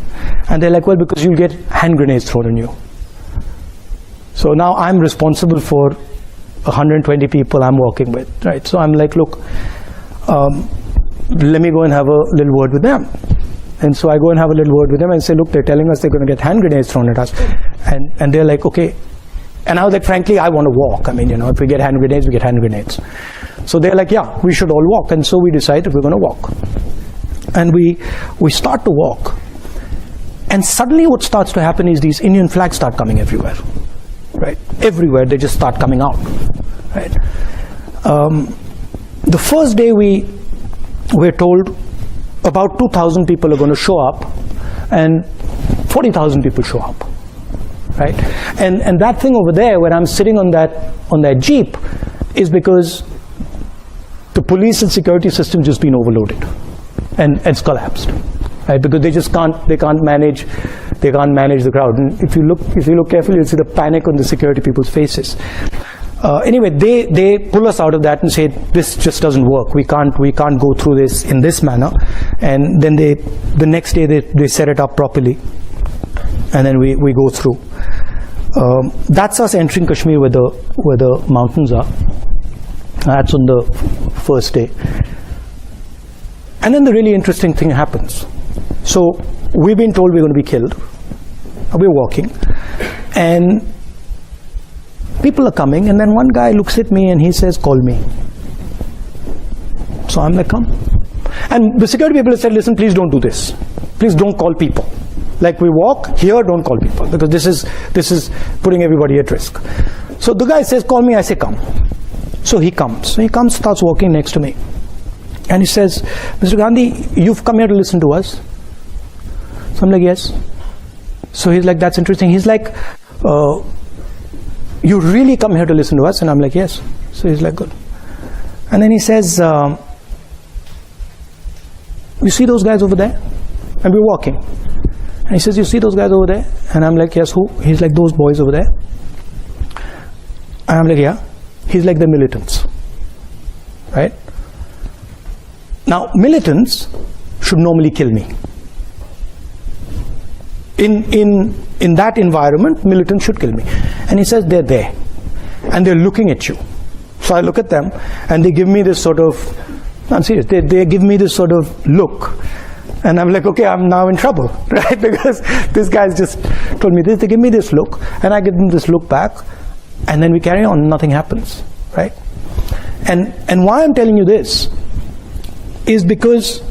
And they're like, well, because you'll get hand grenades thrown on you. So now I'm responsible for 120 people I'm walking with, right? So I'm like, look, let me go and have a little word with them. And so I go and have a little word with them and say, look, they're telling us they're going to get hand grenades thrown at us. And they're like, okay. And I was like, frankly, I want to walk. I mean, you know, if we get hand grenades, we get hand grenades. So they're like, yeah, we should all walk. And so we decided we're going to walk. And we start to walk. And suddenly what starts to happen is these Indian flags start coming everywhere, right? Everywhere, they just start coming out, right? The first day we're told about 2,000 people are going to show up, and 40,000 people show up, right? And that thing over there, when I'm sitting on that jeep, is because the police and security system just been overloaded, and it's collapsed, right? Because they can't manage the crowd. And if you look carefully, you'll see the panic on the security people's faces. Anyway, they pull us out of that and say, this just doesn't work. We can't go through this in this manner. And then the next day they set it up properly, and then we go through. That's us entering Kashmir where the mountains are. That's on the first day. And then the really interesting thing happens. So we've been told we're going to be killed. We're walking, and people are coming, and then one guy looks at me and he says, call me. So I'm like, come. And the security people have said, listen, please don't do this. Please don't call people. Like, we walk here, don't call people, because this is putting everybody at risk. So the guy says, call me. I say, come. So he comes, starts walking next to me, and he says, Mr. Gandhi, you've come here to listen to us? So I'm like, yes. So he's like, that's interesting. He's like, you really come here to listen to us? And I'm like, yes. So he's like, good. And then he says, you see those guys over there? And we're walking. And he says, you see those guys over there? And I'm like, yes, who? He's like, those boys over there. And I'm like, yeah. He's like, the militants, right? Now, militants should normally kill me. In that environment, militants should kill me. And he says, they're there, and they're looking at you. So I look at them, and they give me this sort of, I'm serious, they give me this sort of look. And I'm like, okay, I'm now in trouble, right? Because this guy's just told me this. They give me this look, and I give them this look back, and then we carry on, nothing happens, right? And why I'm telling you this is because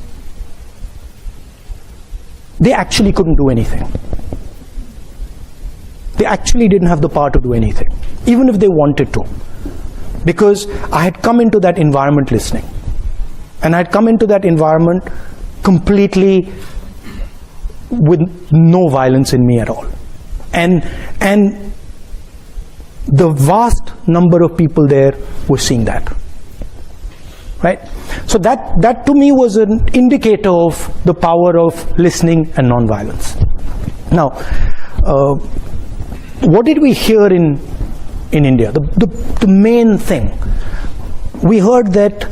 they actually couldn't do anything. They actually didn't have the power to do anything, even if they wanted to. Because I had come into that environment listening. And I had come into that environment completely with no violence in me at all. And the vast number of people there were seeing that. Right? So that to me was an indicator of the power of listening and non-violence. Now, what did we hear in India? The main thing, we heard that,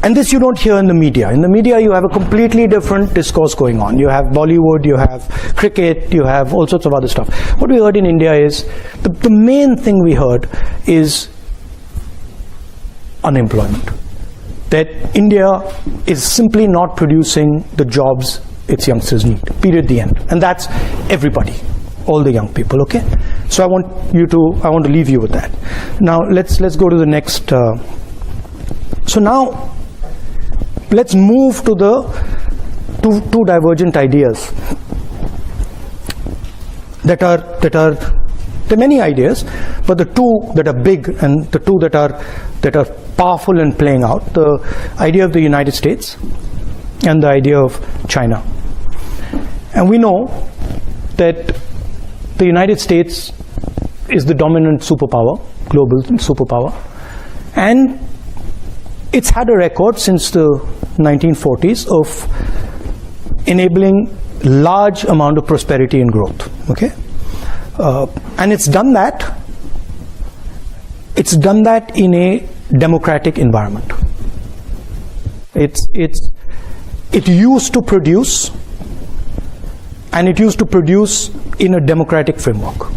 and this you don't hear in the media. In the media, you have a completely different discourse going on. You have Bollywood, you have cricket, you have all sorts of other stuff. What we heard in India is, the main thing we heard is unemployment. That India is simply not producing the jobs its youngsters need, period, the end. And that's everybody, all the young people, okay? So I want to leave you with that. Now let's go to the next. So now let's move to the two divergent ideas. there are many ideas, but the two that are big and the two that are powerful in playing out, the idea of the United States and the idea of China. And we know that the United States is the dominant superpower, global superpower, and it's had a record since the 1940s of enabling large amount of prosperity and growth. Okay, and it's done that in a democratic environment. It used to produce, and it used to produce in a democratic framework,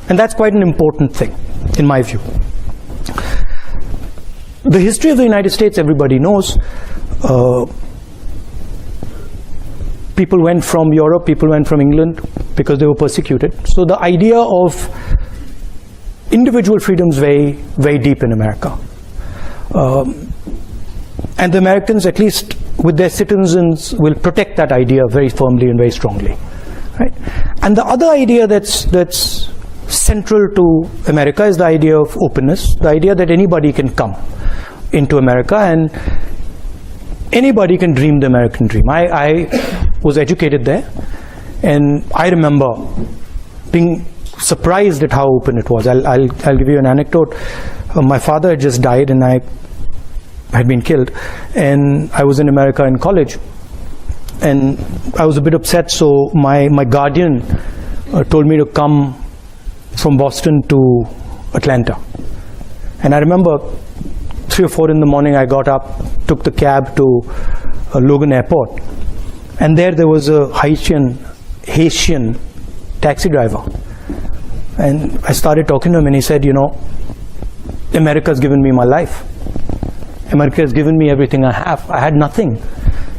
and that's quite an important thing in my view. The history of the United States, everybody knows. People went from Europe, people went from England because they were persecuted. So the idea of individual freedom is very, very deep in America. And the Americans, at least with their citizens, will protect that idea very firmly and very strongly. Right? And the other idea that's central to America is the idea of openness, the idea that anybody can come into America and anybody can dream the American dream. I was educated there, and I remember being surprised at how open it was. I'll give you an anecdote. My father had just died, and I had been killed, and I was in America in college, and I was a bit upset. So my guardian told me to come from Boston to Atlanta, and I remember 3 or 4 in the morning I got up, took the cab to Logan Airport, and there was a Haitian taxi driver, and I started talking to him, and he said, you know, America's given me my life. America has given me everything I have. I had nothing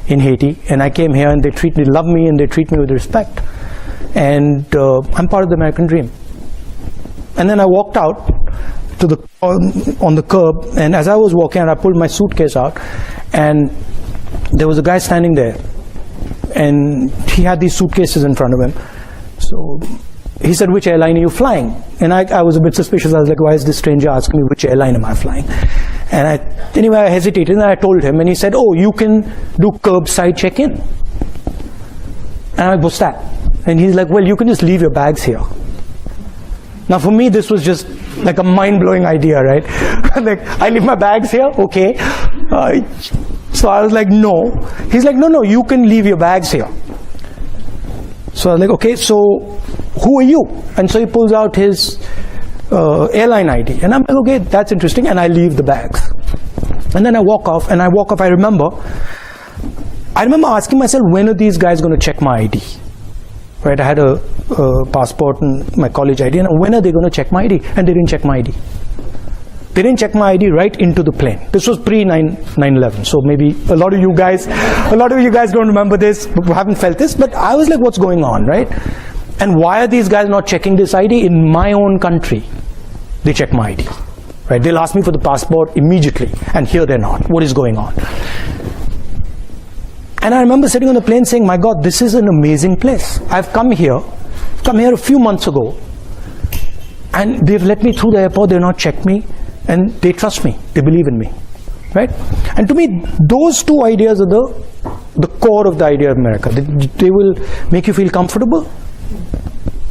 in Haiti, and I came here, and they love me, and they treat me with respect, and I'm part of the American dream. And then I walked out to on the curb, and as I was walking out, I pulled my suitcase out, and there was a guy standing there, and he had these suitcases in front of him. So he said, which airline are you flying? And I was a bit suspicious. I was like, why is this stranger asking me which airline am I flying? And anyway, I hesitated, and I told him, and he said, oh, you can do curbside check-in. And I was, what's that? And he's like, well, you can just leave your bags here. Now for me, this was just like a mind-blowing idea, right? Like, I leave my bags here? Okay. So I was like, no. He's like, no, you can leave your bags here. So I was like, okay, so who are you? And so he pulls out his airline ID. And I'm like, okay, that's interesting. And I leave the bags. And then I walk off, I remember asking myself, when are these guys going to check my ID? Right, I had a passport and my college ID, and when are they going to check my ID? And they didn't check my ID. They didn't check my ID right into the plane. This was pre 9/11, so maybe a lot of you guys don't remember this, haven't felt this, but I was like, what's going on, right? And why are these guys not checking this ID in my own country? They check my ID, right? They'll ask me for the passport immediately, and here they're not. What is going on? And I remember sitting on the plane saying, my God, this is an amazing place. I've come here a few months ago, and they've let me through the airport, they've not checked me, and they trust me, they believe in me, right? And to me, those two ideas are the core of the idea of America. They will make you feel comfortable,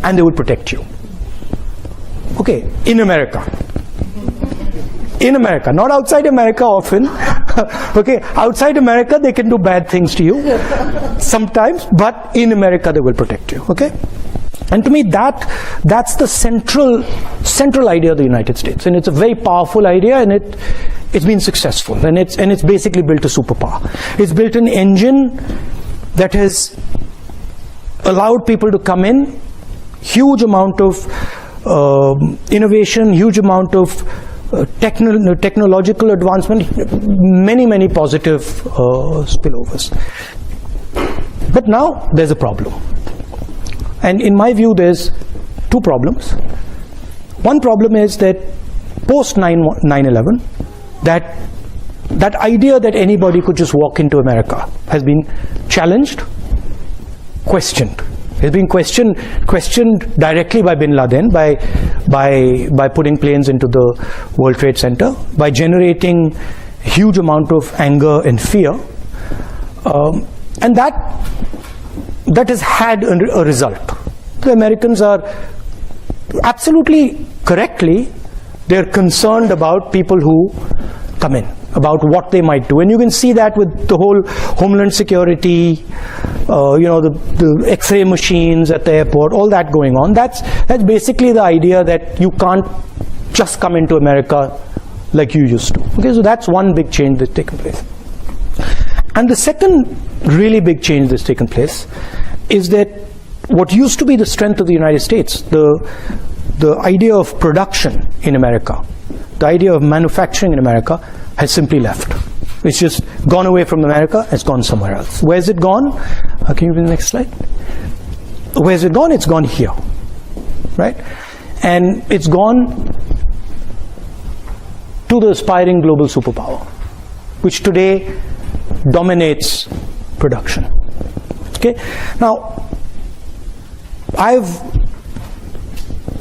and they will protect you. Okay, in America. In America, not outside America often. Okay, outside America they can do bad things to you sometimes, but in America they will protect you. Okay, and to me that's the central idea of the United States, and it's a very powerful idea, and it's been successful, and it's basically built a superpower. It's built an engine that has allowed people to come in, huge amount of innovation, huge amount of technological advancement, many positive spillovers. But now there's a problem, and in my view there's two problems. One problem is that post 9/11, that idea that anybody could just walk into America has been challenged, questioned, He's being questioned directly by bin Laden by putting planes into the World Trade Center, by generating huge amount of anger and fear, and that has had a result. The Americans are absolutely correctly, they're concerned about people who come in, about what they might do, and you can see that with the whole Homeland Security, the X-ray machines at the airport, all that going on. That's basically the idea that you can't just come into America like you used to. Okay, so that's one big change that's taken place. And the second really big change that's taken place is that what used to be the strength of the United States, the idea of production in America, the idea of manufacturing in America, has simply left. It's just gone away from America, it's gone somewhere else. Where's it gone? Can you bring the next slide? Where's it gone? It's gone here, right? And it's gone to the aspiring global superpower, which today dominates production. Okay? Now, I've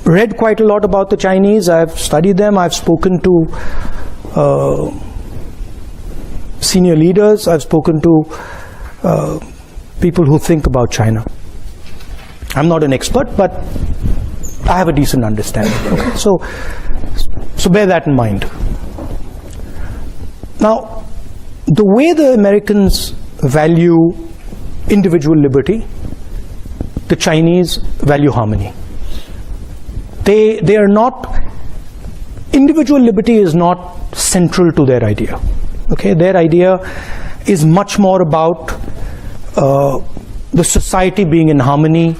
read quite a lot about the Chinese. I've studied them. I've spoken to senior leaders. I've spoken to people who think about China. I'm not an expert, but I have a decent understanding. Okay? So bear that in mind. Now, the way the Americans value individual liberty, the Chinese value harmony. They are not, individual liberty is not central to their idea. Okay, their idea is much more about the society being in harmony,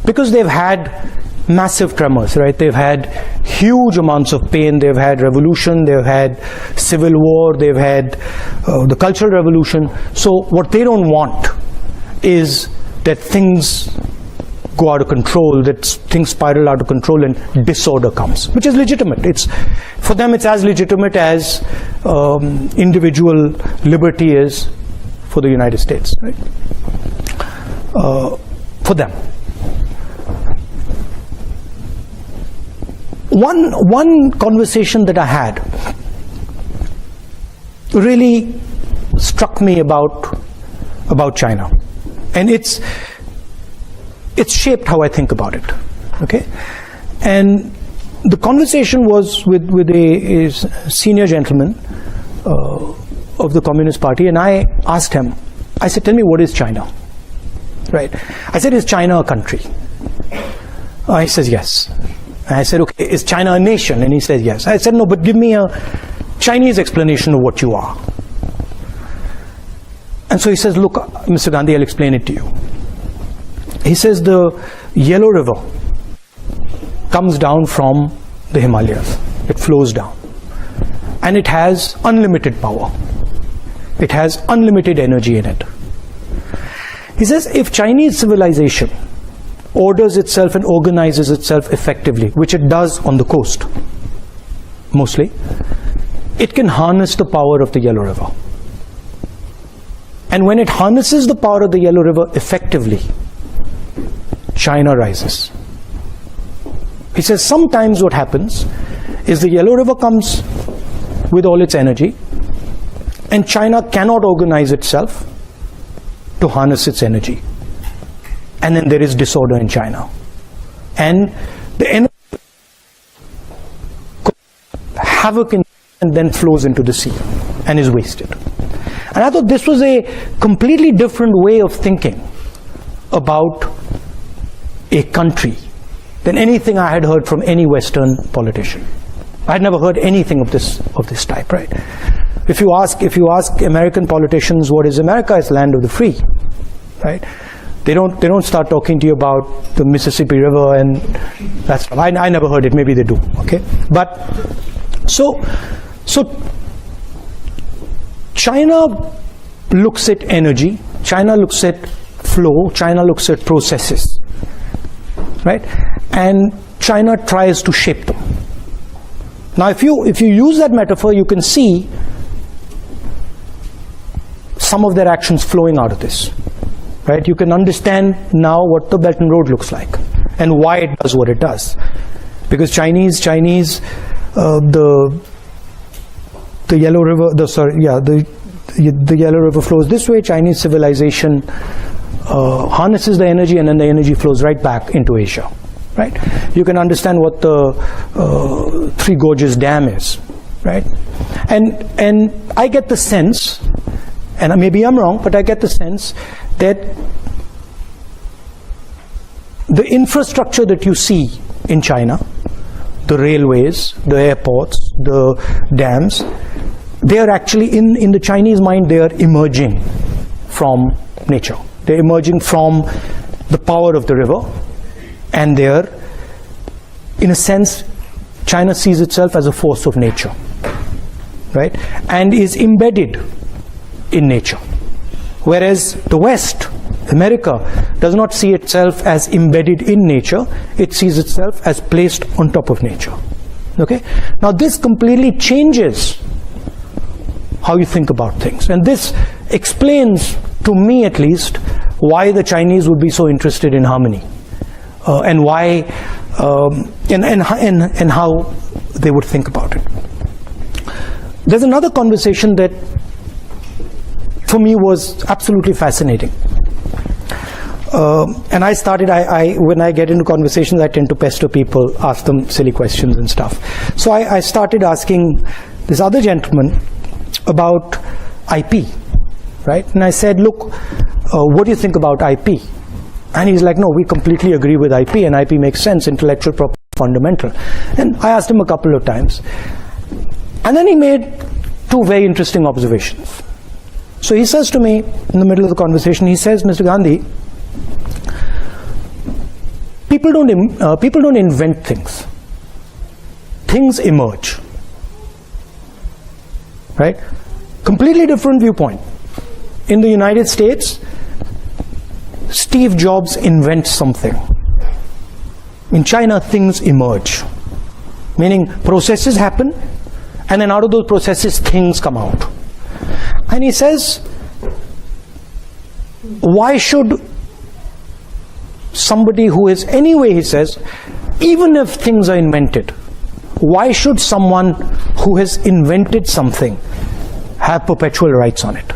because they've had massive tremors, right? They've had huge amounts of pain, they've had revolution, they've had civil war, they've had the Cultural Revolution. So what they don't want is that things go out of control, that things spiral out of control and disorder comes, which is legitimate. It's, for them, it's as legitimate as individual liberty is for the United States, right? For them. One conversation that I had really struck me about China, and it's shaped how I think about it. Okay, and the conversation was with a senior gentleman of the Communist Party, and I asked him, I said, tell me, what is China? Right? I said, is China a country? He says yes. And I said, okay, is China a nation? And he said yes. I said, no, but give me a Chinese explanation of what you are. And so he says, look, Mr. Gandhi, I'll explain it to you. He says the Yellow River comes down from the Himalayas. It flows down. And it has unlimited power. It has unlimited energy in it. He says if Chinese civilization orders itself and organizes itself effectively, which it does on the coast, mostly, it can harness the power of the Yellow River. And when it harnesses the power of the Yellow River effectively, China rises. He says sometimes what happens is the Yellow River comes with all its energy, and China cannot organize itself to harness its energy. And then there is disorder in China. And the energy havoc in, and then flows into the sea and is wasted. And I thought this was a completely different way of thinking about a country than anything I had heard from any Western politician. I had never heard anything of this type, right? If you ask American politicians what is America, it's land of the free, right? They don't start talking to you about the Mississippi River and that's. I never heard it. Maybe they do. Okay, but so China looks at energy. China looks at flow. China looks at processes, right? And China tries to shape them. Now, if you use that metaphor, you can see some of their actions flowing out of this. right? You can understand now what the Belt and Road looks like and why it does what it does. Because Chinese, the Yellow River, the Yellow River flows this way. Chinese civilization harnesses the energy, and then the energy flows right back into Asia, right? You can understand what the Three Gorges Dam is, right? And I get the sense, and maybe I'm wrong, but I get the sense that the infrastructure that you see in China, the railways, the airports, the dams, they are actually, in the Chinese mind, they are emerging from nature. They're emerging from the power of the river, and they're, in a sense, China sees itself as a force of nature, right? And is embedded in nature. Whereas the West, America, does not see itself as embedded in nature. It sees itself as placed on top of nature. Okay? Now this completely changes how you think about things. And this explains, to me at least, why the Chinese would be so interested in harmony. And why, and how they would think about it. There's another conversation that for me was absolutely fascinating. And I started, when I get into conversations, I tend to pester people, ask them silly questions and stuff. So I started asking this other gentleman about IP, right? And I said, look, what do you think about IP? And he's like, no, we completely agree with IP, and IP makes sense, intellectual property fundamental. And I asked him a couple of times. And then he made two very interesting observations. So he says to me, in the middle of the conversation, he says, Mr. Gandhi, people don't invent things. Things emerge. Right? Completely different viewpoint. In the United States, Steve Jobs invents something. In China, things emerge. Meaning processes happen, and then out of those processes, things come out. And he says, why should somebody who is, anyway, he says, even if things are invented, why should someone who has invented something have perpetual rights on it?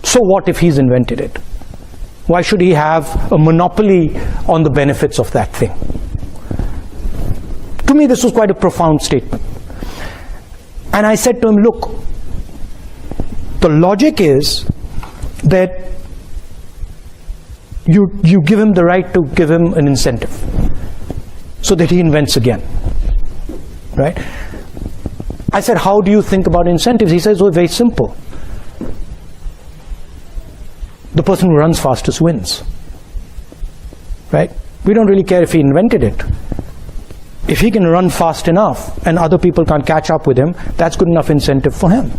So what if he's invented it? Why should he have a monopoly on the benefits of that thing? To me, this was quite a profound statement. And I said to him, look, the logic is that you give him the right to give him an incentive so that he invents again, right? I said, how do you think about incentives? He says, oh, very simple. The person who runs fastest wins, right? We don't really care if he invented it. If he can run fast enough and other people can't catch up with him, that's good enough incentive for him,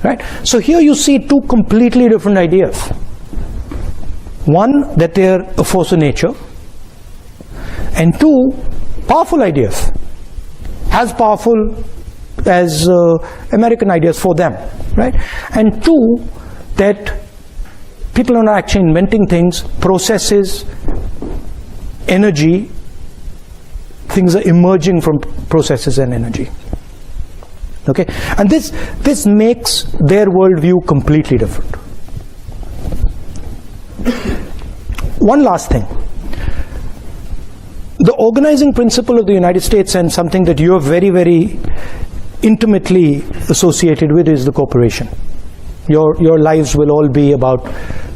right? So here you see two completely different ideas. One, that they're a force of nature, and two, powerful ideas, as powerful as American ideas for them, right? And two, that people are not actually inventing things, processes, energy, things are emerging from processes and energy. Okay? And this makes their worldview completely different. One last thing. The organizing principle of the United States, and something that you are very, very intimately associated with, is the corporation. Your lives will all be about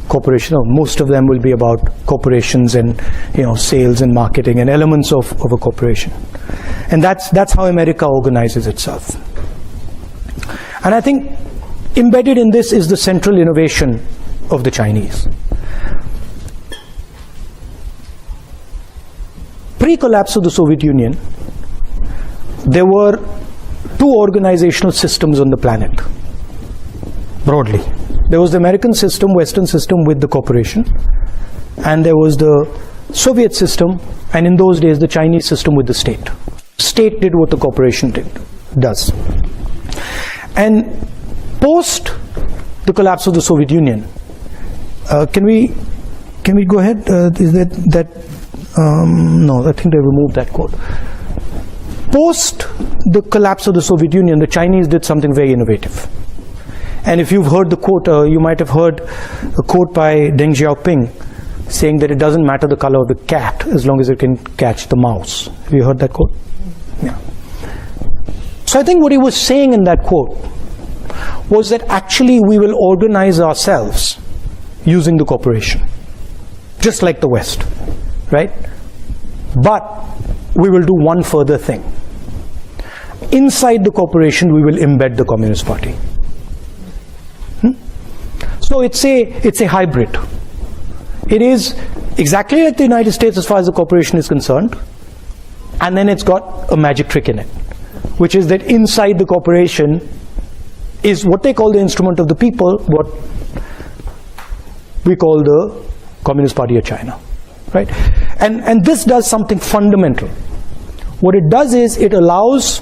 corporation, or most of them will be about corporations and, you know, sales and marketing and elements of a corporation. And that's how America organizes itself. And I think embedded in this is the central innovation of the Chinese. Pre-collapse of the Soviet Union, there were two organizational systems on the planet, broadly. There was the American system, Western system with the corporation, and there was the Soviet system, and in those days the Chinese system with the state. State did what the corporation does. And post the collapse of the Soviet Union, Can we go ahead? Is that no, I think they removed that quote. Post the collapse of the Soviet Union, the Chinese did something very innovative. And if you've heard the quote, you might have heard a quote by Deng Xiaoping saying that it doesn't matter the color of the cat as long as it can catch the mouse. Have you heard that quote? Yeah. So I think what he was saying in that quote was that actually we will organize ourselves using the cooperation, just like the West, right? But we will do one further thing. Inside the cooperation, we will embed the Communist Party. So it's a hybrid. It is exactly like the United States as far as the cooperation is concerned, and then it's got a magic trick in it, which is that inside the cooperation is what they call the instrument of the people, what we call the Communist Party of China, right? And this does something fundamental. What it does is it allows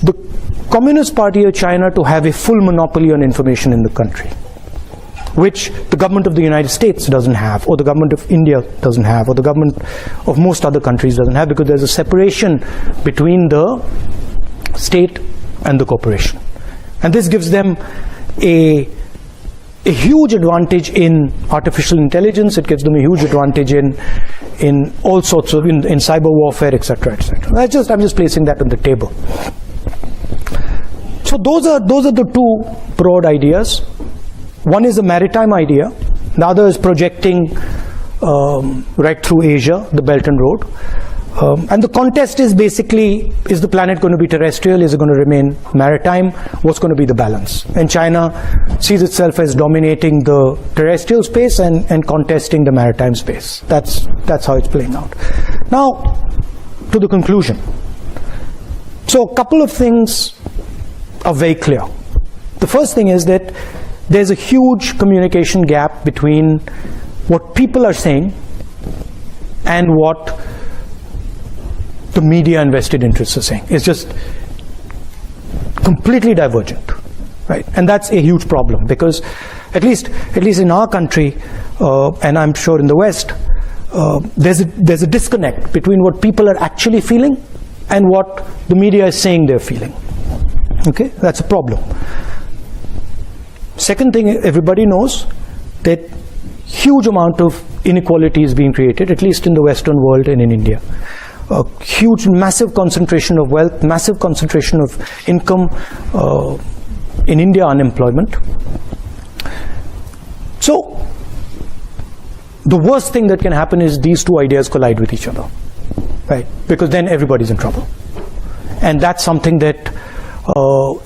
the Communist Party of China to have a full monopoly on information in the country, which the government of the United States doesn't have, or the government of India doesn't have, or the government of most other countries doesn't have, because there's a separation between the state and the corporation. And this gives them a huge advantage in artificial intelligence. It gives them a huge advantage in all sorts of, in cyber warfare, etc., etc. I'm just placing that on the table. So those are the two broad ideas. One is a maritime idea, the other is projecting right through Asia, the Belt and Road. And the contest is basically, is the planet going to be terrestrial, is it going to remain maritime, what's going to be the balance? And China sees itself as dominating the terrestrial space and contesting the maritime space. That's how it's playing out. Now, to the conclusion. So a couple of things are very clear. The first thing is that there's a huge communication gap between what people are saying and what the media and vested interests are saying. It's just completely divergent, right? And that's a huge problem, because at least in our country, and I'm sure in the West, there's a disconnect between what people are actually feeling and what the media is saying they're feeling. Okay, that's a problem. Second thing, everybody knows that huge amount of inequality is being created, at least in the Western world and in India. A huge, massive concentration of wealth, massive concentration of income, in India, unemployment. So the worst thing that can happen is these two ideas collide with each other, right? Because then everybody's in trouble. And that's something that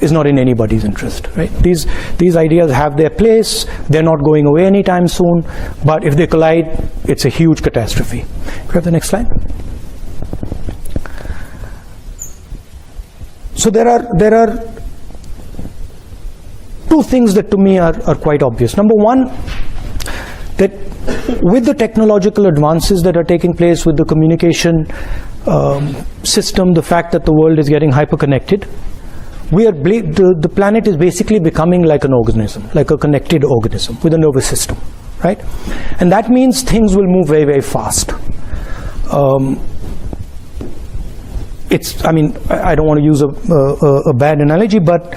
is not in anybody's interest, right? These ideas have their place, they're not going away anytime soon, but if they collide, it's a huge catastrophe. Can we have the next slide? So there are two things that to me are quite obvious. Number one, that with the technological advances that are taking place, with the communication system, the fact that the world is getting hyper-connected, the planet is basically becoming like an organism, like a connected organism with a nervous system, right? And that means things will move very, very fast. I mean, I don't want to use a bad analogy, but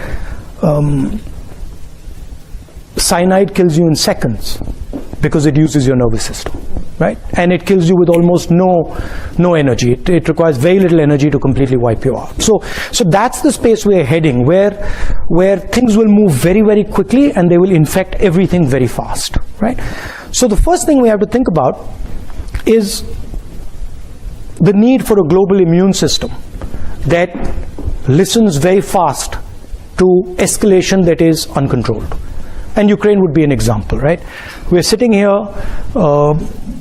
cyanide kills you in seconds because it uses your nervous system, right? And it kills you with almost no energy. It requires very little energy to completely wipe you out. So that's the space we're heading, where things will move very, very quickly and they will infect everything very fast, right? So the first thing we have to think about is the need for a global immune system that listens very fast to escalation that is uncontrolled. And Ukraine would be an example, right? We're sitting here,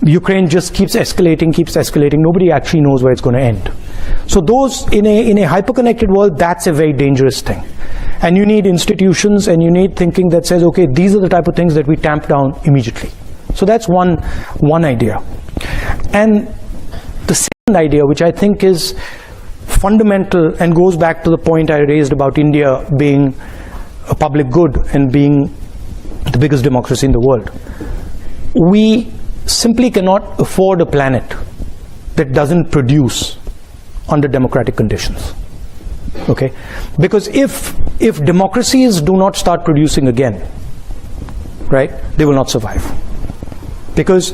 Ukraine just keeps escalating. Nobody actually knows where it's going to end. So those, in a hyper-connected world, that's a very dangerous thing. And you need institutions and you need thinking that says, okay, these are the type of things that we tamp down immediately. So that's one idea. And the second idea, which I think is fundamental and goes back to the point I raised about India being a public good and being the biggest democracy in the world, we simply cannot afford a planet that doesn't produce under democratic conditions. Okay? Because if democracies do not start producing again, right, they will not survive. Because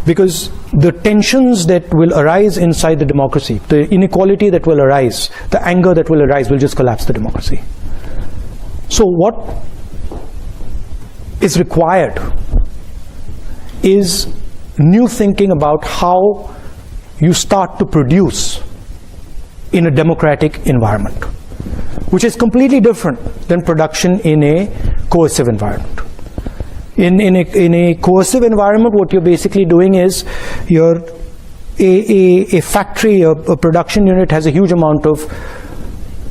the tensions that will arise inside the democracy, the inequality that will arise, the anger that will arise will just collapse the democracy. So what is required is new thinking about how you start to produce in a democratic environment, which is completely different than production in a coercive environment. In a coercive environment, what you're basically doing is a factory, a production unit has a huge amount of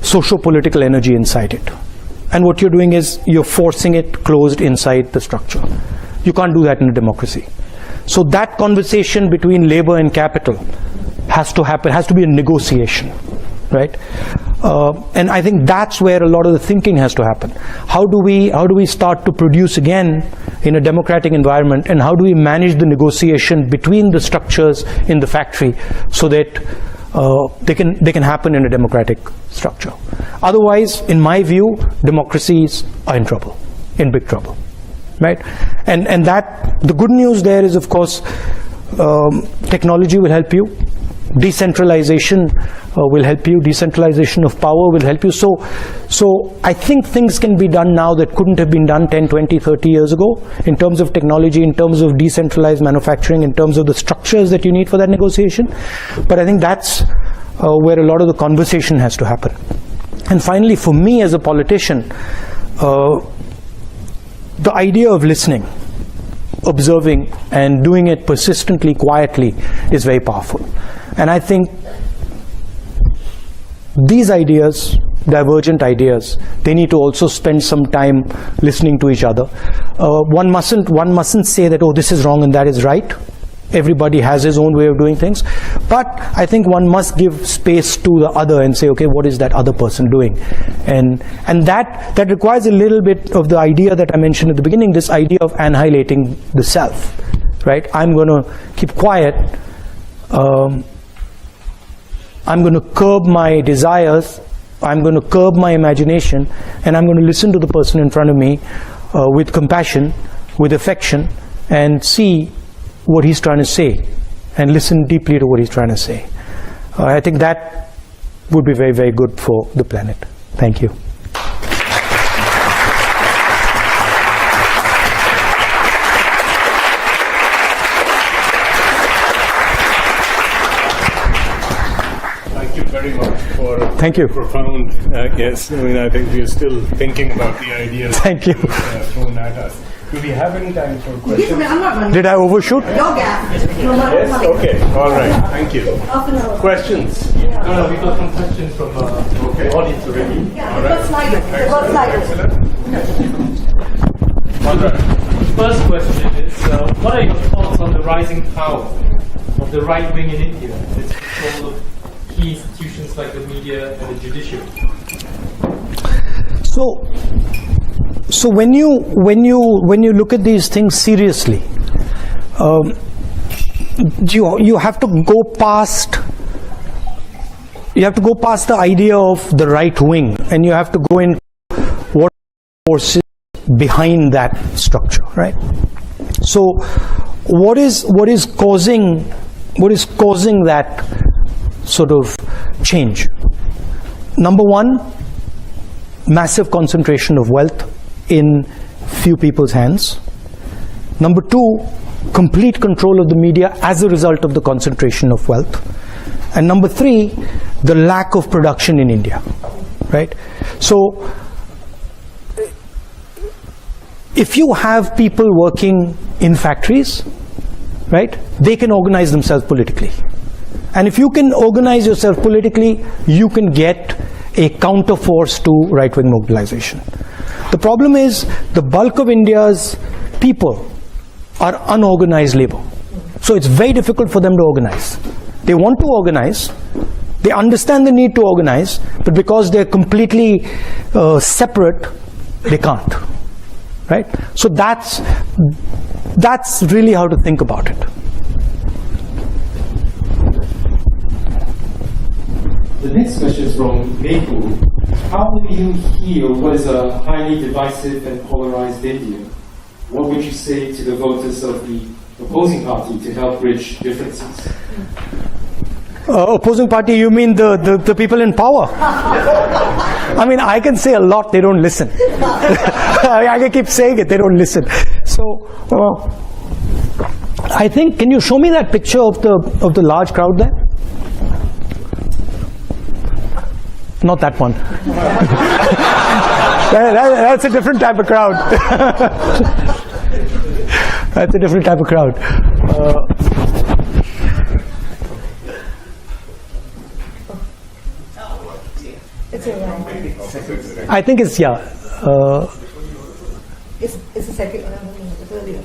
socio-political energy inside it. And what you're doing is you're forcing it closed inside the structure. You can't do that in a democracy. So that conversation between labor and capital has to happen, has to be a negotiation, right? And I think that's where a lot of the thinking has to happen. How do we start to produce again in a democratic environment, and how do we manage the negotiation between the structures in the factory so that they can happen in a democratic structure? Otherwise, in my view, democracies are in trouble, in big trouble, right? And that the good news there is, of course, technology will help you. Decentralization will help you. Decentralization of power will help you. So I think things can be done now that couldn't have been done 10, 20, 30 years ago in terms of technology, in terms of decentralized manufacturing, in terms of the structures that you need for that negotiation. But I think that's where a lot of the conversation has to happen. And finally, for me as a politician, the idea of listening, observing, and doing it persistently, quietly is very powerful. And I think these ideas, divergent ideas, they need to also spend some time listening to each other. One mustn't say that, oh, this is wrong and that is right. Everybody has his own way of doing things. But I think one must give space to the other and say, okay, what is that other person doing? And that requires a little bit of the idea that I mentioned at the beginning, this idea of annihilating the self, right? I'm going to keep quiet. I'm going to curb my desires. I'm going to curb my imagination, and I'm going to listen to the person in front of me with compassion, with affection, and see what he's trying to say, and listen deeply to what he's trying to say. I think that would be very, very good for the planet. Thank you. Thank you very much for Thank you. Profound. Yes, I mean, I think we are still thinking about the ideas. Thank you. Thrown at us. Do we have any time for questions? Did I overshoot? Yes, okay, all right, thank you. Questions? No, we got some questions from the audience already. All right. Excellent. All right. The first question is, what are your thoughts on the rising power of the right wing in India? Its control of key institutions like the media and the judiciary. So when you look at these things seriously, you have to go past the idea of the right wing, and you have to go in what forces behind that structure, right? So what is causing that sort of change? Number one, massive concentration of wealth in few people's hands. Number two, complete control of the media as a result of the concentration of wealth. And number three, the lack of production in India, right? So if you have people working in factories, right, they can organize themselves politically. And if you can organize yourself politically, you can get a counterforce to right-wing mobilization. The problem is the bulk of India's people are unorganized labor. So it's very difficult for them to organize. They want to organize, they understand the need to organize, but because they're completely separate, they can't. Right? So that's that's really how to think about it. The next question is from Meku. How will you heal what is a highly divisive and polarized India? What would you say to the voters of the opposing party to help bridge differences? Opposing party, you mean the people in power? I mean, I can say a lot, they don't listen. I can keep saying it, they don't listen. So, I think, can you show me that picture of the large crowd there? Not that one. That's a different type of crowd. That's a different type of crowd. I think it's, yeah. It's the second earlier.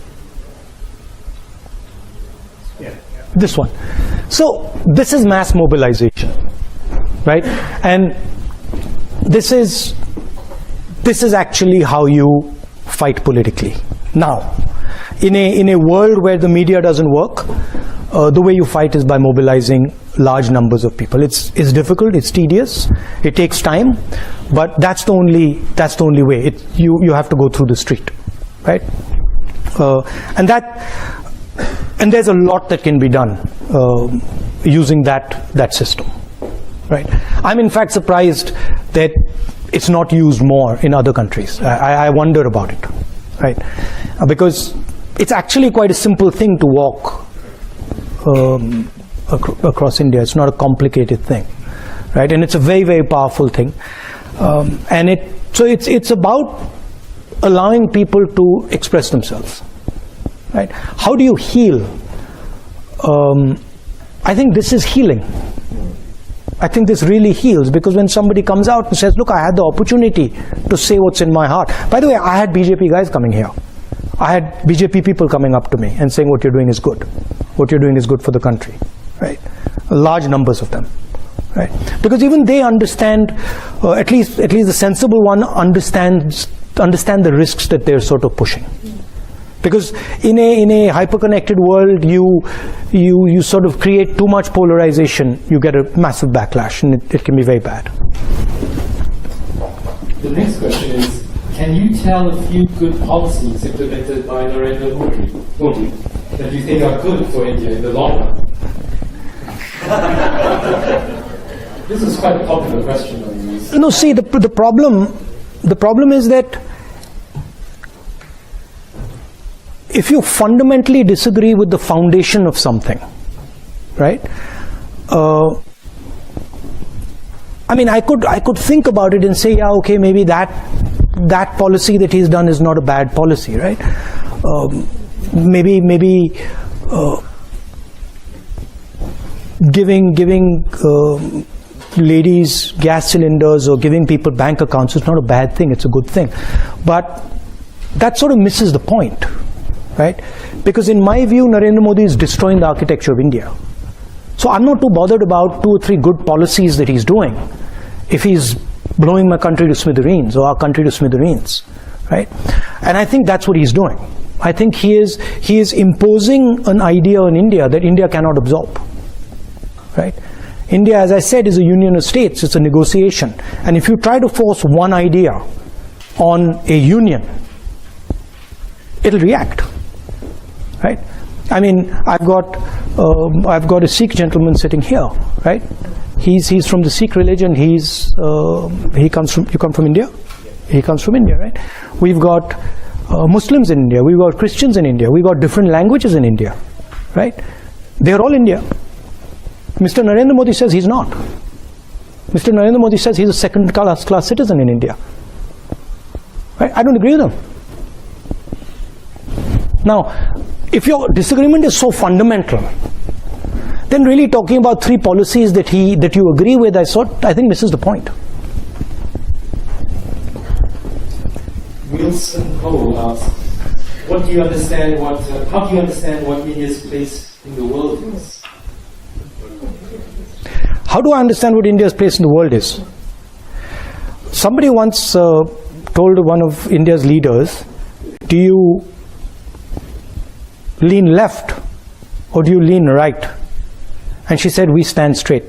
This one. So this is mass mobilization, right? And this is actually how you fight politically. Now, in a world where the media doesn't work, the way you fight is by mobilizing large numbers of people. It's difficult, it's tedious, it takes time, but that's the only way. You have to go through the street, right? And there's a lot that can be done using that system, right? I'm in fact surprised that it's not used more in other countries. I wonder about it, right? Because it's actually quite a simple thing to walk across India. It's not a complicated thing, right? And it's a very, very powerful thing. And it's about allowing people to express themselves, right? How do you heal? I think this is healing. I think this really heals, because when somebody comes out and says, look, I had the opportunity to say what's in my heart. By the way, I had BJP guys coming here. I had BJP people coming up to me and saying what you're doing is good. What you're doing is good for the country, right? Large numbers of them, right? Because even they understand, at least the sensible one understand the risks that they're sort of pushing. Because in a hyper-connected world, you sort of create too much polarization, you get a massive backlash, and it can be very bad. The next question is, can you tell a few good policies implemented by Narendra Modi that you think are good for India in the long run? This is quite a popular question. No, see, the problem is that if you fundamentally disagree with the foundation of something, right? I mean, I could think about it and say, yeah, okay, maybe that policy that he's done is not a bad policy, right? Maybe giving ladies gas cylinders or giving people bank accounts is not a bad thing, it's a good thing. But that sort of misses the point, right? Because in my view, Narendra Modi is destroying the architecture of India. So I'm not too bothered about 2 or 3 good policies that he's doing if he's blowing my country to smithereens or our country to smithereens, right? And I think that's what he's doing. I think he is imposing an idea on India that India cannot absorb, right? India, as I said, is a union of states. It's a negotiation. And if you try to force one idea on a union, it'll react, right? I mean, I've got a Sikh gentleman sitting here, right? He's from the Sikh religion. You come from India? He comes from India, right? We've got Muslims in India. We've got Christians in India. We've got different languages in India, right? They're all India. Mr. Narendra Modi says he's not. Mr. Narendra Modi says he's a second-class citizen in India. Right? I don't agree with him. Now, if your disagreement is so fundamental, then really talking about 3 policies that you agree with, I think misses the point. Wilson Ho asks, how do you understand what India's place in the world is? How do I understand what India's place in the world is? Somebody once told one of India's leaders, do you lean left or do you lean right? And she said, we stand straight.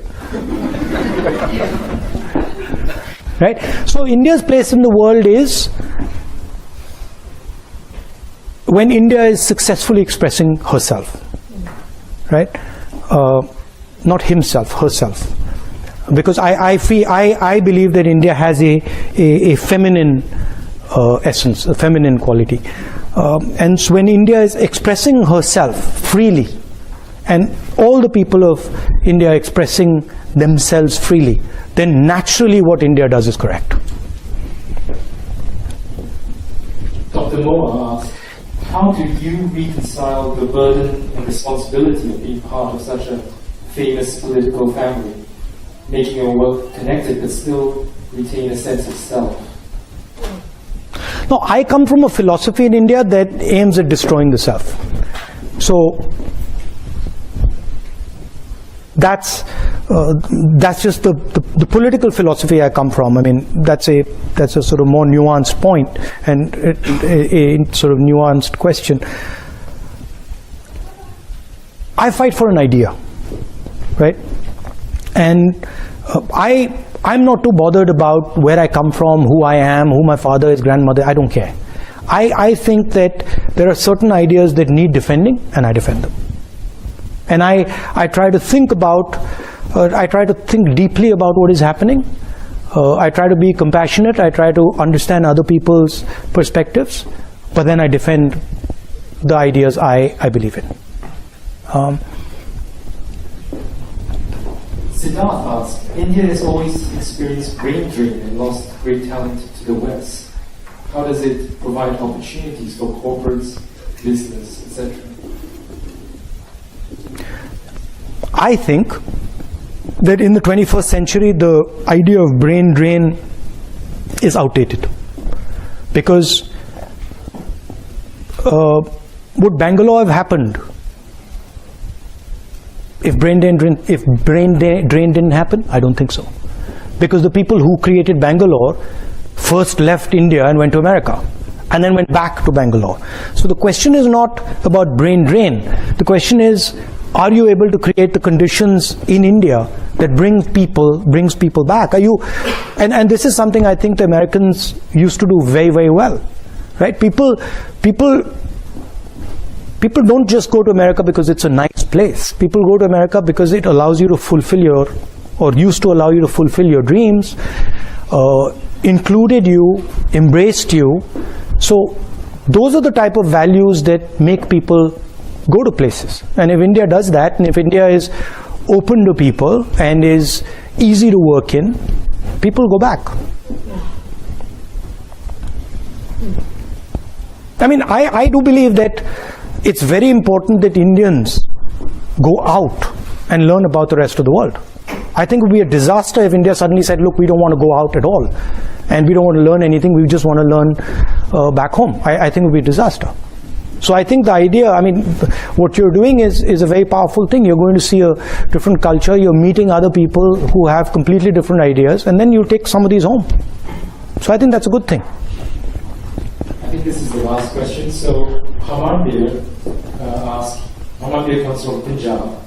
Right? So India's place in the world is when India is successfully expressing herself. Right? Not himself, herself. Because I believe that India has a feminine essence, a feminine quality. And so when India is expressing herself freely, and all the people of India expressing themselves freely, then naturally what India does is correct. Dr. Moa asks, how do you reconcile the burden and responsibility of being part of such a famous political family, making your work connected but still retain a sense of self? No, I come from a philosophy in India that aims at destroying the self. So that's just the political philosophy I come from. I mean, that's a sort of more nuanced point and a sort of nuanced question. I fight for an idea, right? And I'm not too bothered about where I come from, who I am, who my father is, grandmother. I don't care. I think that there are certain ideas that need defending, and I defend them. And I try to think about, I try to think deeply about what is happening. I try to be compassionate. I try to understand other people's perspectives. But then I defend the ideas I believe in. Siddharth asks, India has always experienced brain drain and lost great talent to the West. How does it provide opportunities for corporates, business, etc.? I think that in the 21st century, the idea of brain drain is outdated. Because would Bangalore have happened if brain drain didn't happen? I don't think so. Because the people who created Bangalore first left India and went to America, and then went back to Bangalore. So the question is not about brain drain. The question is, are you able to create the conditions in India that brings people back? Are you? And this is something I think the Americans used to do very, very well, right? People don't just go to America because it's a nice place. People go to America because it allows you to fulfill your, or used to allow you to fulfill your dreams, included you, embraced you. So those are the type of values that make people go to places. And if India does that, and if India is open to people and is easy to work in, people go back. I mean, I do believe that it's very important that Indians go out and learn about the rest of the world. I think it would be a disaster if India suddenly said, look, we don't want to go out at all, and we don't want to learn anything, we just want to learn back home. I think it would be a disaster. So I think the idea, I mean, what you're doing is a very powerful thing. You're going to see a different culture, you're meeting other people who have completely different ideas, and then you take some of these home. So I think that's a good thing. I think this is the last question. So Hamanbir asks, Hamanbir comes from Punjab,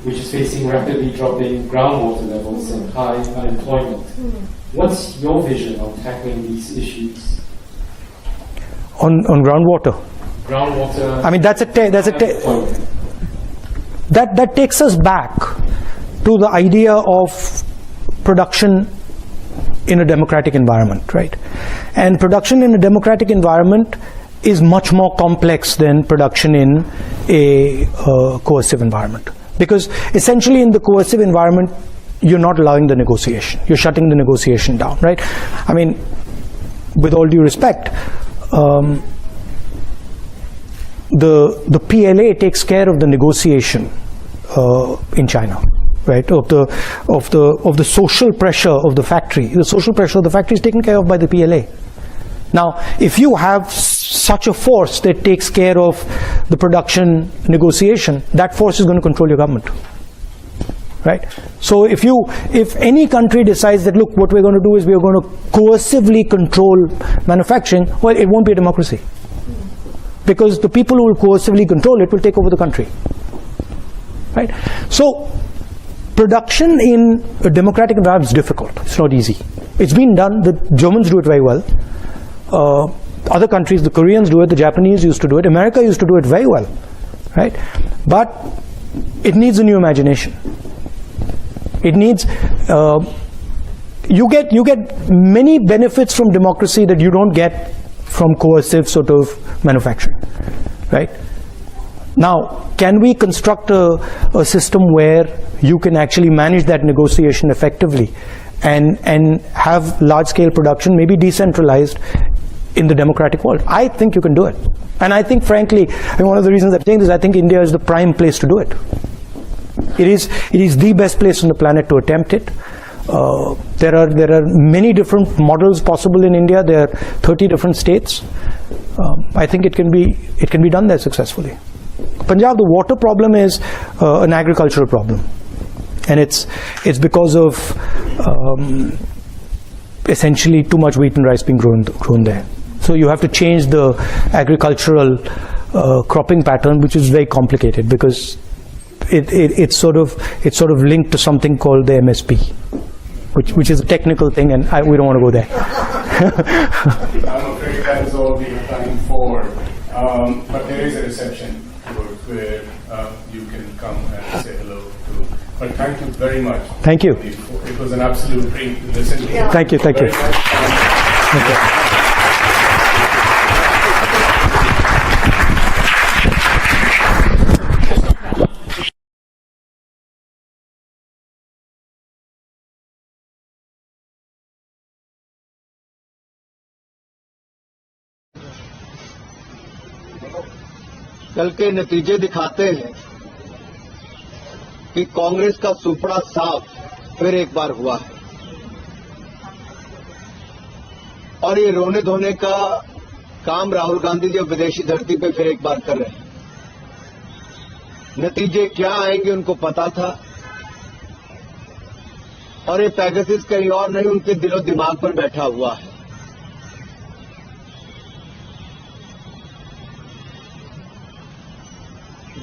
which is facing rapidly dropping groundwater levels and high unemployment. What's your vision of tackling these issues? On groundwater? Groundwater. I mean, that takes us back to the idea of production in a democratic environment, right? And production in a democratic environment is much more complex than production in a coercive environment. Because essentially in the coercive environment, you're not allowing the negotiation. You're shutting the negotiation down, right? I mean, with all due respect, the PLA takes care of the negotiation in China, right? Of the social pressure of the factory. The social pressure of the factory is taken care of by the PLA. Now, if you have such a force that takes care of the production negotiation, that force is going to control your government, right? So if any country decides that, look, what we're going to do is we're going to coercively control manufacturing, well, it won't be a democracy. because the people who will coercively control it will take over the country. Right? So, production in a democratic environment is difficult. It's not easy. It's been done. The Germans do it very well. Other countries, the Koreans do it, the Japanese used to do it, America used to do it very well. Right? But it needs a new imagination. It needs, you get many benefits from democracy that you don't get from coercive sort of manufacturing, right? Now, can we construct a system where you can actually manage that negotiation effectively and have large-scale production, maybe decentralized in the democratic world? I think you can do it. And I think, frankly, one of the reasons I'm saying this, I think India is the prime place to do it. It is the best place on the planet to attempt it. There are many different models possible in India. There are 30 different states. I think it can be done there successfully. Punjab, the water problem is an agricultural problem, and it's because of essentially too much wheat and rice being grown there. So you have to change the agricultural cropping pattern, which is very complicated because it's sort of linked to something called the MSP, which is a technical thing, and we don't want to go there. I'm afraid that is all we have time for, but there is a reception where you can come and say hello to. But thank you very much. Thank you. It was an absolute treat to listen to you. Thank you. Thank you. Thank you. कल के नतीजे दिखाते हैं कि कांग्रेस का सुपड़ा साफ फिर एक बार हुआ है और ये रोने धोने का काम राहुल गांधी जी विदेशी धरती पे फिर एक बार कर रहे हैं। नतीजे क्या आएंगे उनको पता था और ये पैगासस कहीं और नहीं, उनके दिलो दिमाग पर बैठा हुआ है।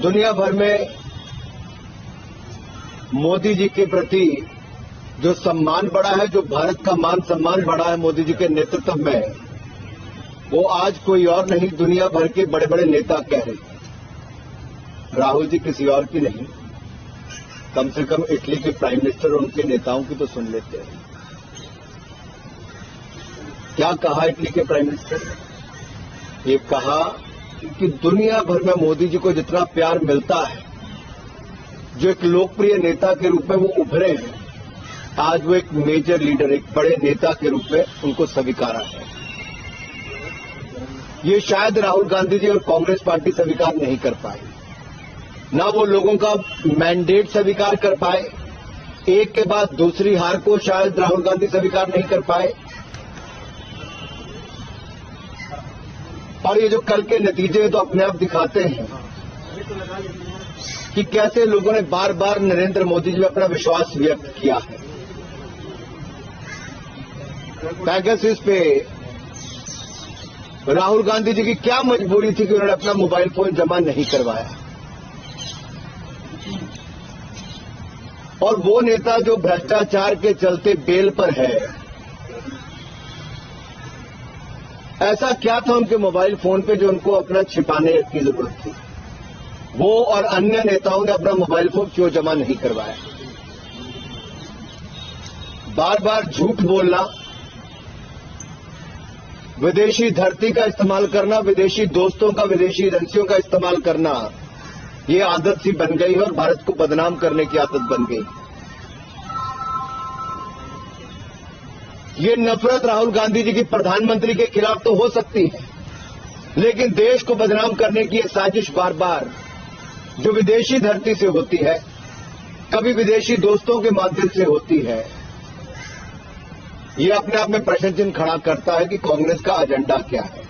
दुनिया भर में मोदी जी के प्रति जो सम्मान बढ़ा है, जो भारत का मान सम्मान बढ़ा है मोदी जी के नेतृत्व में, वो आज कोई और नहीं, दुनिया भर के बड़े बड़े नेता कह रहे हैं। राहुल जी किसी और की नहीं, कम से कम इटली के प्राइम मिनिस्टर और उनके नेताओं की तो सुन लेते हैं। क्या कहा इटली के प्राइम मिनिस्टर ने? ये कहा कि दुनिया भर में मोदी जी को जितना प्यार मिलता है, जो एक लोकप्रिय नेता के रूप में वो उभरे हैं, आज वो एक मेजर लीडर, एक बड़े नेता के रूप में उनको स्वीकारा है। ये शायद राहुल गांधी जी और कांग्रेस पार्टी स्वीकार नहीं कर पाई, ना वो लोगों का मैंडेट स्वीकार कर पाए, एक के बाद दूसरी हार को शायद राहुल गांधी स्वीकार नहीं कर पाए। और ये जो कल के नतीजे तो अपने आप दिखाते हैं कि कैसे लोगों ने बार बार नरेंद्र मोदी जी में अपना विश्वास व्यक्त किया है। पैगासस पे राहुल गांधी जी की क्या मजबूरी थी कि उन्होंने अपना मोबाइल फोन जमा नहीं करवाया, और वो नेता जो भ्रष्टाचार के चलते बेल पर है, ऐसा क्या था उनके मोबाइल फोन पे जो उनको अपना छिपाने की जरूरत थी? वो और अन्य नेताओं ने अपना मोबाइल फोन क्यों जमा नहीं करवाया? बार बार झूठ बोलना, विदेशी धरती का इस्तेमाल करना, विदेशी दोस्तों का, विदेशी एजेंसियों का इस्तेमाल करना, ये आदत सी बन गई है और भारत को बदनाम करने की आदत बन गई। ये नफरत राहुल गांधी जी की प्रधानमंत्री के खिलाफ तो हो सकती है, लेकिन देश को बदनाम करने की ये साजिश बार बार जो विदेशी धरती से होती है, कभी विदेशी दोस्तों के माध्यम से होती है, ये अपने आप में प्रश्न चिन्ह खड़ा करता है कि कांग्रेस का एजेंडा क्या है।